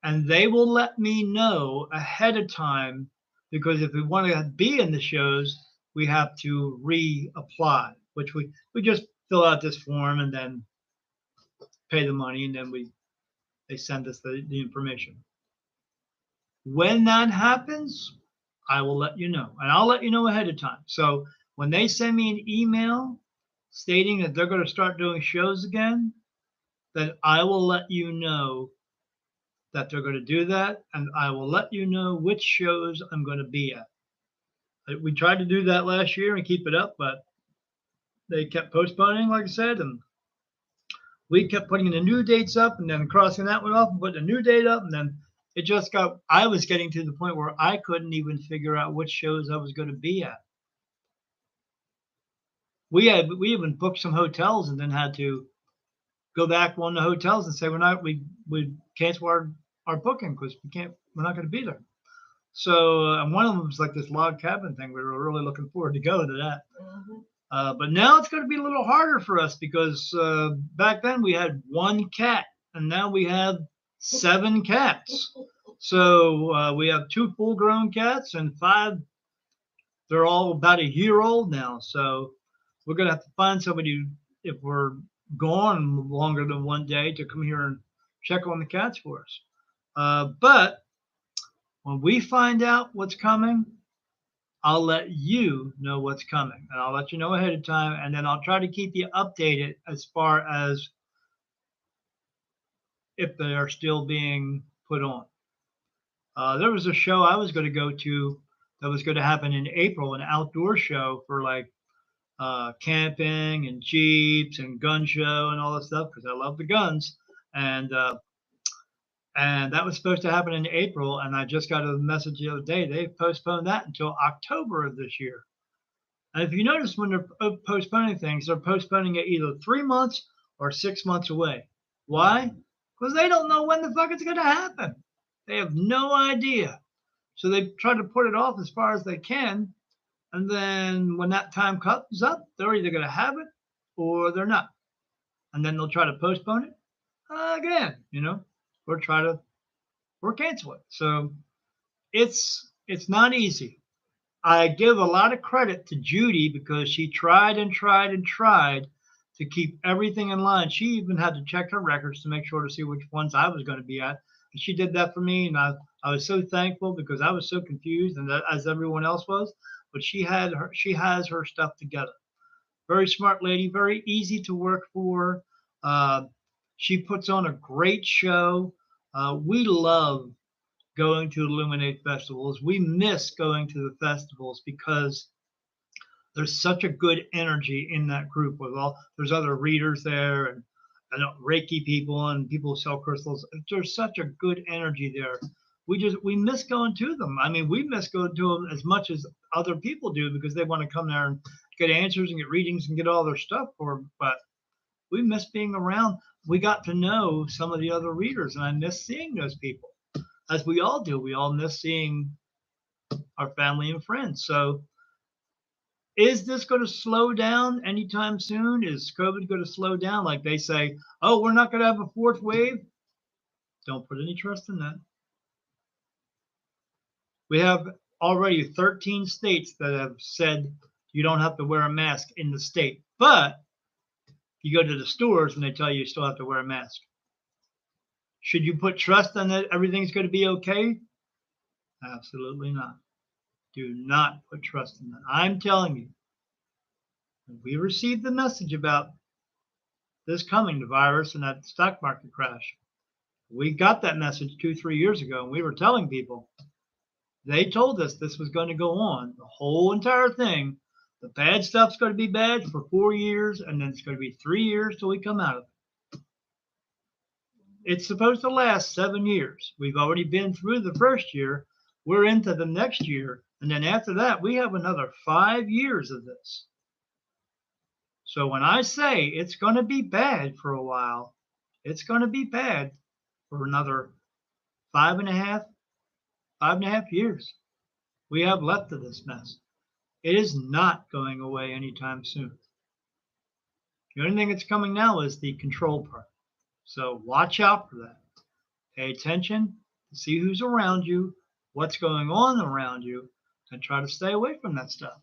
S1: And they will let me know ahead of time, because if we want to be in the shows, we have to reapply, which we just fill out this form and then pay the money, and then they send us the information. When that happens, I will let you know, and I'll let you know ahead of time. So when they send me an email stating that they're going to start doing shows again, then I will let you know that they're going to do that, and I will let you know which shows I'm going to be at. We tried to do that last year and keep it up, but they kept postponing, like I said, and we kept putting the new dates up and then crossing that one off and putting a new date up, and then I was getting to the point where I couldn't even figure out which shows I was going to be at. We even booked some hotels and then had to go back to one of the hotels and say we cancel our booking because we're not going to be there. So and one of them was like this log cabin thing. We were really looking forward to go to that. Mm-hmm. But now it's going to be a little harder for us because back then we had one cat and now we have 7 cats. So we have 2 full-grown cats and 5. They're all about a year old now. So we're going to have to find somebody, if we're gone longer than one day, to come here and check on the cats for us. But when we find out what's coming, I'll let you know what's coming, and I'll let you know ahead of time, and then I'll try to keep you updated as far as if they are still being put on. There was a show I was going to go to that was going to happen in April, an outdoor show for like camping and Jeeps and gun show and all that stuff, because I love the guns. And that was supposed to happen in April, and I just got a message the other day. They've postponed that until October of this year. And if you notice, when they're postponing things, they're postponing it either 3 months or 6 months away. Why? Because they don't know when the fuck it's going to happen. They have no idea. So they try to put it off as far as they can. And then when that time comes up, they're either going to have it or they're not. And then they'll try to postpone it. again, or try to or cancel it. So it's not easy. I give a lot of credit to Judy because she tried and tried and tried to keep everything in line. She even had to check her records to make sure to see which ones I was going to be at. And she did that for me, and I was so thankful because I was so confused, and as everyone else was. But she has her stuff together. Very smart lady, very easy to work for. Uh, she puts on a great show. We love going to Illuminate festivals. We miss going to the festivals because there's such a good energy in that group with all there's other readers there and Reiki people and people who sell crystals. There's such a good energy there. We miss going to them. I mean, we miss going to them as much as other people do because they want to come there and get answers and get readings and get all their stuff for them. But we miss being around. We got to know some of the other readers, and I miss seeing those people, as we all do. We all miss seeing our family and friends. So is this going to slow down anytime soon? Is COVID going to slow down? Like they say, oh, we're not going to have a fourth wave. Don't put any trust in that. We have already 13 states that have said you don't have to wear a mask in the state. But you go to the stores and they tell you still have to wear a mask. Should you put trust in that everything's going to be okay? Absolutely not. Do not put trust in that. I'm telling you, we received the message about this coming, the virus and that stock market crash. We got that message 2, 3 years ago, and we were telling people. They told us this was going to go on, the whole entire thing. The bad stuff's going to be bad for 4 years, and then it's going to be 3 years till we come out of it. It's supposed to last 7 years. We've already been through the first year. We're into the next year, and then after that, we have another 5 years of this. So when I say it's going to be bad for a while, it's going to be bad for another 5.5 years we have left of this mess. It is not going away anytime soon. The only thing that's coming now is the control part. So watch out for that. Pay attention, see who's around you, what's going on around you, and try to stay away from that stuff.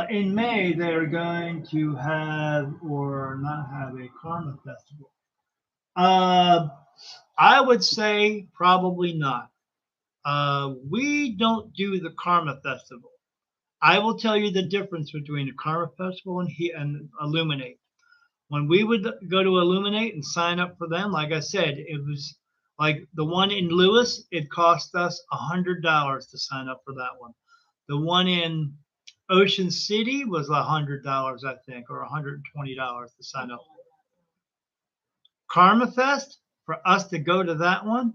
S1: In May, they're going to have or not have a Karma Festival. I would say probably not. We don't do the Karma Festival. I will tell you the difference between the Karma Festival and Illuminate. When we would go to Illuminate and sign up for them, like I said, it was like the one in Lewis, it cost us $100 to sign up for that one. The one in Ocean City was $100, I think, or $120 to sign up. Karma Fest, for us to go to that one,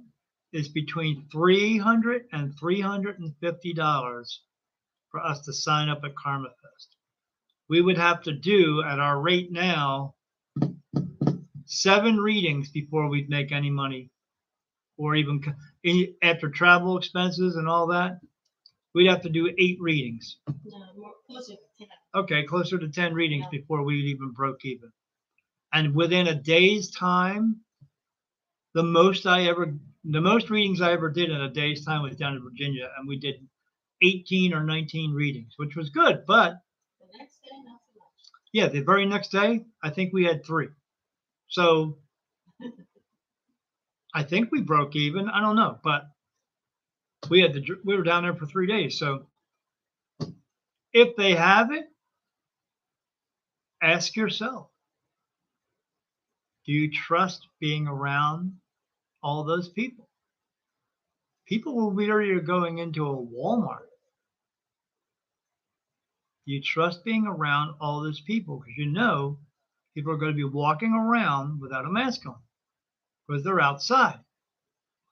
S1: is between $300 and $350 for us to sign up at Karma Fest. We would have to do, at our rate now, 7 readings before we'd make any money, or even after travel expenses and all that, we'd have to do 8 readings.
S2: No, closer to 10.
S1: Okay, closer to 10 readings before we even broke even. And within a day's time, the most readings I ever did in a day's time was down in Virginia, and we did 18 or 19 readings, which was good. But
S2: the next day, not so much.
S1: Yeah, the very next day, I think we had 3. So I think we broke even. I don't know, but we were down there for 3 days. So if they have it, ask yourself, do you trust being around all those people? People will be ready to going into a Walmart. Do you trust being around all those people? Because people are going to be walking around without a mask on because they're outside.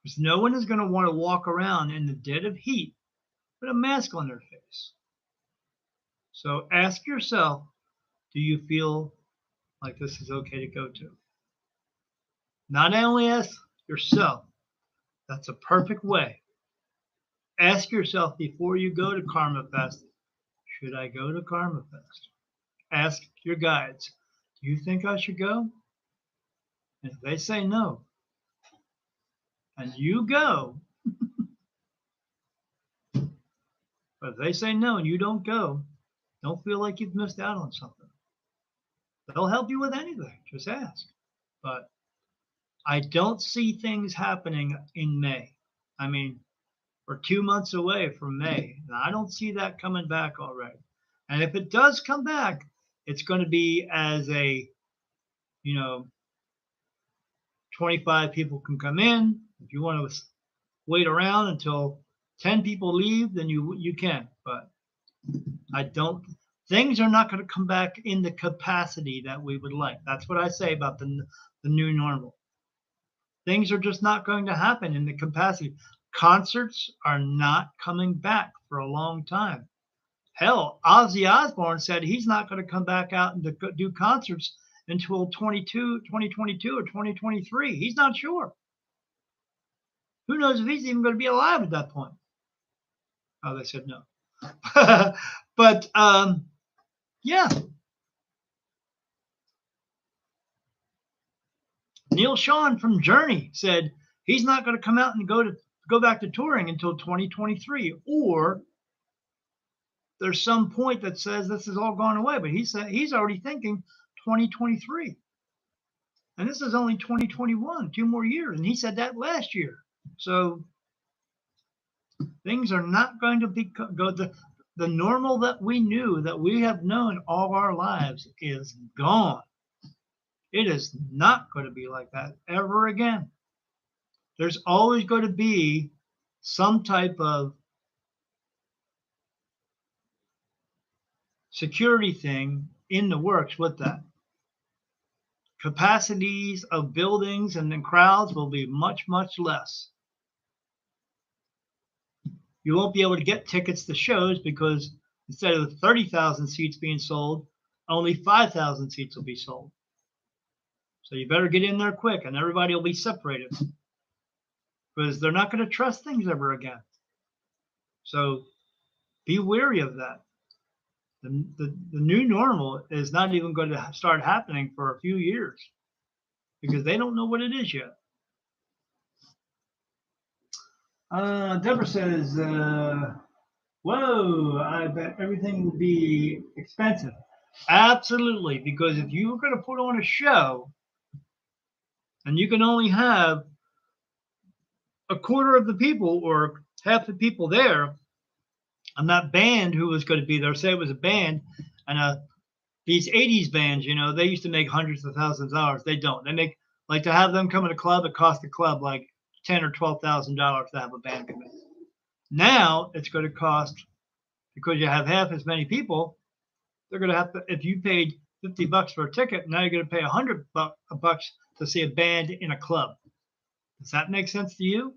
S1: Because no one is going to want to walk around in the dead of heat with a mask on their face. So ask yourself, do you feel like this is okay to go to? Not only ask yourself, that's a perfect way. Ask yourself before you go to Karma Fest, should I go to Karma Fest? Ask your guides, do you think I should go? And if they say no, and you go, but if they say no and you don't go, don't feel like you've missed out on something. They'll help you with anything. Just ask. But I don't see things happening in May. I mean, we're 2 months away from May, and I don't see that coming back already. And if it does come back, it's going to be as a, 25 people can come in. If you want to wait around until 10 people leave, then you can. But I don't. Things are not going to come back in the capacity that we would like. That's what I say about the new normal. Things are just not going to happen in the capacity. Concerts are not coming back for a long time. Hell, Ozzy Osbourne said he's not going to come back out and do concerts until 2022 or 2023. He's not sure. Who knows if he's even going to be alive at that point? Oh, they said no. But yeah. Neil Sean from Journey said he's not going to come out and go back to touring until 2023, or there's some point that says this is all gone away. But he said he's already thinking 2023, and this is only 2021, 2 more years, and he said that last year. So things are not going to go the normal that we knew, that we have known all our lives, is gone. It is not going to be like that ever again. There's always going to be some type of security thing in the works with that. Capacities of buildings and then crowds will be much, much less. You won't be able to get tickets to shows because instead of 30,000 seats being sold, only 5,000 seats will be sold. So you better get in there quick, and everybody will be separated because they're not going to trust things ever again. So be wary of that. The new normal is not even going to start happening for a few years because they don't know what it is yet. Deborah says, whoa, I bet everything will be expensive. Absolutely, because if you're going to put on a show and you can only have a quarter of the people or half the people there, and that band who was going to be there, say it was a band, and these 80s bands, they used to make hundreds of thousands of dollars. They don't. They make, like, to have them come in a club, it cost the club like $10,000 or $12,000 to have a band come in. Now it's going to cost, because you have half as many people, they're going to have to, if you paid $50 for a ticket, now you're going to pay $100 to see a band in a club. Does that make sense to you?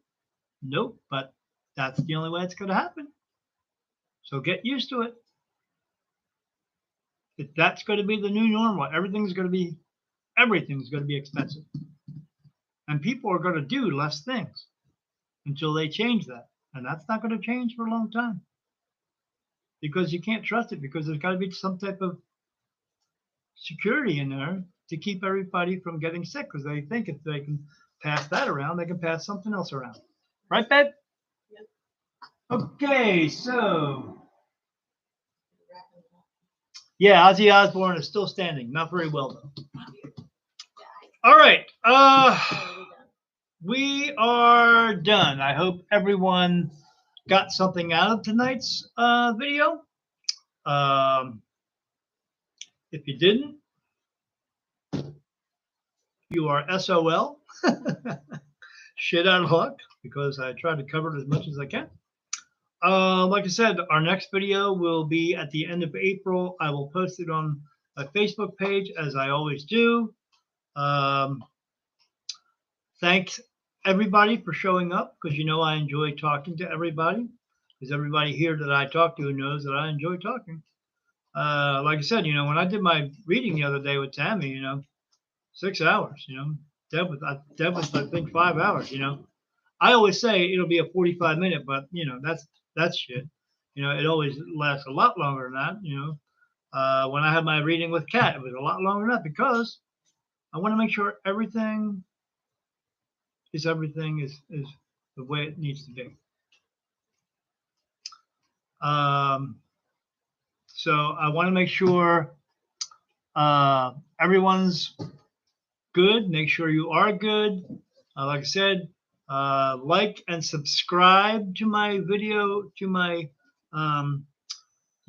S1: Nope, but that's the only way it's going to happen. So get used to it. If that's going to be the new normal, everything's going to be expensive. And people are going to do less things until they change that. And that's not going to change for a long time. Because you can't trust it, because there's got to be some type of security in there to keep everybody from getting sick, because they think if they can pass that around, they can pass something else around. Right, babe? Yep. Okay, so yeah, Ozzy Osbourne is still standing. Not very well, though. All right. We are done. I hope everyone got something out of tonight's video. If you didn't, you are SOL. Shit out of luck, because I tried to cover it as much as I can. Like I said, our next video will be at the end of April. I will post it on my Facebook page, as I always do. Thanks everybody for showing up, because I enjoy talking to everybody, because everybody here that I talk to knows that I enjoy talking. Like I said, when I did my reading the other day with Tammy, 6 hours, Deb was I think 5 hours, I always say it'll be a 45-minute, but that's shit. It always lasts a lot longer than that. When I had my reading with Kat, it was a lot longer than that, because I want to make sure everything is the way it needs to be. So I want to make sure everyone's good. Make sure you are good. Like I said, like and subscribe to my video, to my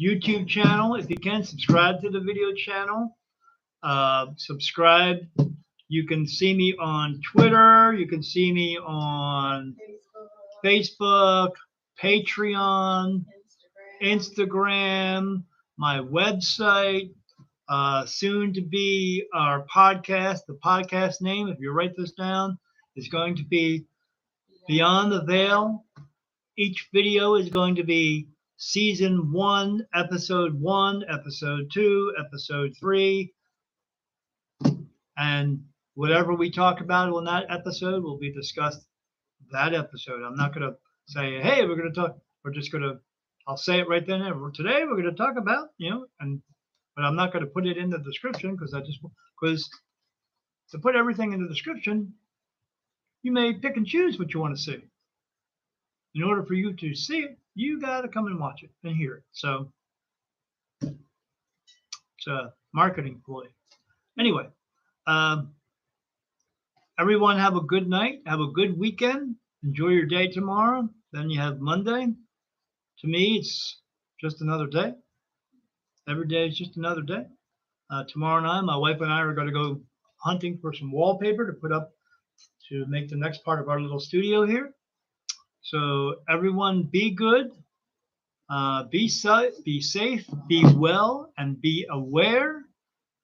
S1: YouTube channel. If you can, subscribe to the video channel. Subscribe. You can see me on Twitter. You can see me on Facebook, Patreon, Instagram, my website, soon to be our podcast. The podcast name, if you write this down, is going to be Beyond the Veil. Each video is going to be Season 1, Episode 1, Episode 2, Episode 3, and whatever we talk about on that episode will be discussed that episode. I'm not going to say, hey, we're going to talk, we're just going to, I'll say it right then. Today we're going to talk about, but I'm not going to put it in the description because to put everything in the description, you may pick and choose what you want to see. In order for you to see it, you got to come and watch it and hear it. So it's a marketing ploy. Anyway, everyone have a good night. Have a good weekend. Enjoy your day tomorrow. Then you have Monday. To me, it's just another day. Every day is just another day. Tomorrow night, my wife and I are going to go hunting for some wallpaper to put up to make the next part of our little studio here. So everyone be good, be safe, be well, and be aware.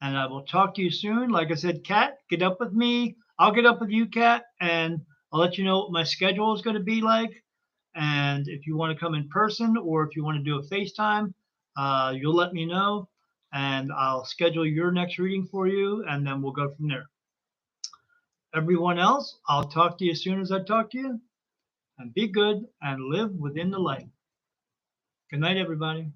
S1: And I will talk to you soon. Like I said, Kat, get up with me. I'll get up with you, Kat, and I'll let you know what my schedule is going to be like. And if you want to come in person or if you want to do a FaceTime, you'll let me know. And I'll schedule your next reading for you, and then we'll go from there. Everyone else, I'll talk to you as soon as I talk to you. And be good and live within the light. Good night, everybody.